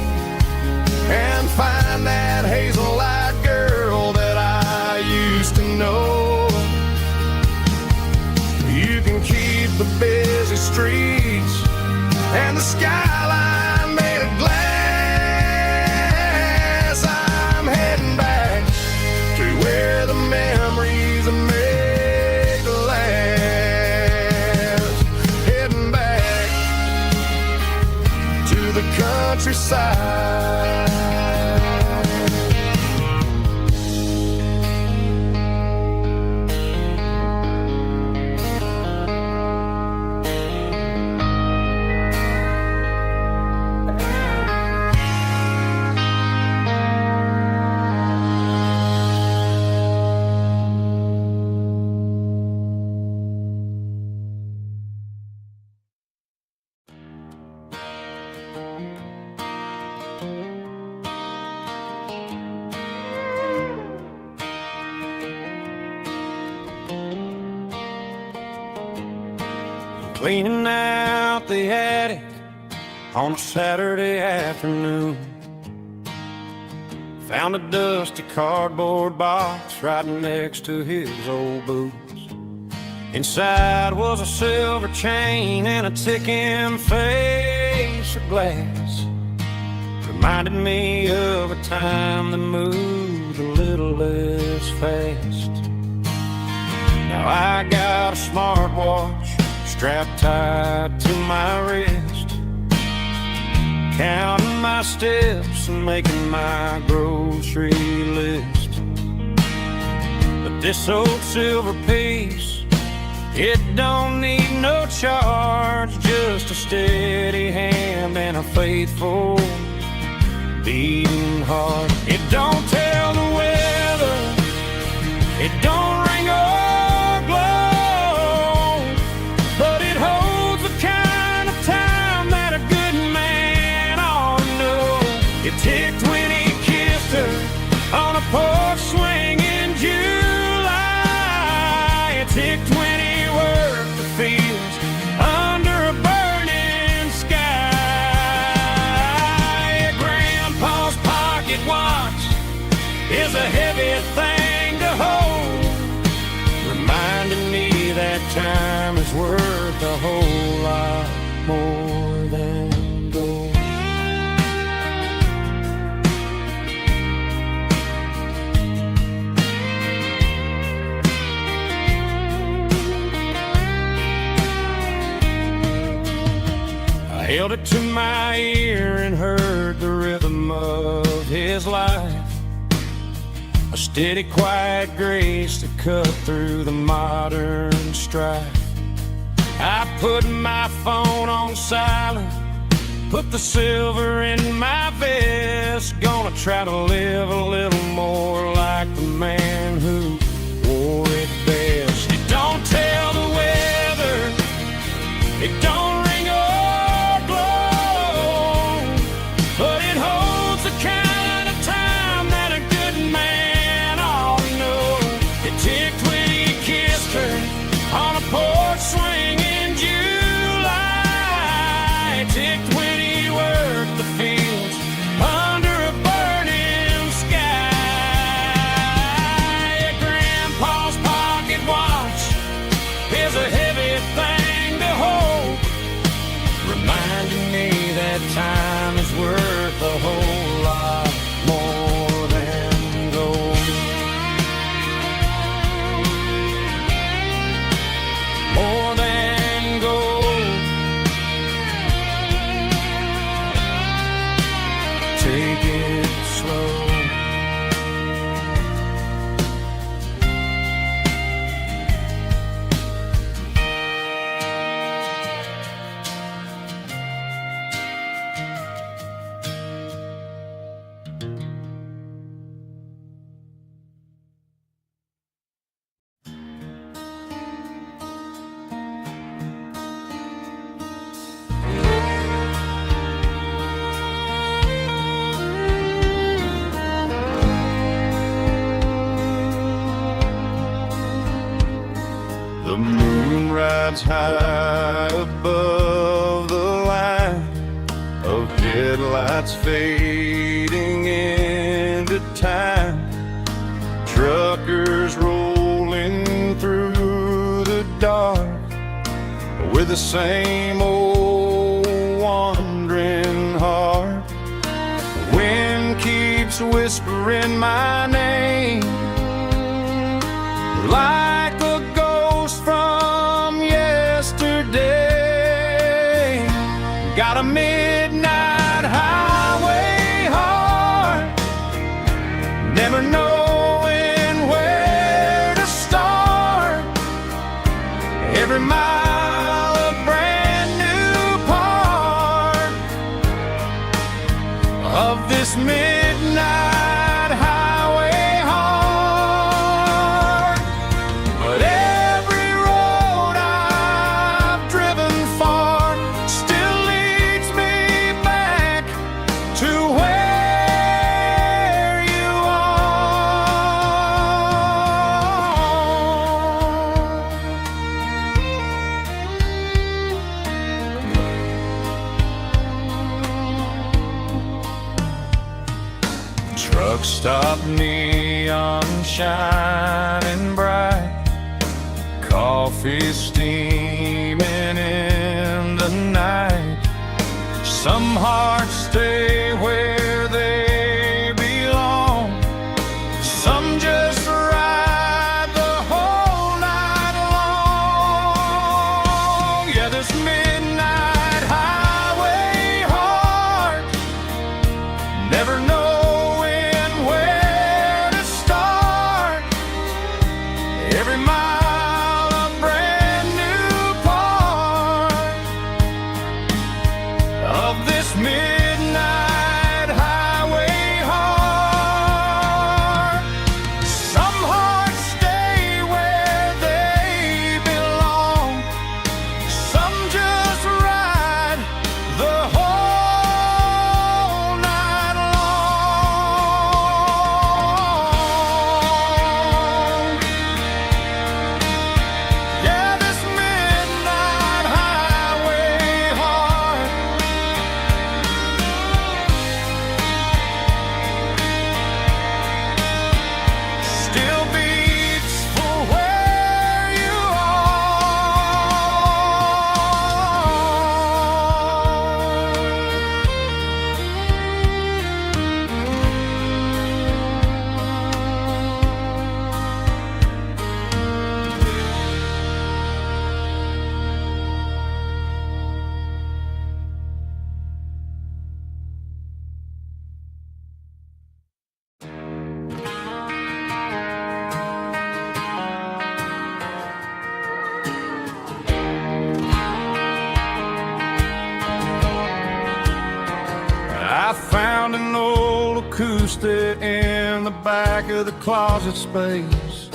and find that hazel-eyed girl that I used to know. You can keep the busy streets and the skyline made of glass. I'm heading back to where the memories are made to last. Heading back to the countryside. Cleaning out the attic on a Saturday afternoon, found a dusty cardboard box right next to his old boots. Inside was a silver chain and a ticking face of glass. Reminded me of a time that moved a little less fast. Now I got a smartwatch strapped tight to my wrist, counting my steps and making my grocery list. But this old silver piece, it don't need no charge, just a steady hand and a faithful beating heart. It don't tell the weather, it don't ring or glow, but it holds the kind of time that a good man ought to know. It ticked when he kissed her on a porch swing in July. It ticked when he worked the fields under a burning sky. Grandpa's pocket watch is a heavy thing to hold, reminding me that time his life, a steady, quiet grace to cut through the modern strife. I put my phone on silent, put the silver in my vest. Gonna try to live a little more like the man who wore it best. It don't tell the weather, it don't ring or blow, but it holds the kind of time that a good man ought to know. It ticked when he kissed her on a porch swing in July. It ticked when he worked the fields under a burning sky. Yeah, Grandpa's pocket watch is a heavy thing to hold, reminding me that time is worth a whole lot more than gold. More than gold. Take it slow. The moon rides high above the line of headlights fading into time. Truckers rolling through the dark with the same old wandering heart. The wind keeps whispering my name like a ghost from yesterday. Got a midnight highway heart, never knowing where to start. Every mile a brand new part of this midnight highway heart. But every road I've driven far still leads me back to where you are. Truck stop, neon shining bright, coffee steaming in the night. Some hearts stay where they belong, some just ride the whole night long. Yeah, this midnight highway heart, never knowing where to start. Every mile a brand new part of this midnight acoustic in the back of the closet space.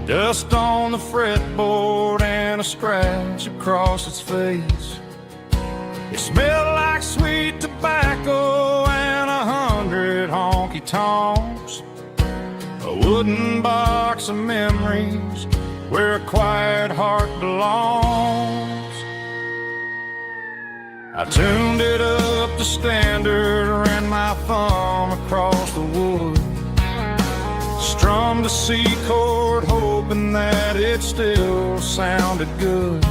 Dust on the fretboard and a scratch across its face. It smelled like sweet tobacco and 100 honky-tonks. A wooden box of memories where a quiet heart belongs. I tuned it up to standard, ran my thumb across the wood, strummed a C chord hoping that it still sounded good.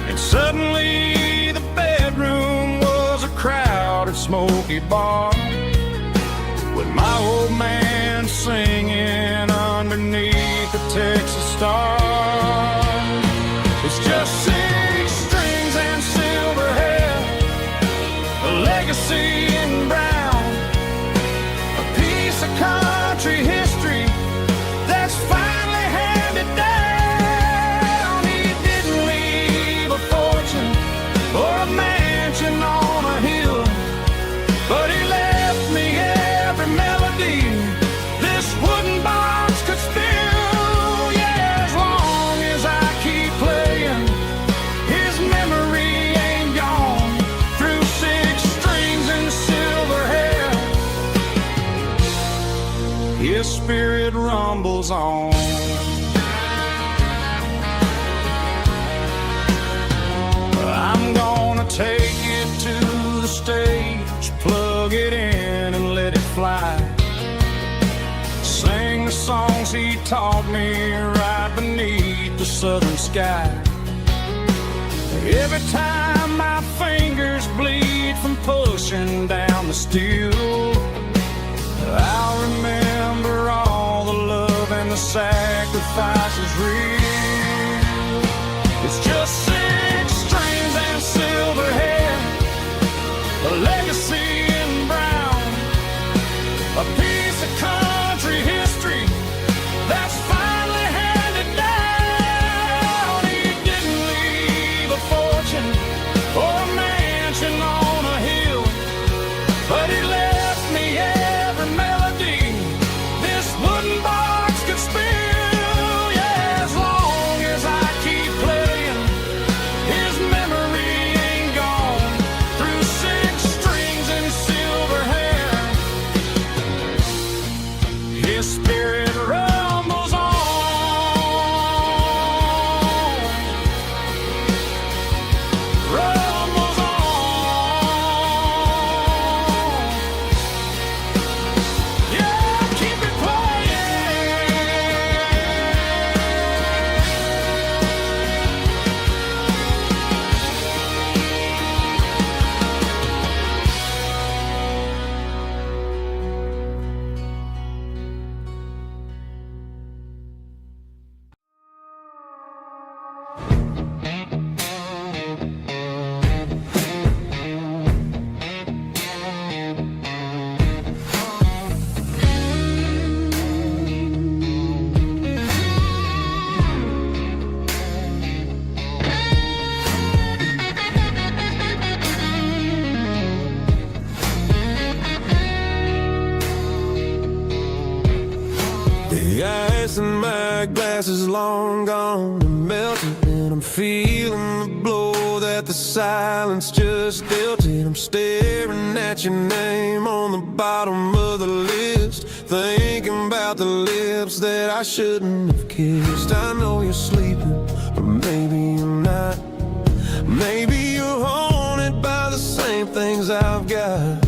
And suddenly the bedroom was a crowded smoky bar, with my old man singing underneath the Texas stars. It's just 6 strings and silver hair, a legacy in brown, a piece of country history that's finally handed down. He didn't leave a fortune or a mansion on a hill, but he left me every melody this wooden box could spill. Yeah, as long as I keep playing, his memory ain't gone. Through 6 strings and silver hair, his spirit rumbles on. I'm gonna take it to the stage, plug it in and let it fly. Sing the songs he taught me right beneath the southern sky. Every time my fingers bleed from pushing down the steel, I'll remember all the love and the sacrifices real. It's just 6 strings and silver hair, a legacy in brown, a piece of country history that's finally handed down. He didn't leave a fortune or a mansion on a hill, but he left me every melody this wooden box could spill. Yeah, as long as I keep playing, his memory ain't gone. Through 6 strings and silver hair, his spirit rumbles on. Rumbles on. Yeah, keep it playing. The ice in my glass is long gone and melted, and I'm feeling the blow that the silence just dealt it. I'm staring at your name on the bottom of the list, thinking about the lips that I shouldn't have kissed. I know you're sleeping, but maybe you're not. Maybe you're haunted by the same things I've got.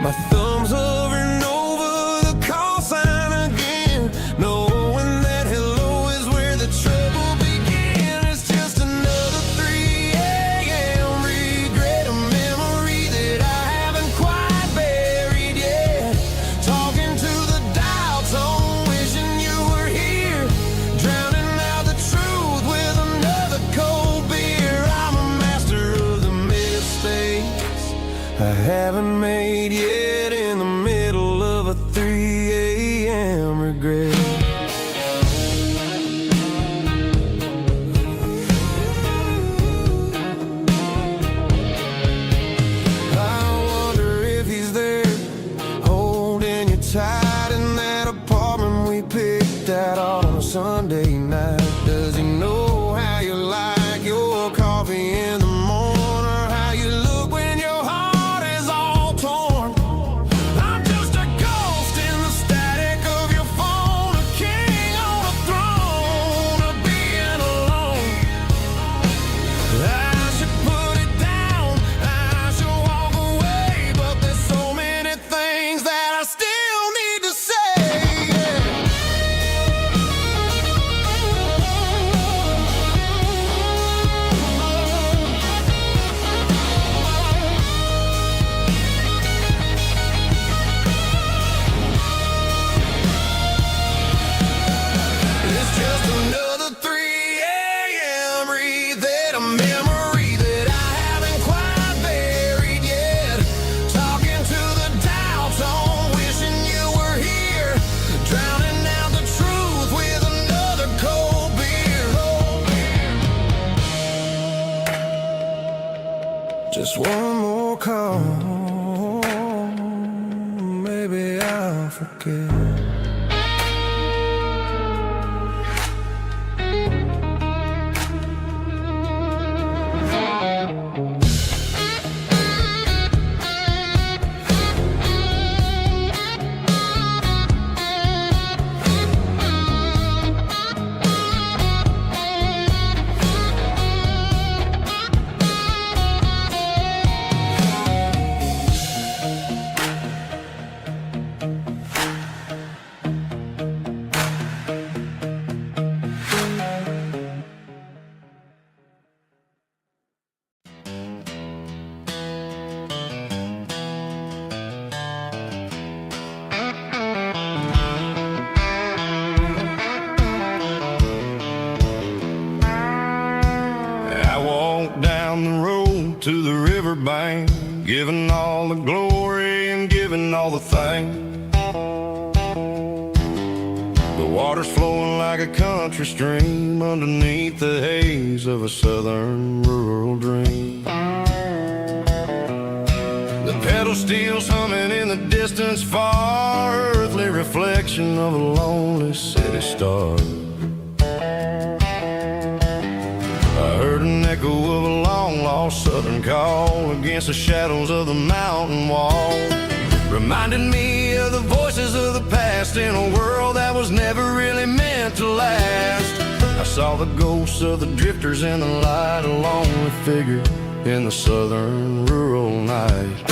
My thumb's hovering over the call sign again, knowing that hello is where the trouble began. It's just another 3 a.m. regret, a memory that I haven't quite buried yet. Talking to the dial tone, wishing you were here, drowning out the truth with another cold beer. I'm a master of the mistakes I haven't made yet, in the middle of a 3 a.m. regret. I Just one more call, maybe I'll forget. Down the road to the riverbank, giving all the glory and giving all the thanks. The water's flowing like a country stream underneath the haze of a southern rural dream. The pedal steel's humming in the distance far, earthly reflection of a lonely city star. I heard an echo of a long-lost southern call against the shadows of the mountain wall, reminding me of the voices of the past in a world that was never really meant to last. I saw the ghosts of the drifters in the light, a lonely figure in the southern rural night.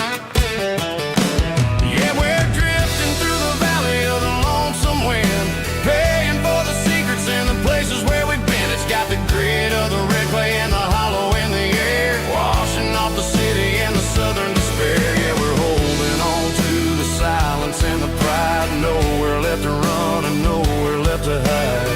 Yeah, we're drifting through the valley of the lonesome wind, paying for the secrets and the places where we've been. It's got the grit of the red clay and the hollow in the air, washing off the city and the southern despair. Yeah, we're holding on to the silence and the pride, nowhere left to run and nowhere left to hide.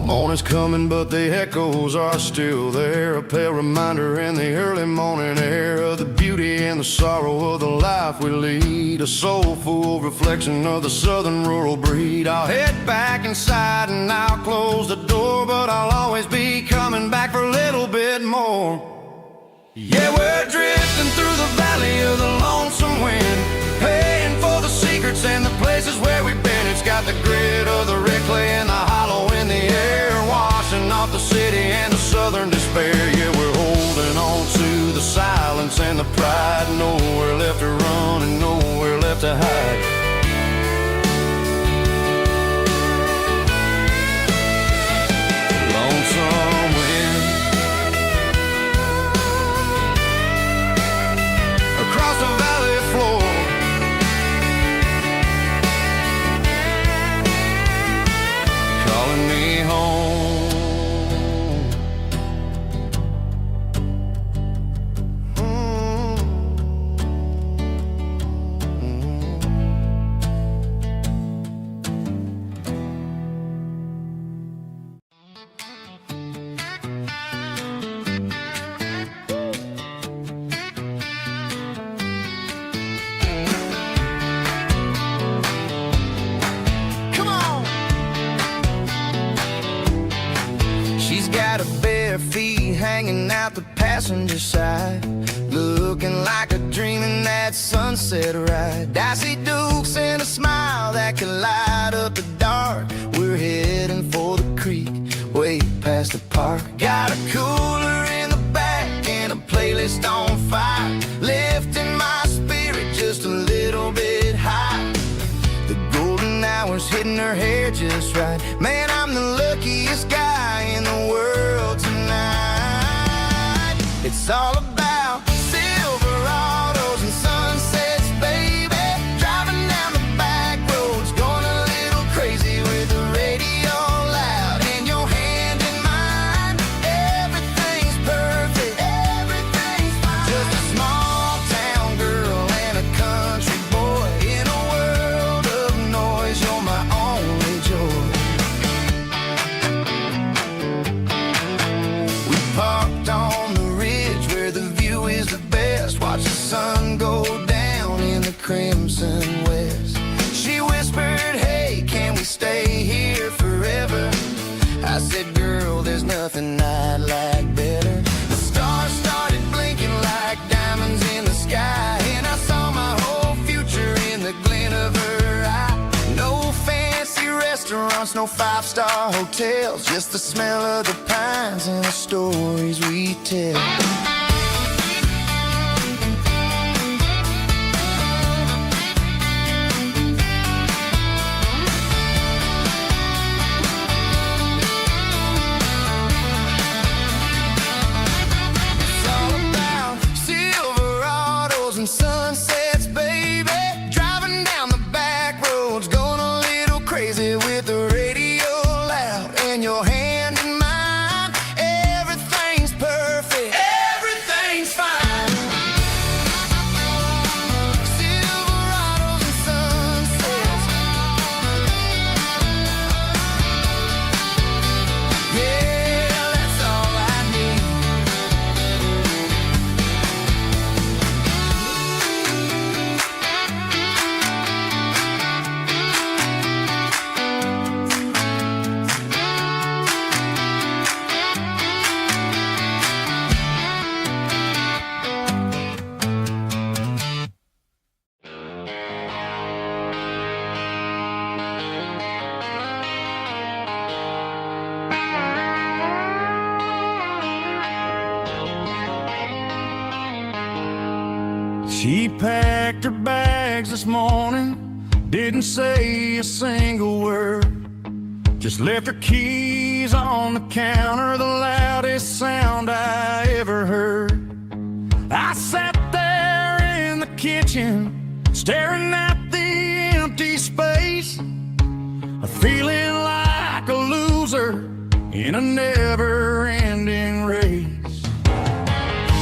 Morning's coming, but the echoes are still there, a pale reminder in the early morning air of the beauty and the sorrow of the life we lead, a soulful reflection of the southern rural breed. I'll head back inside and I'll close the door, but I'll always be coming back for a little bit more. Yeah, we're drifting through the valley of the lonesome wind, paying for the secrets and the places where we've been. It's got the grit of the red clay and the hollow in the air, washing off the city and the southern despair. Yeah, we're holding on to the silence and the pride, nowhere left to run and nowhere left to hide. Lonesome wind across the valley floor, calling me home. Come on. She's got her bare feet hanging out the passenger side, looking like a dream in that sunset ride. I see Dukes and a smile that can light up the dark. We're heading for the creek, way past the park. Got a cooler in the back and a playlist on fire, lifting my spirit just a little bit high. The golden hours hitting her hair just right. Man, I'm the luckiest guy in the world tonight. It's all about Silverados and sunsets, baby. Driving down the back roads, going a little crazy with the radio loud and your hand in mine. Everything's perfect, everything's fine. Just a small town girl and a country boy in a world of noise. You're my only joy. stay here forever. I said, girl, there's nothing I'd like better. The stars started blinking like diamonds in the sky, and I saw my whole future in the glint of her eye. No fancy restaurants, no five-star hotels, just the smell of the pines and the stories we tell. Sunsets, baby, driving down the back roads, going a little crazy with the radio loud, and your hand in mine. Everything's perfect, everything's fine. Silverados and sunsets, yeah, that's all I need. She packed her bags this morning, didn't say a single word, just left her keys on the counter, the loudest sound I ever heard. I sat there in the kitchen, staring at the empty space, feeling like a loser in a never-ending race.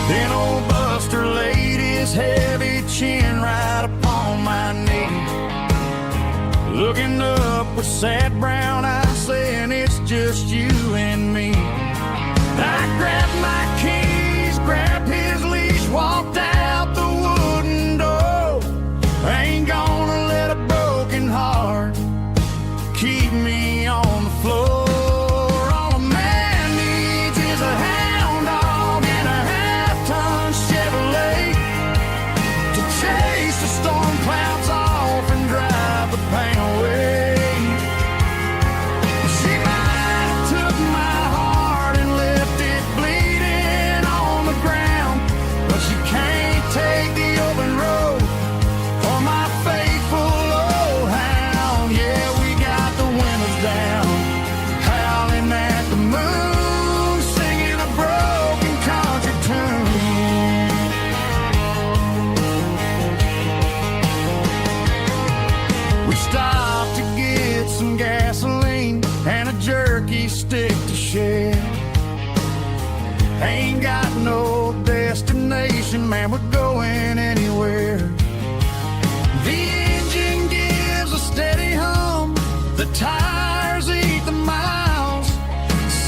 Then old Buster laid his heavy chin right upon my knee, looking up with sad brown eyes, saying it's just you and me. I grabbed my keys, grabbed his leash, walked out the wooden door. I ain't gonna let a broken heart keep me on the floor. All a man needs is a hound dog and a half-ton Chevrolet to chase the storm clouds off and drive the pain away. She might have took my heart and left it bleeding on the ground, but she can't take the open road for my faithful old hound. Yeah, we got the windows down, howling at the moon, singing a broken country tune. We stopped to get some gasoline and a jerky stick to share. Ain't got no destination, man, we're going anywhere. The engine gives a steady hum, the tires eat the miles.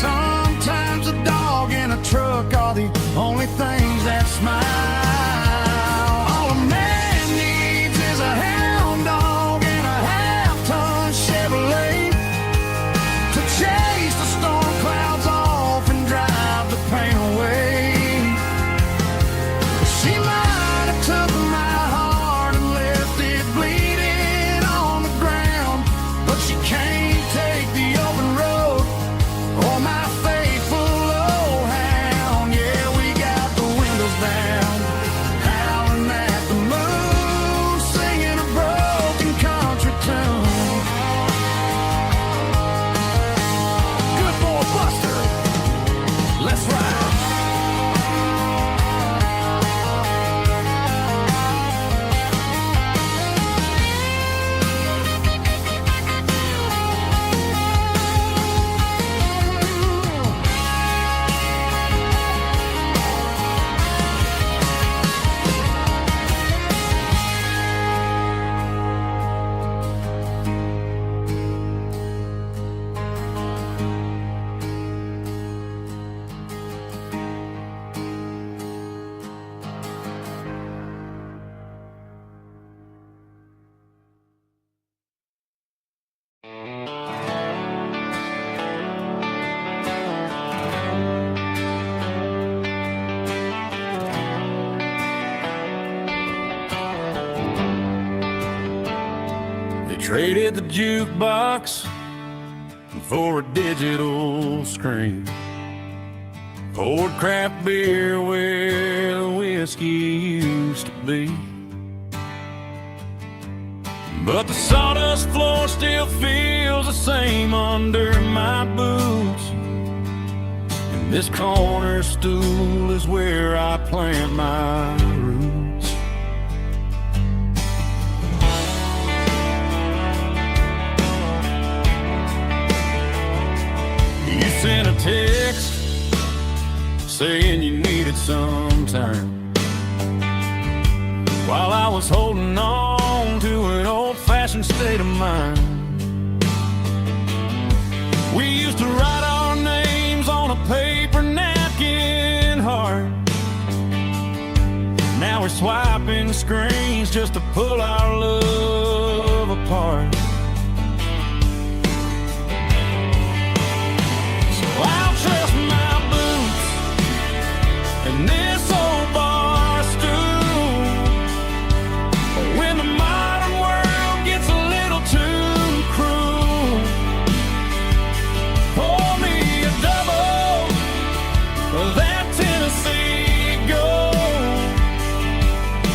Sometimes a dog and a truck are the only things that smile. All a man needs is a hound dog and a half-ton Chevrolet to chase the storm clouds off and drive the pain away. She might Traded the jukebox for a digital screen. Poured craft beer where the whiskey used to be. But the sawdust floor still feels the same under my boots. And this corner stool is where I plant my roots. You sent a text saying you needed some time, while I was holding on to an old-fashioned state of mind. We used to write our names on a paper napkin heart. Now we're swiping screens just to pull our love apart. So I'll trust my boots and this old bar stool when the modern world gets a little too cruel. Pour me a double of that Tennessee Gold,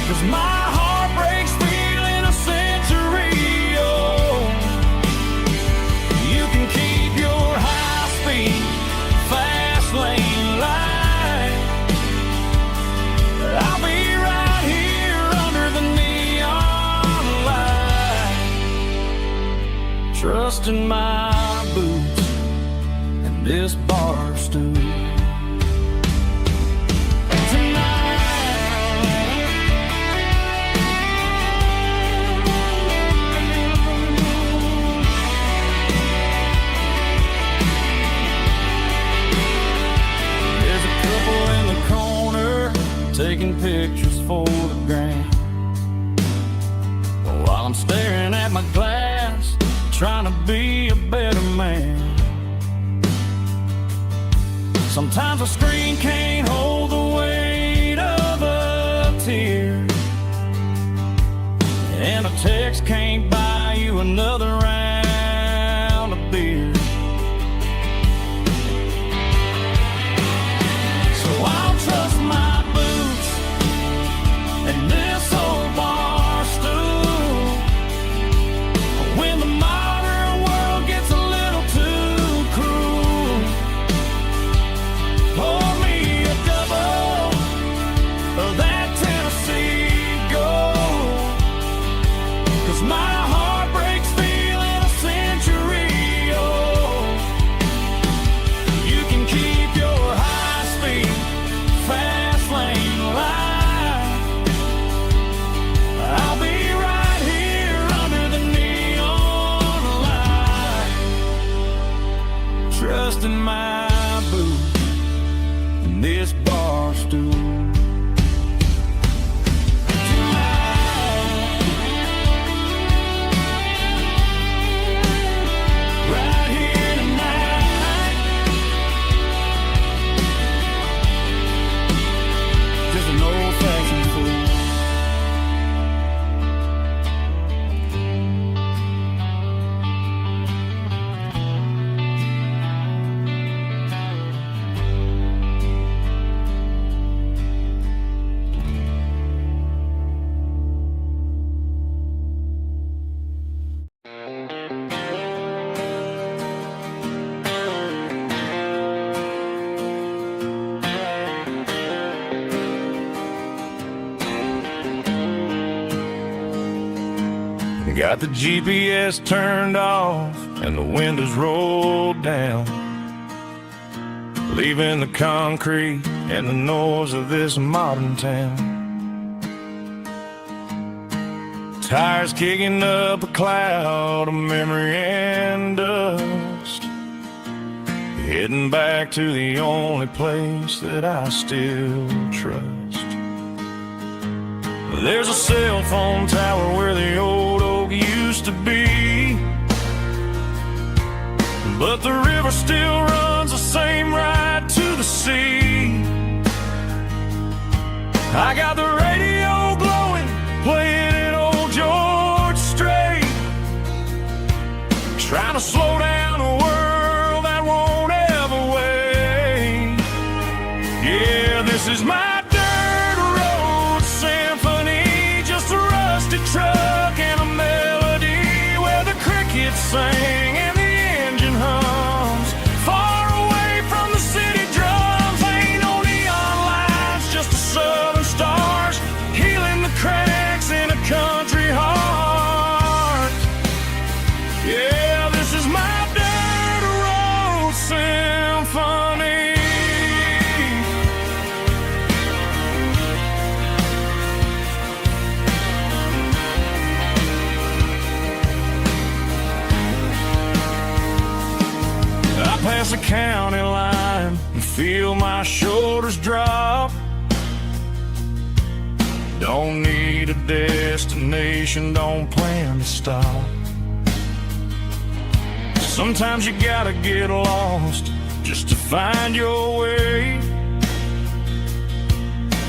'cause my heart breaks feeling a century old. You can keep your high-speed fast lane light. I'll be right here under the neon light, trusting my boots and this bar stool. There's a couple in the corner taking pictures for the gram, while I'm staring at my glass, trying to be a better man. Sometimes a screen can't hold the weight of a tear, and a text can't buy you another round of beer. So I'll trust my boots and this old bar stool when the modern world gets a little too cruel. Pour me a double of that Tennessee Gold, 'cause my heart breaks feeling a century old. You can keep your high-speed fast lane light. I'll be right here under the neon light, trusting my boots and this bar stool. Right here tonight, just an old-fashioned fool. Got the GPS turned off and the windows rolled down, leaving the concrete and the noise of this modern town. Tires kicking up a cloud of memory and dust, heading back to the only place that I still trust. There's a cell phone tower where the old oak used to be, but the river still runs the same right to the sea. I got the radio glowing, playing an old George Strait, to slow down a world that won't ever wait. Yeah, this is my dirt road symphony, just a rusty truck and a melody where the crickets sing and the engine hums. Far away from the city drums, ain't no neon lights, just the southern stars healing the cracks in a country heart. Yeah, this is my dirt road symphony. I pass a county line and feel my shoulders drop. Don't need a destination, don't plan to stop. Sometimes you gotta get lost just to find your way,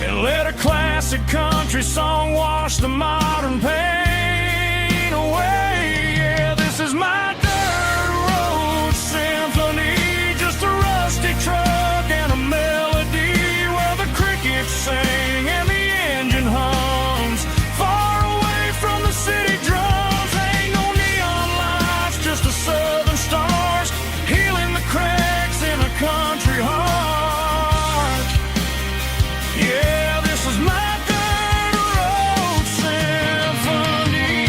and let a classic country song wash the modern pain away. Yeah, this is my dirt road symphony, just a rusty truck and a melody where the crickets sing and the engine hums. Far away from the city drums, ain't no neon lights, just the southern stars healing the cracks in a country heart. Yeah, this is my dirt road symphony.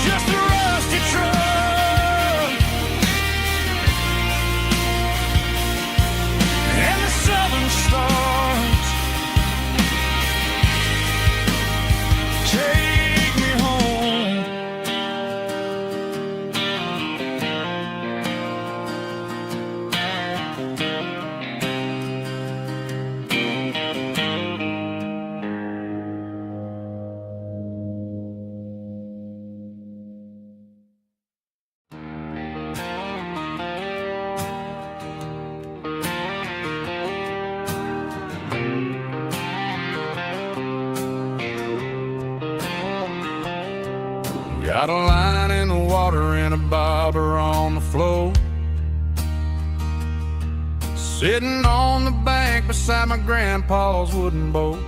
Just a rusty truck and the southern stars take me home. Got a line in the water and a bobber on the floor, sitting on the bank beside my grandpa's wooden boat.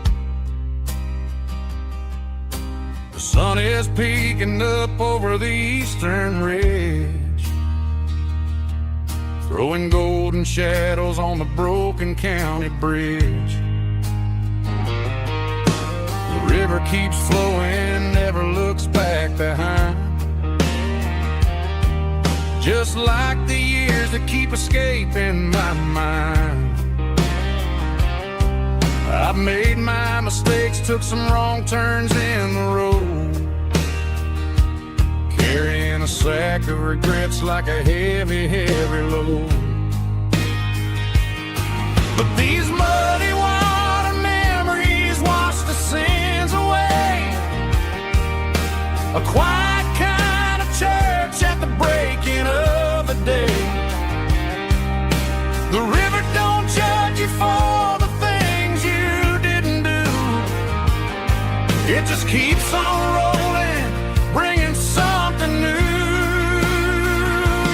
The sun is peeking up over the eastern ridge, throwing golden shadows on the broken county bridge. The river keeps flowing, never looks back behind, just like the years that keep escaping my mind. I've made my mistakes, took some wrong turns in the road, carrying a sack of regrets like a heavy, heavy load. But these muddy water memories wash the sins away. A quiet kind of church at the breaking of the day. The river don't judge you for the things you didn't do. It just keeps on rolling, bringing something new.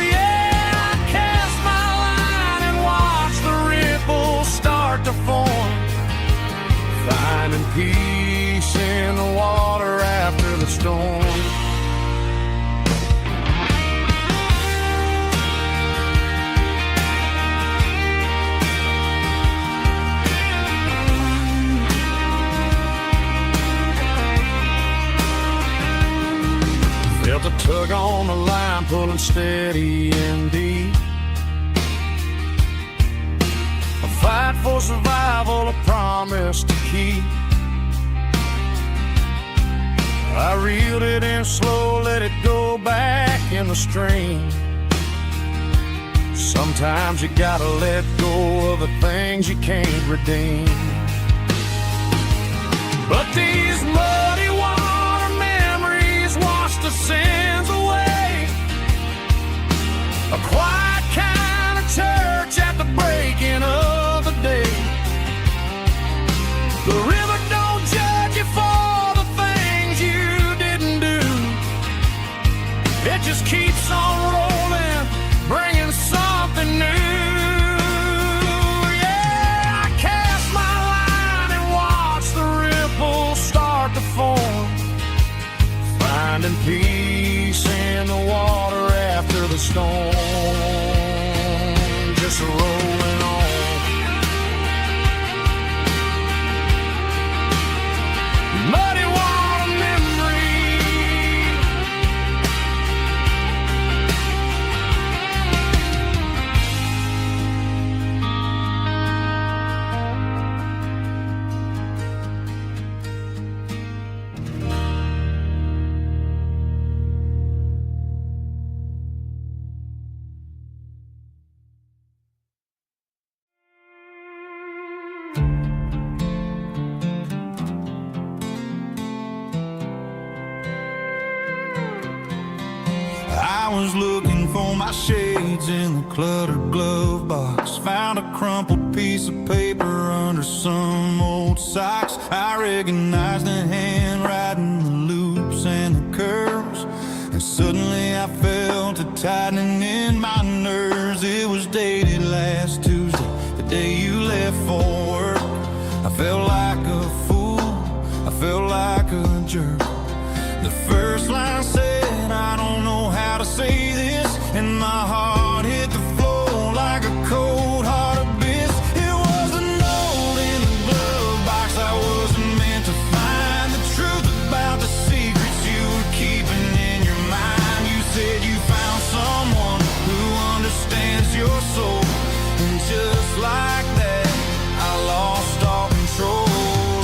Yeah, I cast my line and watch the ripples start to form, finding peace in the water after the storm. Felt a tug on the line, pulling steady and deep. A fight for survival, a promise to keep. I reeled it in slow, let it go back in the stream. Sometimes you gotta let go of the things you can't redeem. But these muddy water memories wash the sins away. A quiet kind of church at The river don't judge you for the things you didn't do. It just keeps on rolling, bringing something new. Yeah, I cast my line and watch the ripples start to form, finding peace in the water after the storm, just rolling on. Muddy water memory. I was looking for my shades in the cluttered glove box. Found a crumpled piece of paper under some old socks. I recognized the handwriting, the loops and the curves, and suddenly I felt a tightening in my nerves. It was dated last Tuesday, the day you left for work. I felt like a fool, I felt like a jerk. The first line said, I don't know how to say this, and my heart hit the floor like a cold heart abyss. It was a note in the glove box I wasn't meant to find. The truth about the secrets you were keeping in your mind. You said you found someone who understands your soul, and just like that, I lost all control.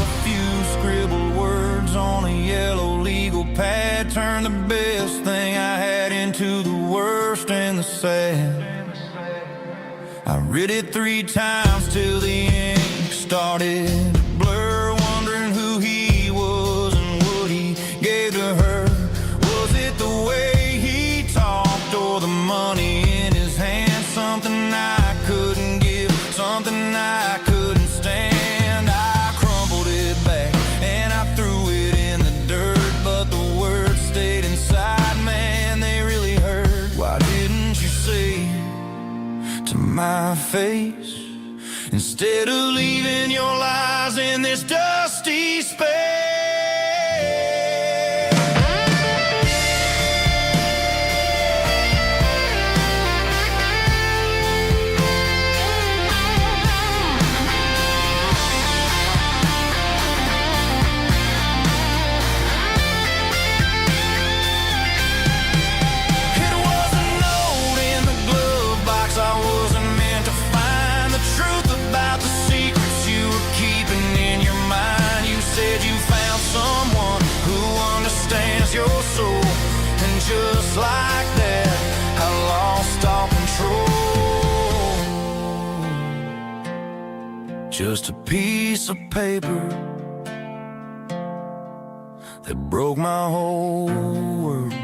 A few scribbled words on a yellow legal pad turned the best thing I had into the worst and the sad. I read it 3 times till the ink started to blur, wondering who he was and what he gave to her. Was it the way he talked or the money in his hand? Something I couldn't give, something I couldn't stand. I crumpled it back and I threw it in the dirt, but the words stayed inside, man, they really hurt. Why didn't you say to my face, instead of leaving your lies in this dusty space? It was a note in the glove box I wasn't meant to find. The truth about the secrets you were keeping in your mind. You said you found someone who understands your soul, and just like that, I lost all control. Just a piece of paper that broke my whole world.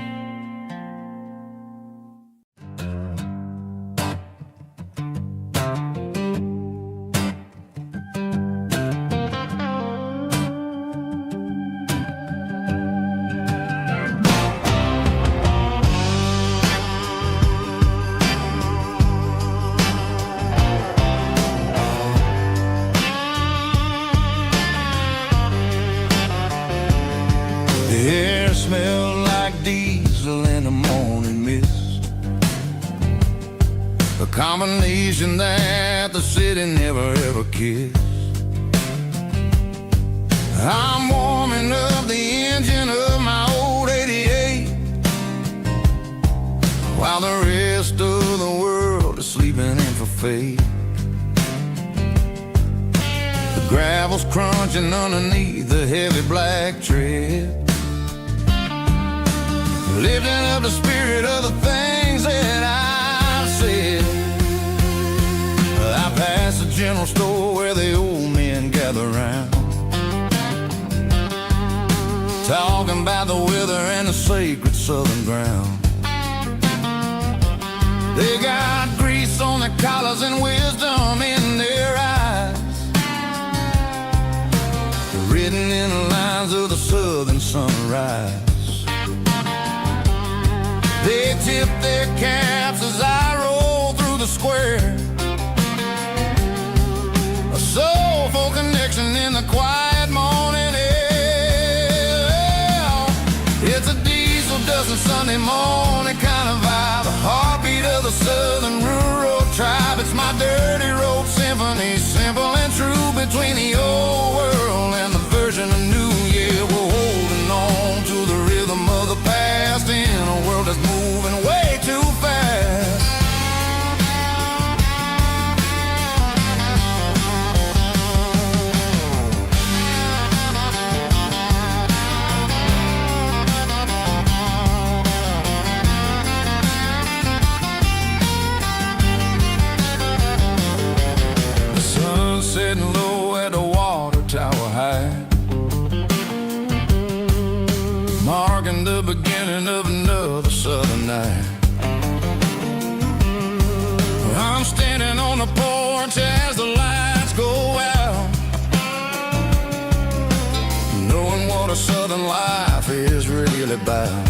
The air smelled like diesel in the morning mist, a combination that the city never ever kissed. I'm warming up the engine of my old 88, while the rest of the world is sleeping in for fate. The gravel's crunching underneath the heavy black tread, lifting up the spirit of the things that I've said. I passed the general store where the old men gather round, talking about the weather and the sacred southern ground. They got grease on their collars and wisdom in their eyes, eyes. They tip their caps as I roll through the square. A soulful connection in the quiet morning air. It's a diesel dust and Sunday morning kind of vibe. The heartbeat of the southern rural tribe. It's my dirty road symphony, simple and true, between the old world and the version of new. Yeah, we're holding on to the rhythm of the past in a world that's moving way too fast. The sun's setting low at the water tower high, marking the beginning of another southern night. I'm standing on the porch as the lights go out, knowing what a southern life is really about.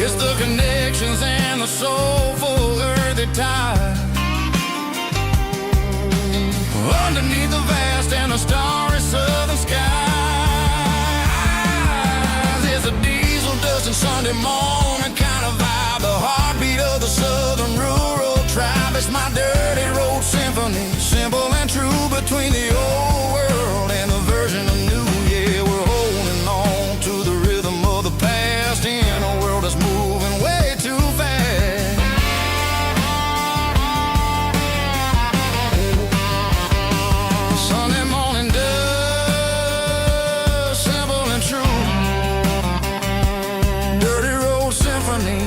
It's the connections and the soulful earthy tide, underneath the vast and the starry southern skies. It's a diesel dust and Sunday morning kind of vibe. The heartbeat of the southern rural tribe. It's my dirty road symphony, simple and true, between the old world and the version of new. Yeah, we're holding on to the rhythm of the past in a world that's moving way too fast. Sunday morning dust, simple and true, dirty road symphony.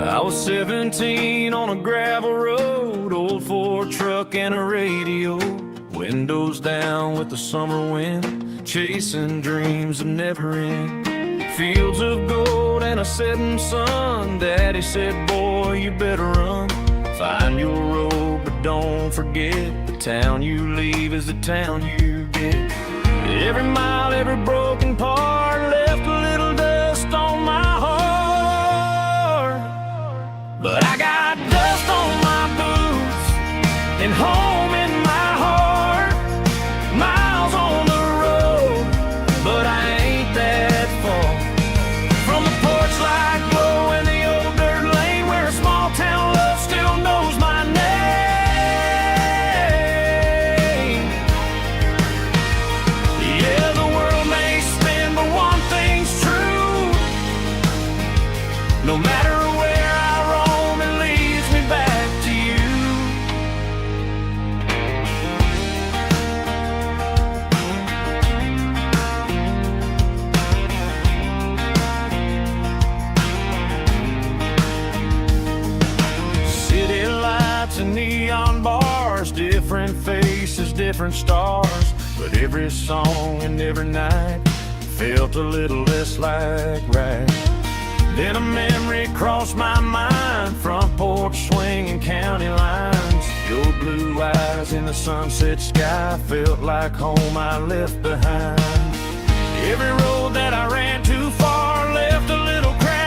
I was 17 on a gravel road, old Ford truck and a radio, windows down with the summer wind, chasing dreams that never end. Fields of gold and a setting sun. Daddy said, boy, you better run. Find your road, but don't forget, the town you leave is the town you get. Every mile, every broken part left a little dust on my heart. But I got dust on my boots and home in my heart. Miles on the road, but I ain't that far from the porch light glow and the old dirt lane where a small town love still knows my name. Yeah, the world may spin, but one thing's true. No matter where I roam, it leads me back to you. City lights and neon bars, different faces, different stars, but every song and every night felt a little less like right. Then a memory crossed my mind, front porch swinging county lines. Your blue eyes in the sunset sky felt like home I left behind. Every road that I ran too far left a little crack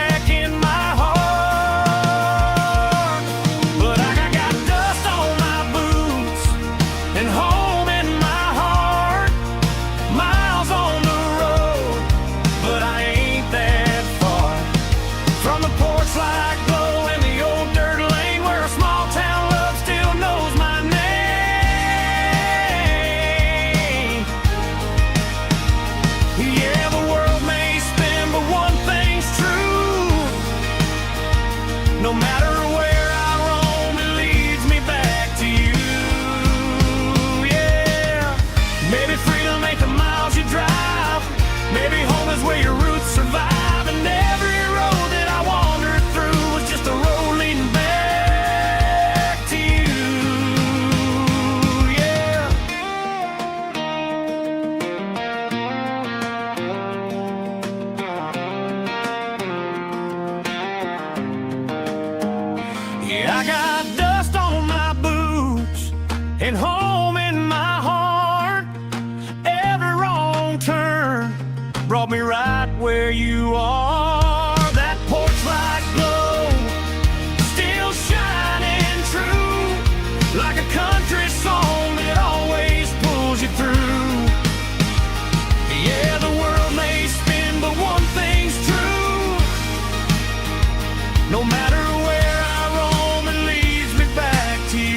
caught me right where you are. That porch light glow, still shining true, like a country song that always pulls you through. Yeah, the world may spin, but one thing's true. No matter where I roam, it leads me back to you.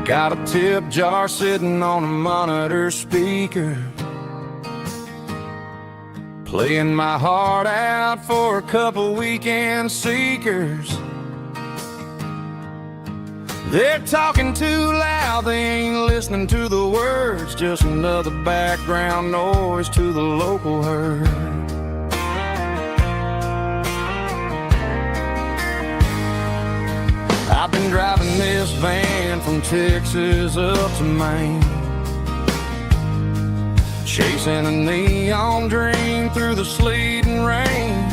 Got a tip jar sitting on a monitor speaker, playing my heart out for a couple weekend seekers. They're talking too loud, they ain't listening to the words, just another background noise to the local herd. I've been driving this van from Texas up to Maine, chasing a neon dream through the sleet and rain.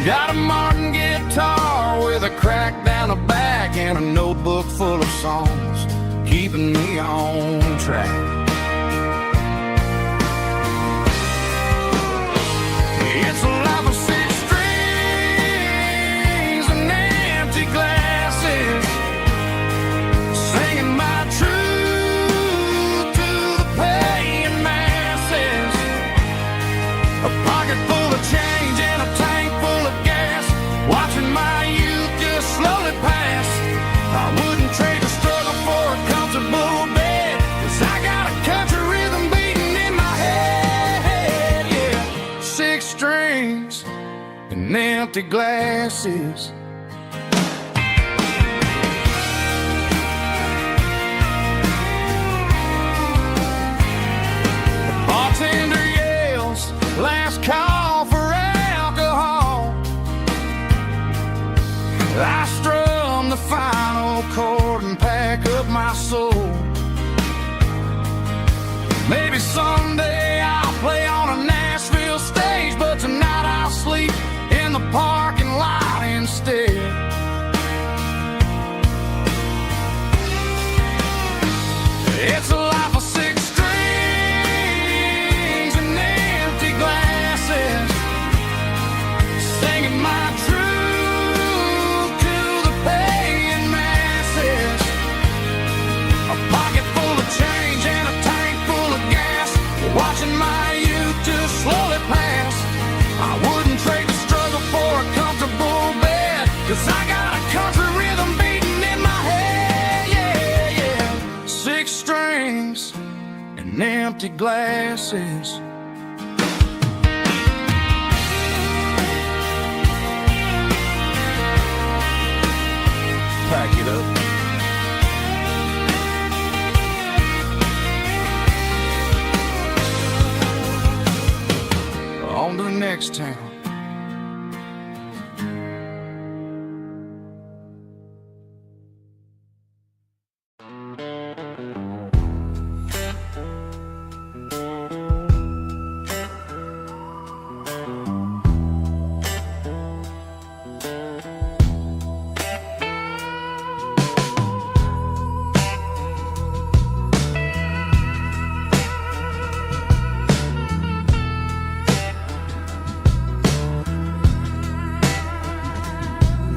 Got a Martin guitar with a crack down the back and a notebook full of songs, keeping me on track. It's a life of six strings and empty glasses, singing my truth to the paying masses. A pocket full of change and a tank full of gas, watching my youth just slowly pass. I wouldn't trade the struggle for a comfortable bed, 'cause I got a country rhythm beating in my head. Yeah, six strings and empty glasses. The bartender yells, last call for alcohol. I strum the final chord and pack up my soul. Maybe someday I'll play on a Nashville stage, but tonight I'll sleep in the parking lot instead. It's a life of six strings and empty glasses, singing my truth to the paying masses. A pocket full of change and a tank full of gas, watching my youth just slowly pass. I wouldn't trade the struggle for a comfortable bed, 'cause I got a country rhythm beating in my head. Yeah, yeah. Six strings and empty glasses. Pack it up. On to the next town.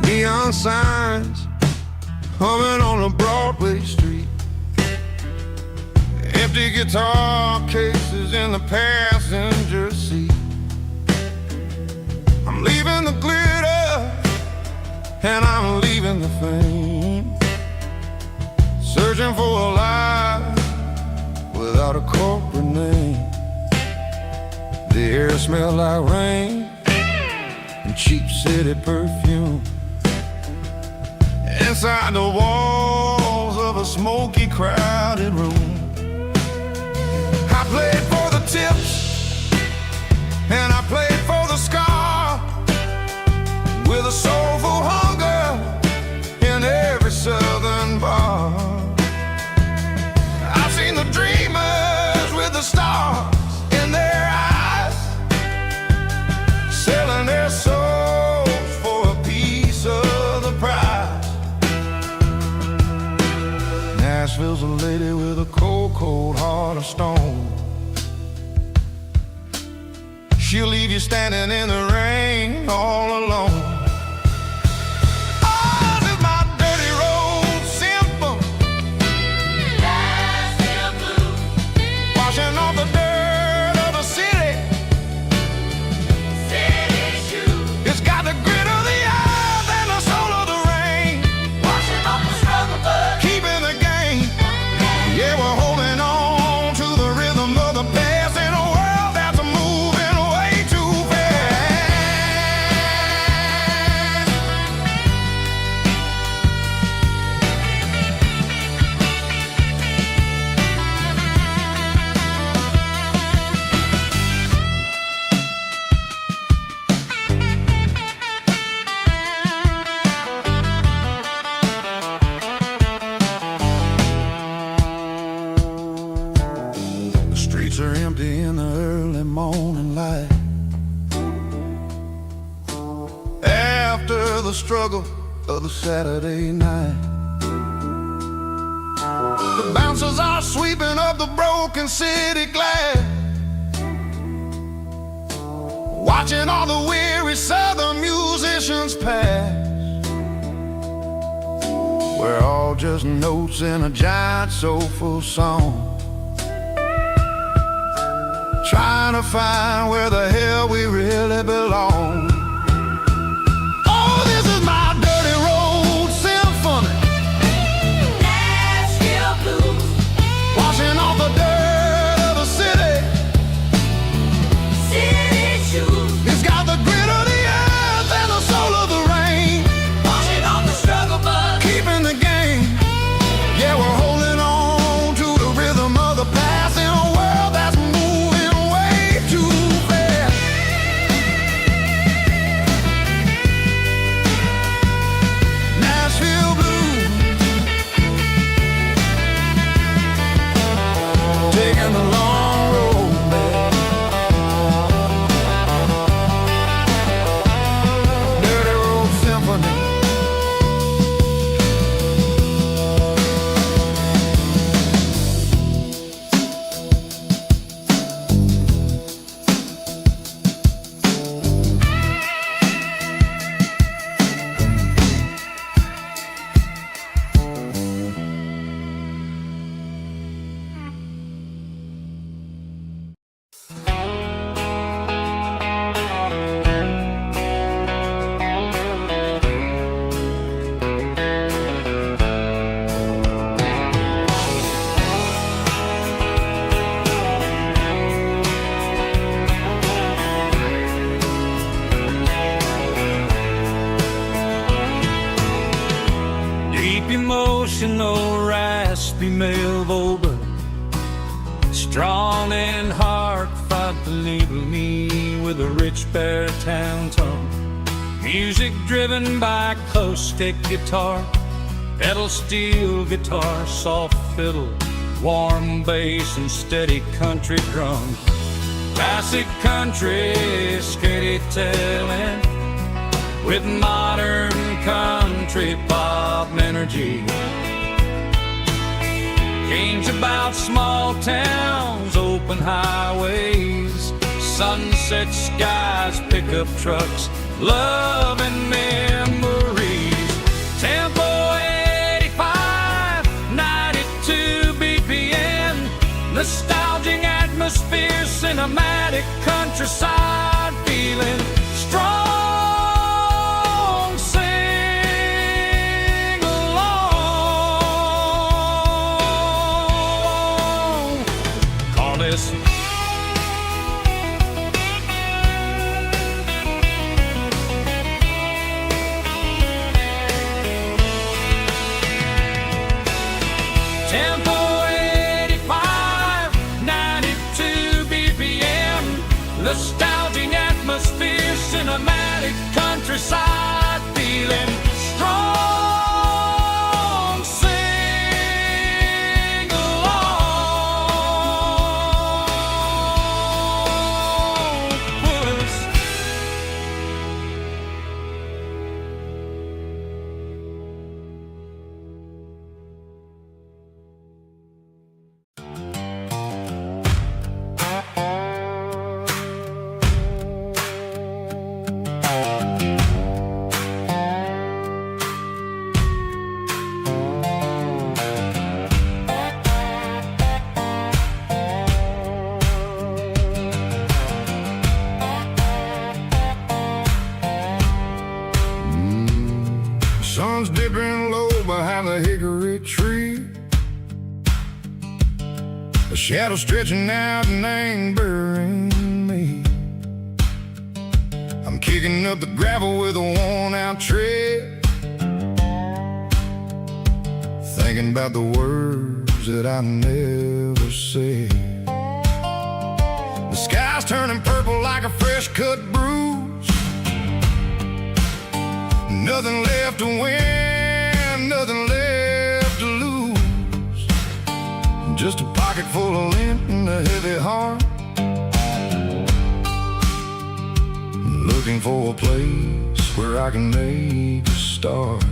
Neon signs humming on a Broadway street, empty guitar cases in the passenger seat. I'm leaving the glitter and I'm leaving the fame, searching for a life without a corporate name. The air smells like rain and cheap city perfume, and inside the walls of a smoky, crowded room. I played for the tips, and I played for the scar, with a soulful hunger in every southern bar. I've seen the dreamers with the stars in their eyes, selling their souls for a piece of the prize. Nashville's a lady with a cold, cold heart of stone. She'll leave you standing in the rain all alone. Oh, this is my dirty road symphony, Nashville blues, washing off the dirt of the city, city shoes. It's got the grit of the earth and the soul of the rain, washing off the struggle, but keeping the game. Yeah, we're holding on to the rhythm of the past in a world that's moving way too fast. The streets are empty in the early morning light, after the struggle of the Saturday night. The bouncers are sweeping up the broken city glass, watching all the weary southern musicians pass. We're all just notes in a giant soulful song, trying to find where the hell we really belong. Oh, this is my dirty road symphony, Nashville blues, washing off the dirt of the city, city shoes. It's got the grit of the earth and the soul of the rain, washing off the struggle, but keeping the game. Yeah, we're holding on to the rhythm of the past in a world that's moving way too fast. Nashville blues, taking the long road back. Dirty road symphony. Deep emotional, raspy male vulva, strong and heart fight to label me with a rich baritone tone. Music driven by close stick guitar, pedal steel guitar, soft fiddle, warm bass and steady country drums. Classic country storytelling with modern country pop energy. Games about small towns, open highways, sunset skies, pickup trucks, love and memories. Tempo 85, 92 BPM, nostalgic atmosphere, cinematic countryside feeling, strong. Sun's dipping low behind the hickory tree. A shadow stretching out and angering me. I'm kicking up the gravel with a worn-out tread, thinking about the words that I never said. The sky's turning purple like a fresh-cut bruise. Nothing left to win, nothing left to lose. Just a pocket full of lint and a heavy heart, looking for a place where I can make a start.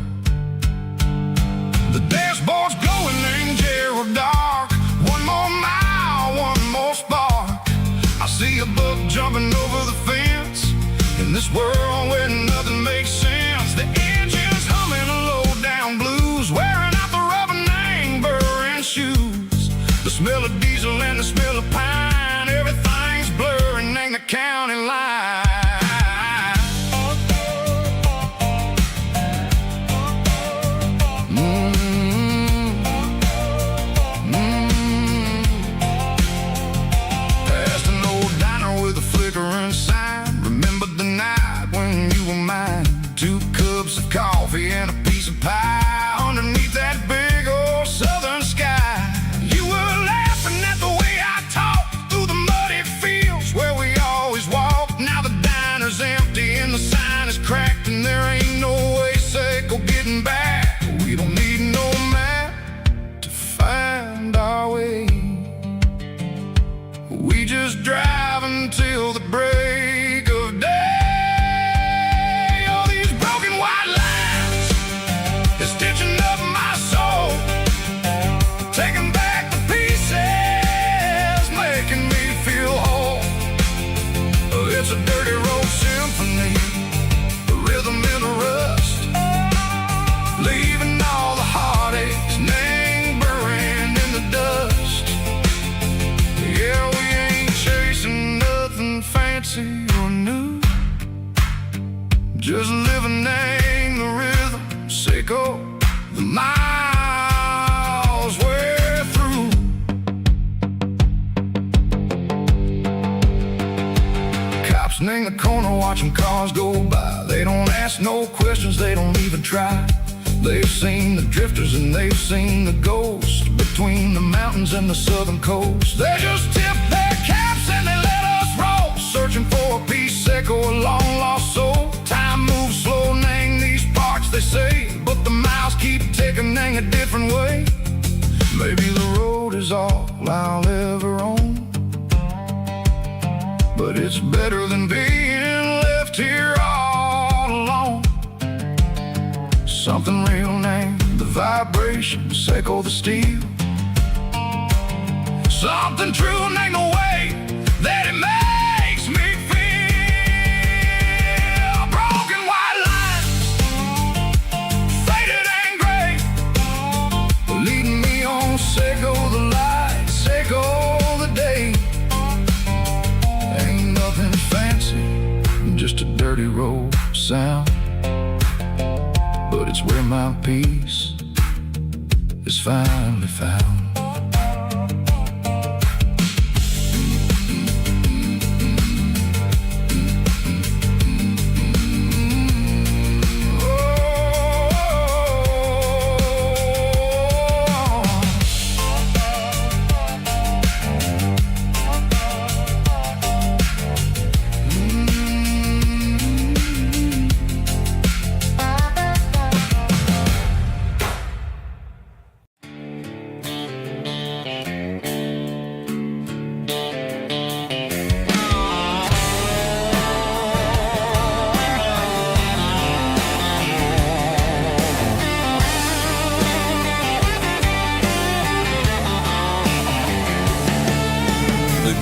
The dashboard's glowing in Gerald dark. One more mile, one more spark. I see a buck jumping over the fence in this world where nothing makes sense. The engine's humming a low-down blues, wearing out the rubber name, burring shoes. The smell of diesel and the smell of pine, everything's blurring in the county line. Past an old diner with a flickering sign. Remember the night when you were mine. 2 cups of coffee and a piece of pie underneath that big old southern sky. You were laughing at the way I talked through the muddy fields where we always walked. Now the diner's empty and the sign is cracked, and there ain't no way safe of getting back. We don't need no map to find our way. We just drive until the break of day. All these broken white lines is stitching up my soul, taking back the pieces, making me feel whole. It's a dirty road symphony, the rhythm in the rust, leaving all the heartaches lingering in the dust. Yeah, we ain't chasing nothing fancy or new, just living in the rhythm, sicko, the miles we're through. Cops in the corner watching cars go by. They don't ask no questions, they don't even try. They've seen the drifters and they've seen the ghosts between the mountains and the southern coast. They just tip their caps and they let us roll, searching for a piece seco, a long lost soul. Time moves slow in these parts, they say, but the miles keep ticking in a different way. Maybe the road is all I'll ever own, but it's better than being left here all alone. Something real named the vibration, seco the steel. Something true named the way that it makes me feel. Broken white lines, faded and gray, leading me on, seco the light, seco the day. Ain't nothing fancy, just a dirty road sound, but it's where my peace is finally found.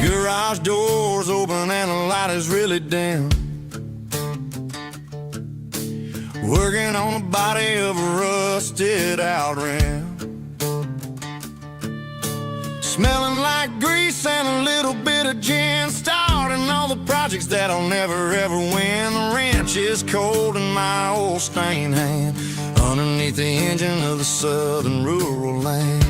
Garage doors open and the light is really dim. Working on the body of a rusted out rim. Smelling like grease and a little bit of gin. Starting all the projects that I'll never ever win. The wrench is cold in my old stained hand. underneath the engine of the southern rural land.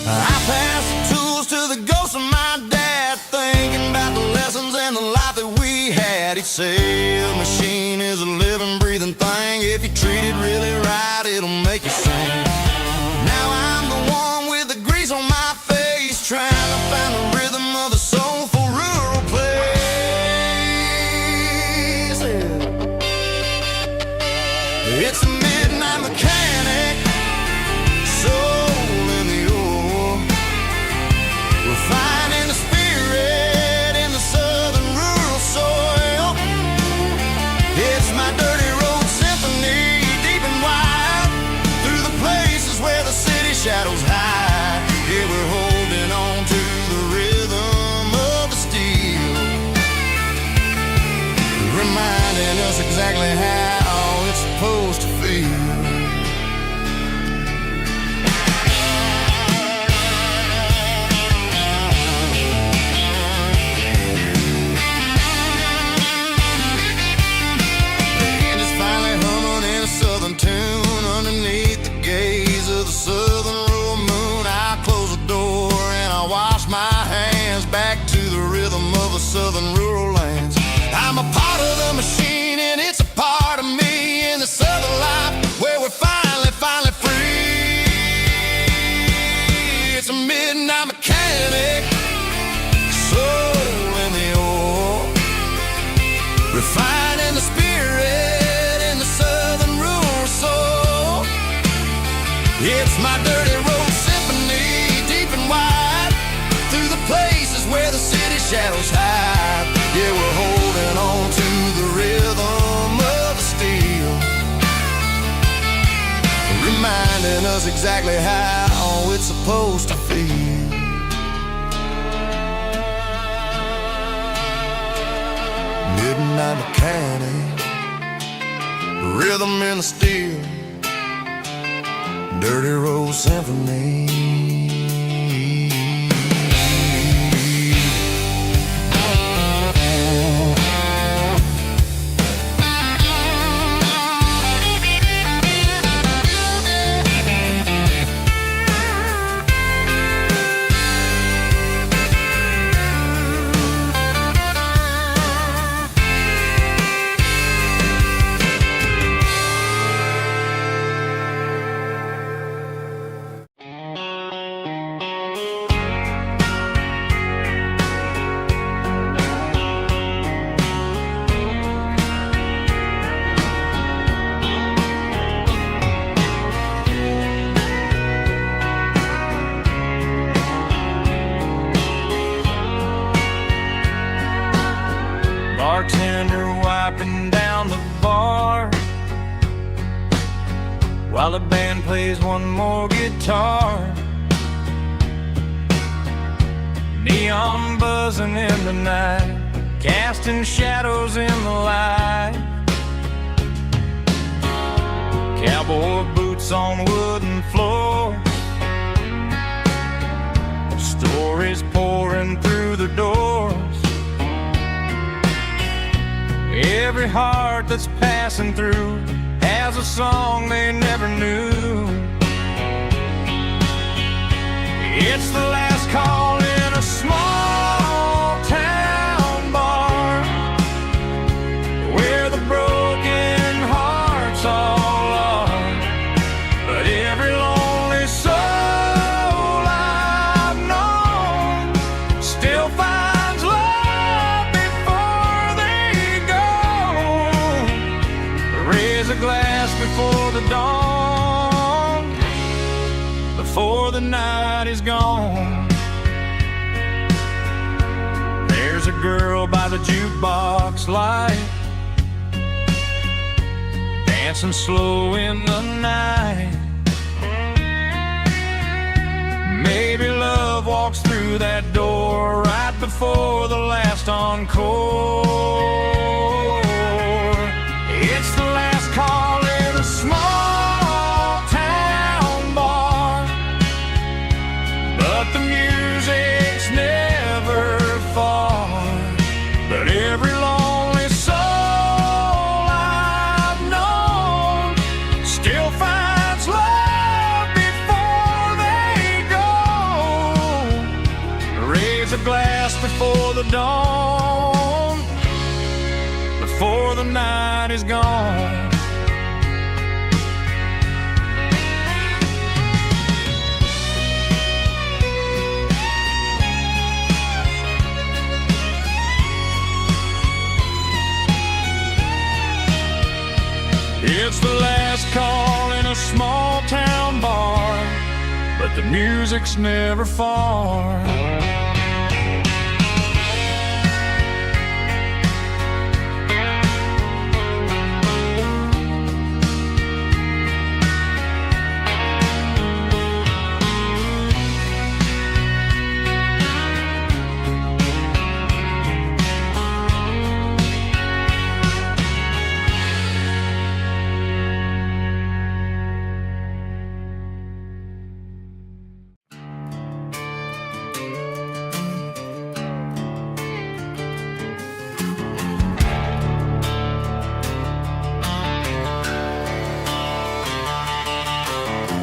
I pass the tools to the ghost of my dad, thinking about the lessons and the life that we had. He'd say a machine is a living, breathing thing. If you treat it really right, it'll make you sing. Now I'm the one with the grease on my face, trying to find the rhythm of the soulful rural place. It's a midnight mechanic, soul in the ore, refining the spirit in the southern rural soil. It's my dirty road symphony, deep and wide, through the places where the city shadows hide. Yeah, we're holding on to the rhythm of the steel, reminding us exactly how it's supposed to feel. Tune underneath the gaze of the southern rural moon. I close the door and I wash my hands, back to the rhythm of the southern rural lands. I'm a part of the machine and it's a part of me, in the southern life where we're finally free. It's a midnight mechanic, soul in the ore, refining the spirit in the southern rural soul. It's my dirty road symphony, deep and wide, through the places where the city shadows hide. Yeah, we're holding on to the rhythm of the steel, reminding us exactly how it's supposed to feel. Midnight mechanic, rhythm in the steel, dirty road symphony. Bartender wiping down the bar while the band plays one more guitar. Neon buzzing in the night, casting shadows in the light. Cowboy boots on wooden floors, stories pouring through the doors. Every heart that's passing through has a song they never knew. It's the last call in a small town bar, where the broken hearts all are. But every lonely soul I've known still finds love before they go. Raise a glass before the dawn, before the night is gone. There's a girl by the jukebox light, dancing slow in the night. Maybe love walks through that door right before the last encore. It's the last call in a small town bar, but the music's never far. But every lonely soul I've known dawn, before the night is gone. It's the last call in a small town bar, but the music's never far.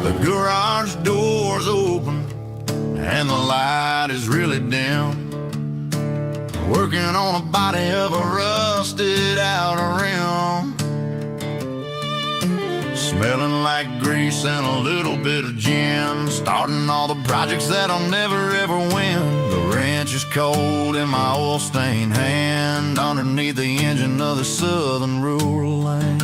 The garage door's open and the light is really dim. Working on a body of a rusted out rim. Smelling like grease and a little bit of gin. Starting all the projects that I'll never ever win. The wrench is cold in my oil-stained hand, underneath the engine of the southern rural land.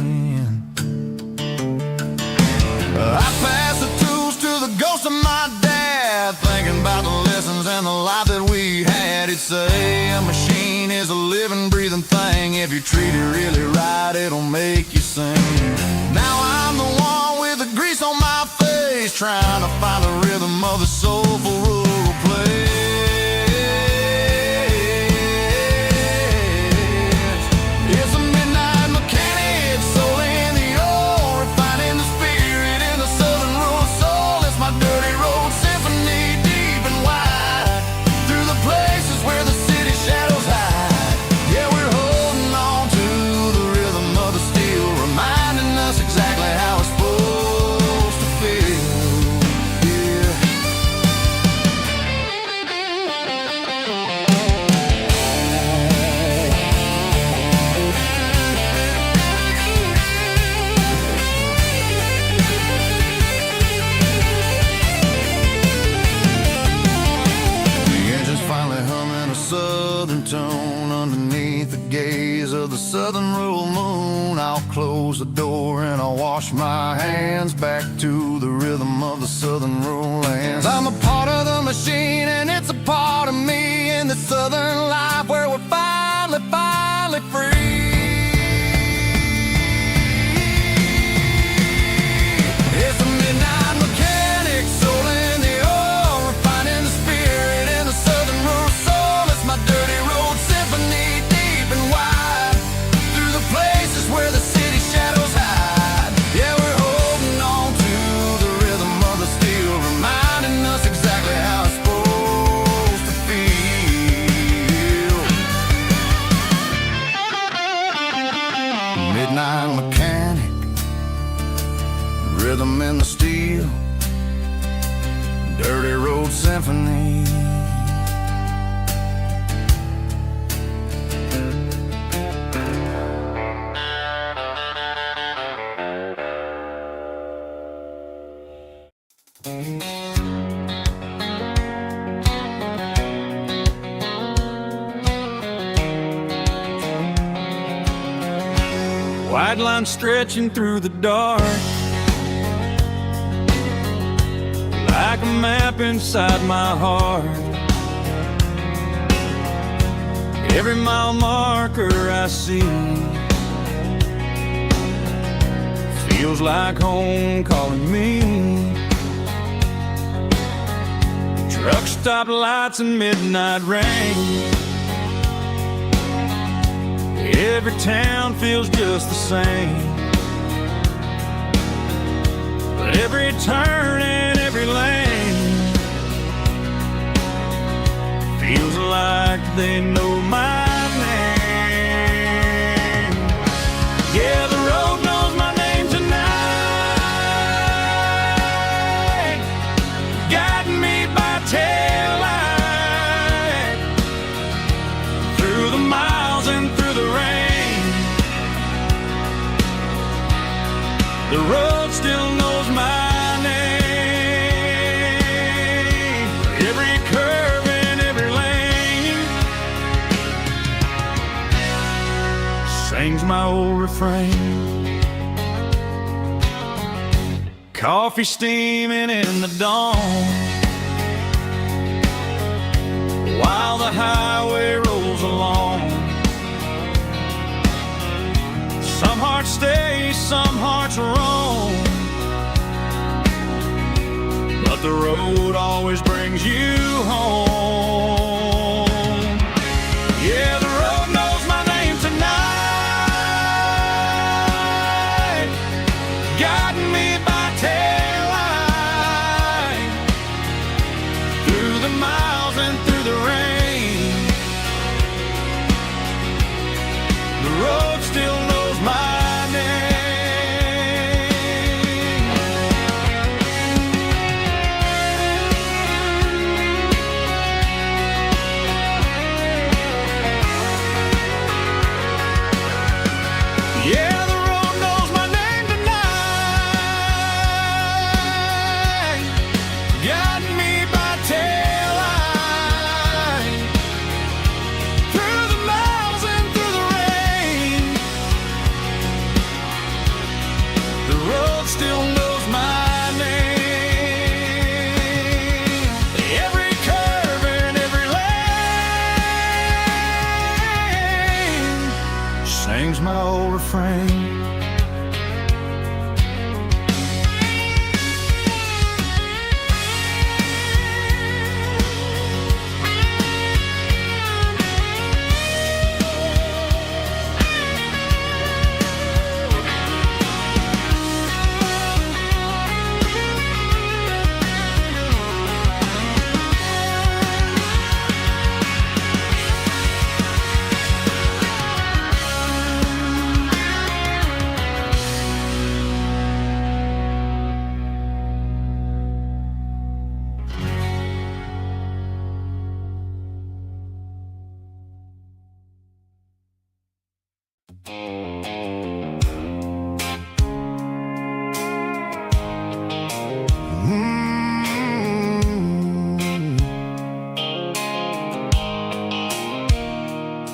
I pass the tools to the ghost of my dad, thinking about the lessons and the life that we had. He'd say a machine is a living, breathing thing. If you treat it really right, it'll make you sing. Now I'm the one with the grease on my face, trying to find the rhythm of the soulful rural place. It's a midnight mechanic, soul in the oil, refining the spirit in the southern rural soul. It's my dirty road symphony, deep and wide, through the places where the city shadows hide. Yeah, we're holding on to the rhythm of the steel, reminding us exactly how it's supposed to feel. Yeah. The engine's finally humming a southern tone underneath the gaze of the southern rural moon. I'll close the door and I'll wash my hands, back to the rhythm of the southern rural lands. I'm a part of the machine and it's a part of me, in the southern life where we're finally free. It's a midnight mechanic, soul in the oil, refining the spirit in the southern rural soul. It's my dirty road symphony, deep and wide, through the places where the city shadows hide. Yeah, we're holding on to the rhythm of the steel, reminding us exactly how it's supposed to feel. Midnight mechanic, rhythm in the steel, dirty road symphony. White line stretching through the dark, like a map inside my heart. Every mile marker I see feels like home calling me. Truck stop lights and midnight rain, every town feels just the same. But every turn and every lane feels like they know my name. Yeah, the road knows my name tonight, guiding me by taillight. The road still knows my name. Every curve and every lane sings my old refrain. Coffee steaming in the dawn, while the highway rolls along. Some hearts stay, some hearts roam, but the road always brings you home. Yeah, the road knows my name tonight, guiding me by taillight, through the miles and through the rain. The road still knows my name. Yeah, the road knows my name tonight, guiding me by taillight, through the miles and through the rain. The road still knows my name. Every curve and every lane sings my old refrain.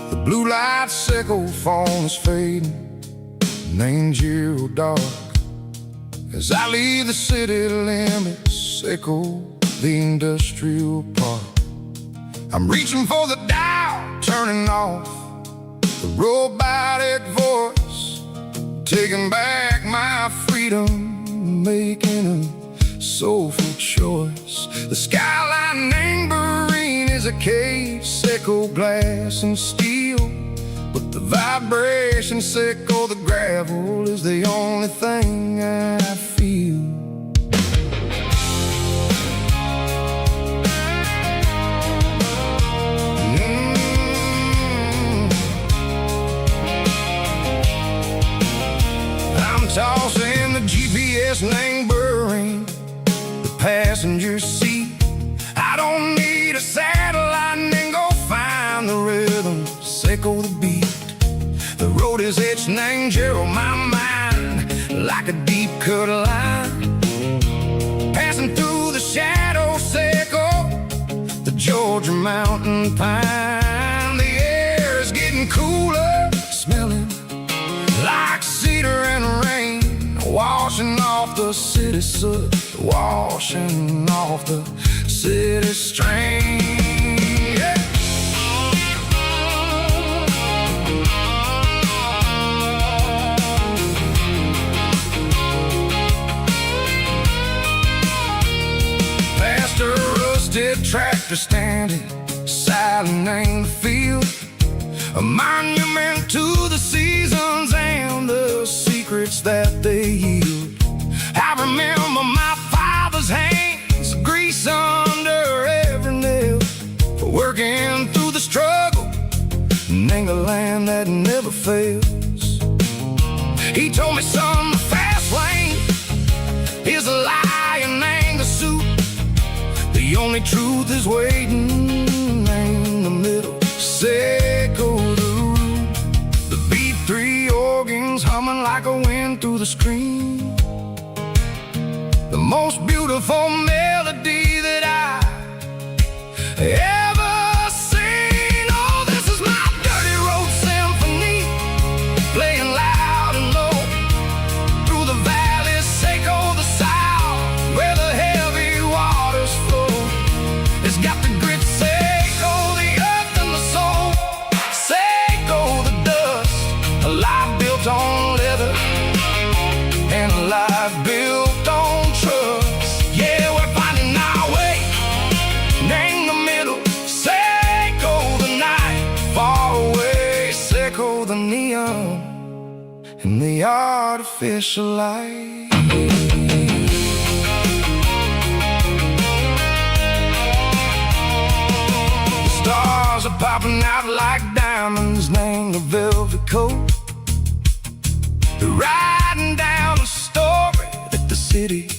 The blue light sickle phone is fading, named zero dark. As I leave the city limits, sickle the industrial park. I'm reaching for the dial, turning off the robotic voice, taking back my freedom, making a soulful choice. The skyline named Marine is a cage, sickle glass and steel, but the vibration sickle, the gravel is the only thing I feel. I'm tossing the GPS named Burring, the passenger seat. I don't need a satellite and go find the rhythm, sickle the beat. The road is etched named Gerald, my mind, like a deep cut line, passing through the shadow sickle, the Georgia mountain pine. The air is getting cooler, smelling like cedar and rain, washing off the city soot, washing off the city strain. Yeah. Past a rusted tractor standing, silent in the field, a monument to the seasons and the secrets that they yield. I remember my father's hands, grease under every nail, working through the struggle, and the land that never fails. He told me, son, the fast lane is a lie and the suit. The only truth is waiting in the middle. Sickle the root, the B3 organs humming like a wind through the screen. the most beautiful melody that I ever seen. Oh, this is my dirty road symphony, playing loud and low through the valleys, Seco the south, where the heavy waters flow. It's got the grit, Seco, the earth and the soul, Seco the dust, a life built on leather and a life built on trust. Yeah, we're finding our way in the middle, Seco the night, far away, Seco the neon and the artificial light. The stars are popping out like diamonds, named the velvet coat. They're riding down a story that the city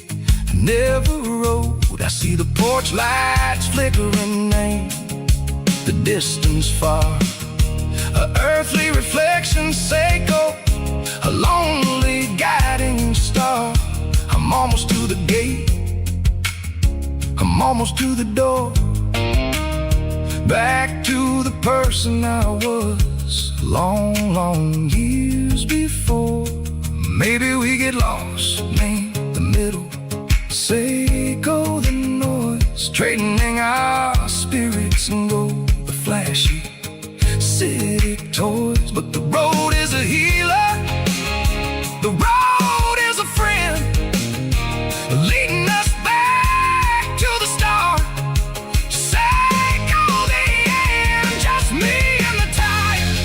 never wrote. I see the porch lights flickering, name the distance far, a earthly reflection, Seco, a lonely guiding star. I'm almost to the gate, I'm almost to the door, back to the person I was long, long years before. Maybe we get lost, name the middle, Seco the noise, trading our spirits and go the flashy city toys. But the road is a healer, the road is a friend, leading us back to the start, Seco the end, just me and the tires,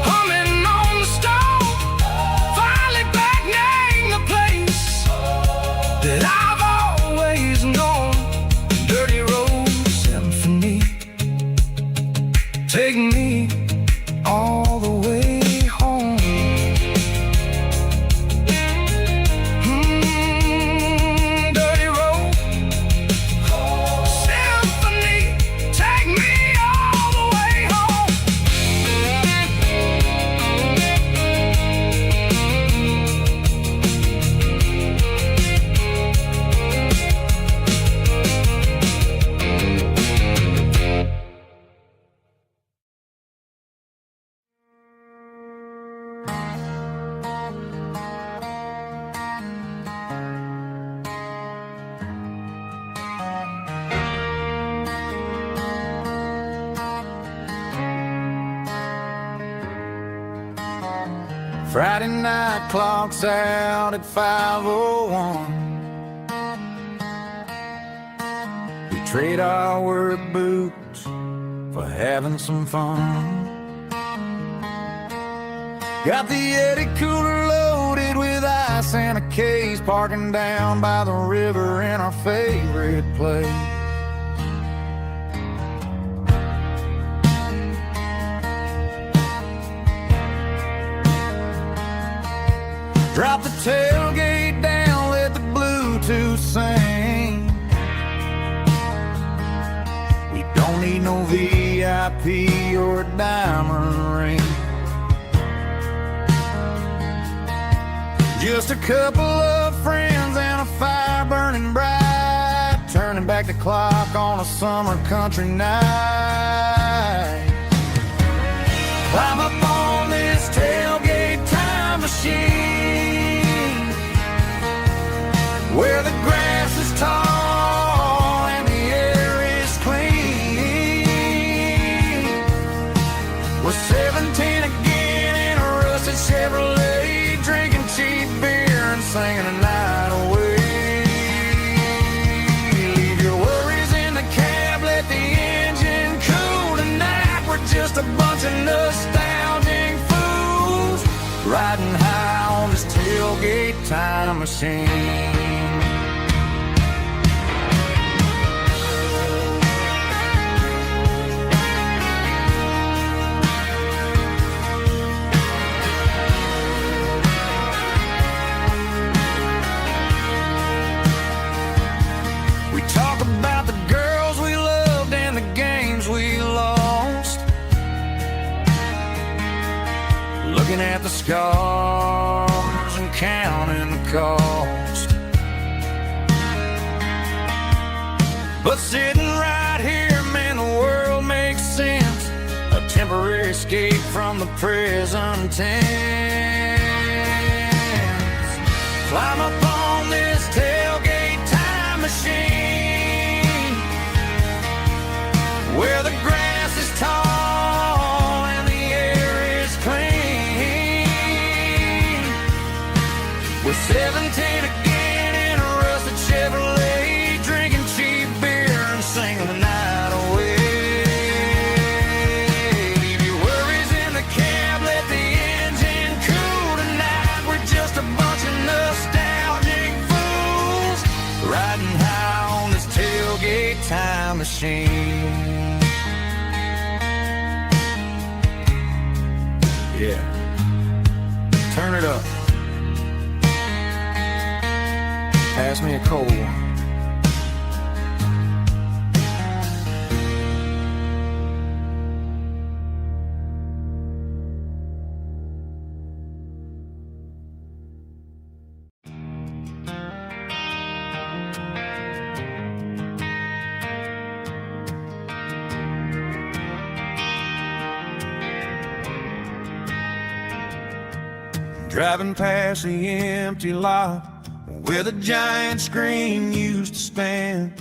humming on the stove, finally back name the place that I've always known. Dirty road symphony, take me all the way home. Dirty road symphony, take me all the way home. Friday night clocks out at 5:01. We trade our work boots for having some fun. Got the Yeti cooler loaded with ice and a case, parking down by the river in our favorite place. Drop the tailgate down, let the Bluetooth sing. We don't need no VIP or a diamond ring. Just a couple of friends and a fire burning bright, turning back the clock on a summer country night. Climb up on this tailgate time machine, where the grass is tall and the air is clean. We're 17 again in a rusted Chevrolet, drinking cheap beer and singing a night away. Leave your worries in the cab, let the engine cool tonight. We're just a bunch of nostalgic fools, riding high on this tailgate time machine. We talk about the girls we loved and the games we lost, looking at the scars and counting the cost. But sitting right here, man, the world makes sense. A temporary escape from the present tense. Climb up on this tailgate time machine, where the grass is tall and the air is clean. With 17 again in a rusted Chevrolet, drinking cheap beer and singing the night away. Leave your worries in the cab, let the engine cool tonight. We're just a bunch of nostalgic fools riding high on this tailgate time machine. Yeah, turn it up. Pass me a cold one. Driving past the empty lot where the giant screen used to stand.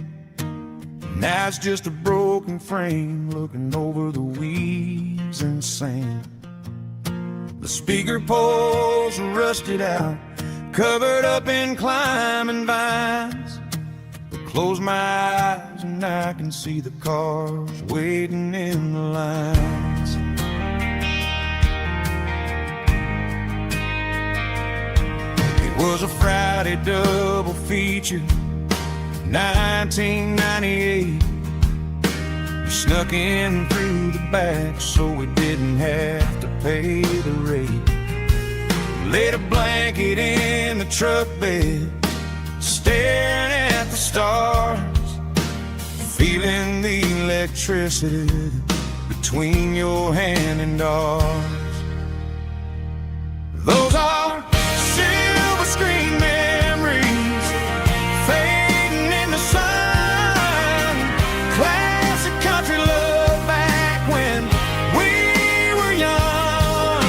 Now it's just a broken frame looking over the weeds and sand. The speaker poles are rusted out, covered up in climbing vines. I close my eyes and I can see the cars waiting in the lines. It was a Friday double feature, 1998. We snuck in through the back so we didn't have to pay the rate. Laid a blanket in the truck bed, staring at the stars, feeling the electricity between your hand and ours. Those are silver screen memories fading in the sun. Classic country love back when we were young.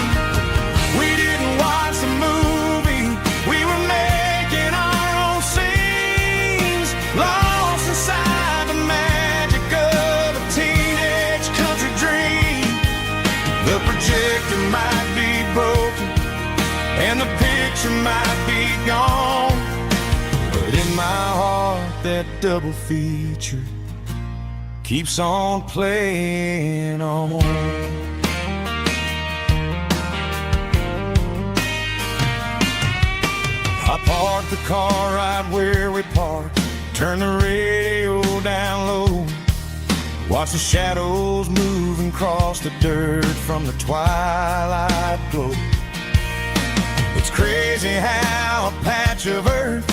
We didn't watch the movie, we were making our own scenes, lost inside the magic of a teenage country dream. The projector might be broken and the picture might be gone, but in my heart that double feature keeps on playing on. I parked the car right where we parked, turned the radio down low, watch the shadows moving across the dirt from the twilight glow. It's crazy how a patch of earth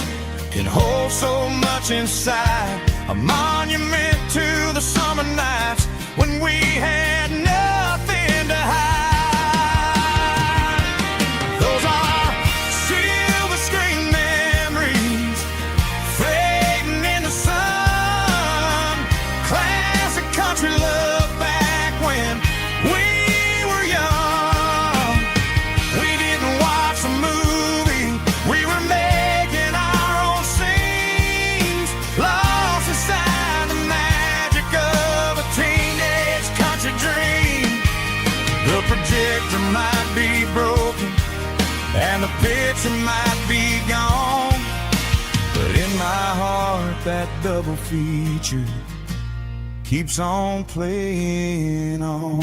can hold so much inside, a monument to the summer nights when we had nothing to hide. Those are silver screen memories fading in the sun. Classic country love back when we were young. We didn't watch the movie, we were making our own scenes, lost inside the magic of a teenage country dream. The projector might be broken and the picture might be gone, but in my heart that double feature keeps on playing on.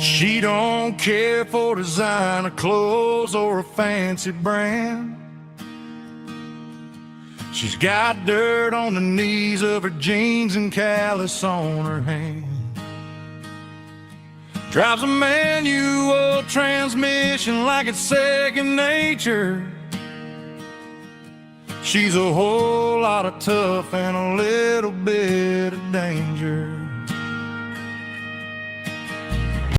She don't care for designer clothes or a fancy brand. She's got dirt on the knees of her jeans and callus on her hand. Drives a manual transmission like it's second nature. She's a whole lot of tough and a little bit of danger.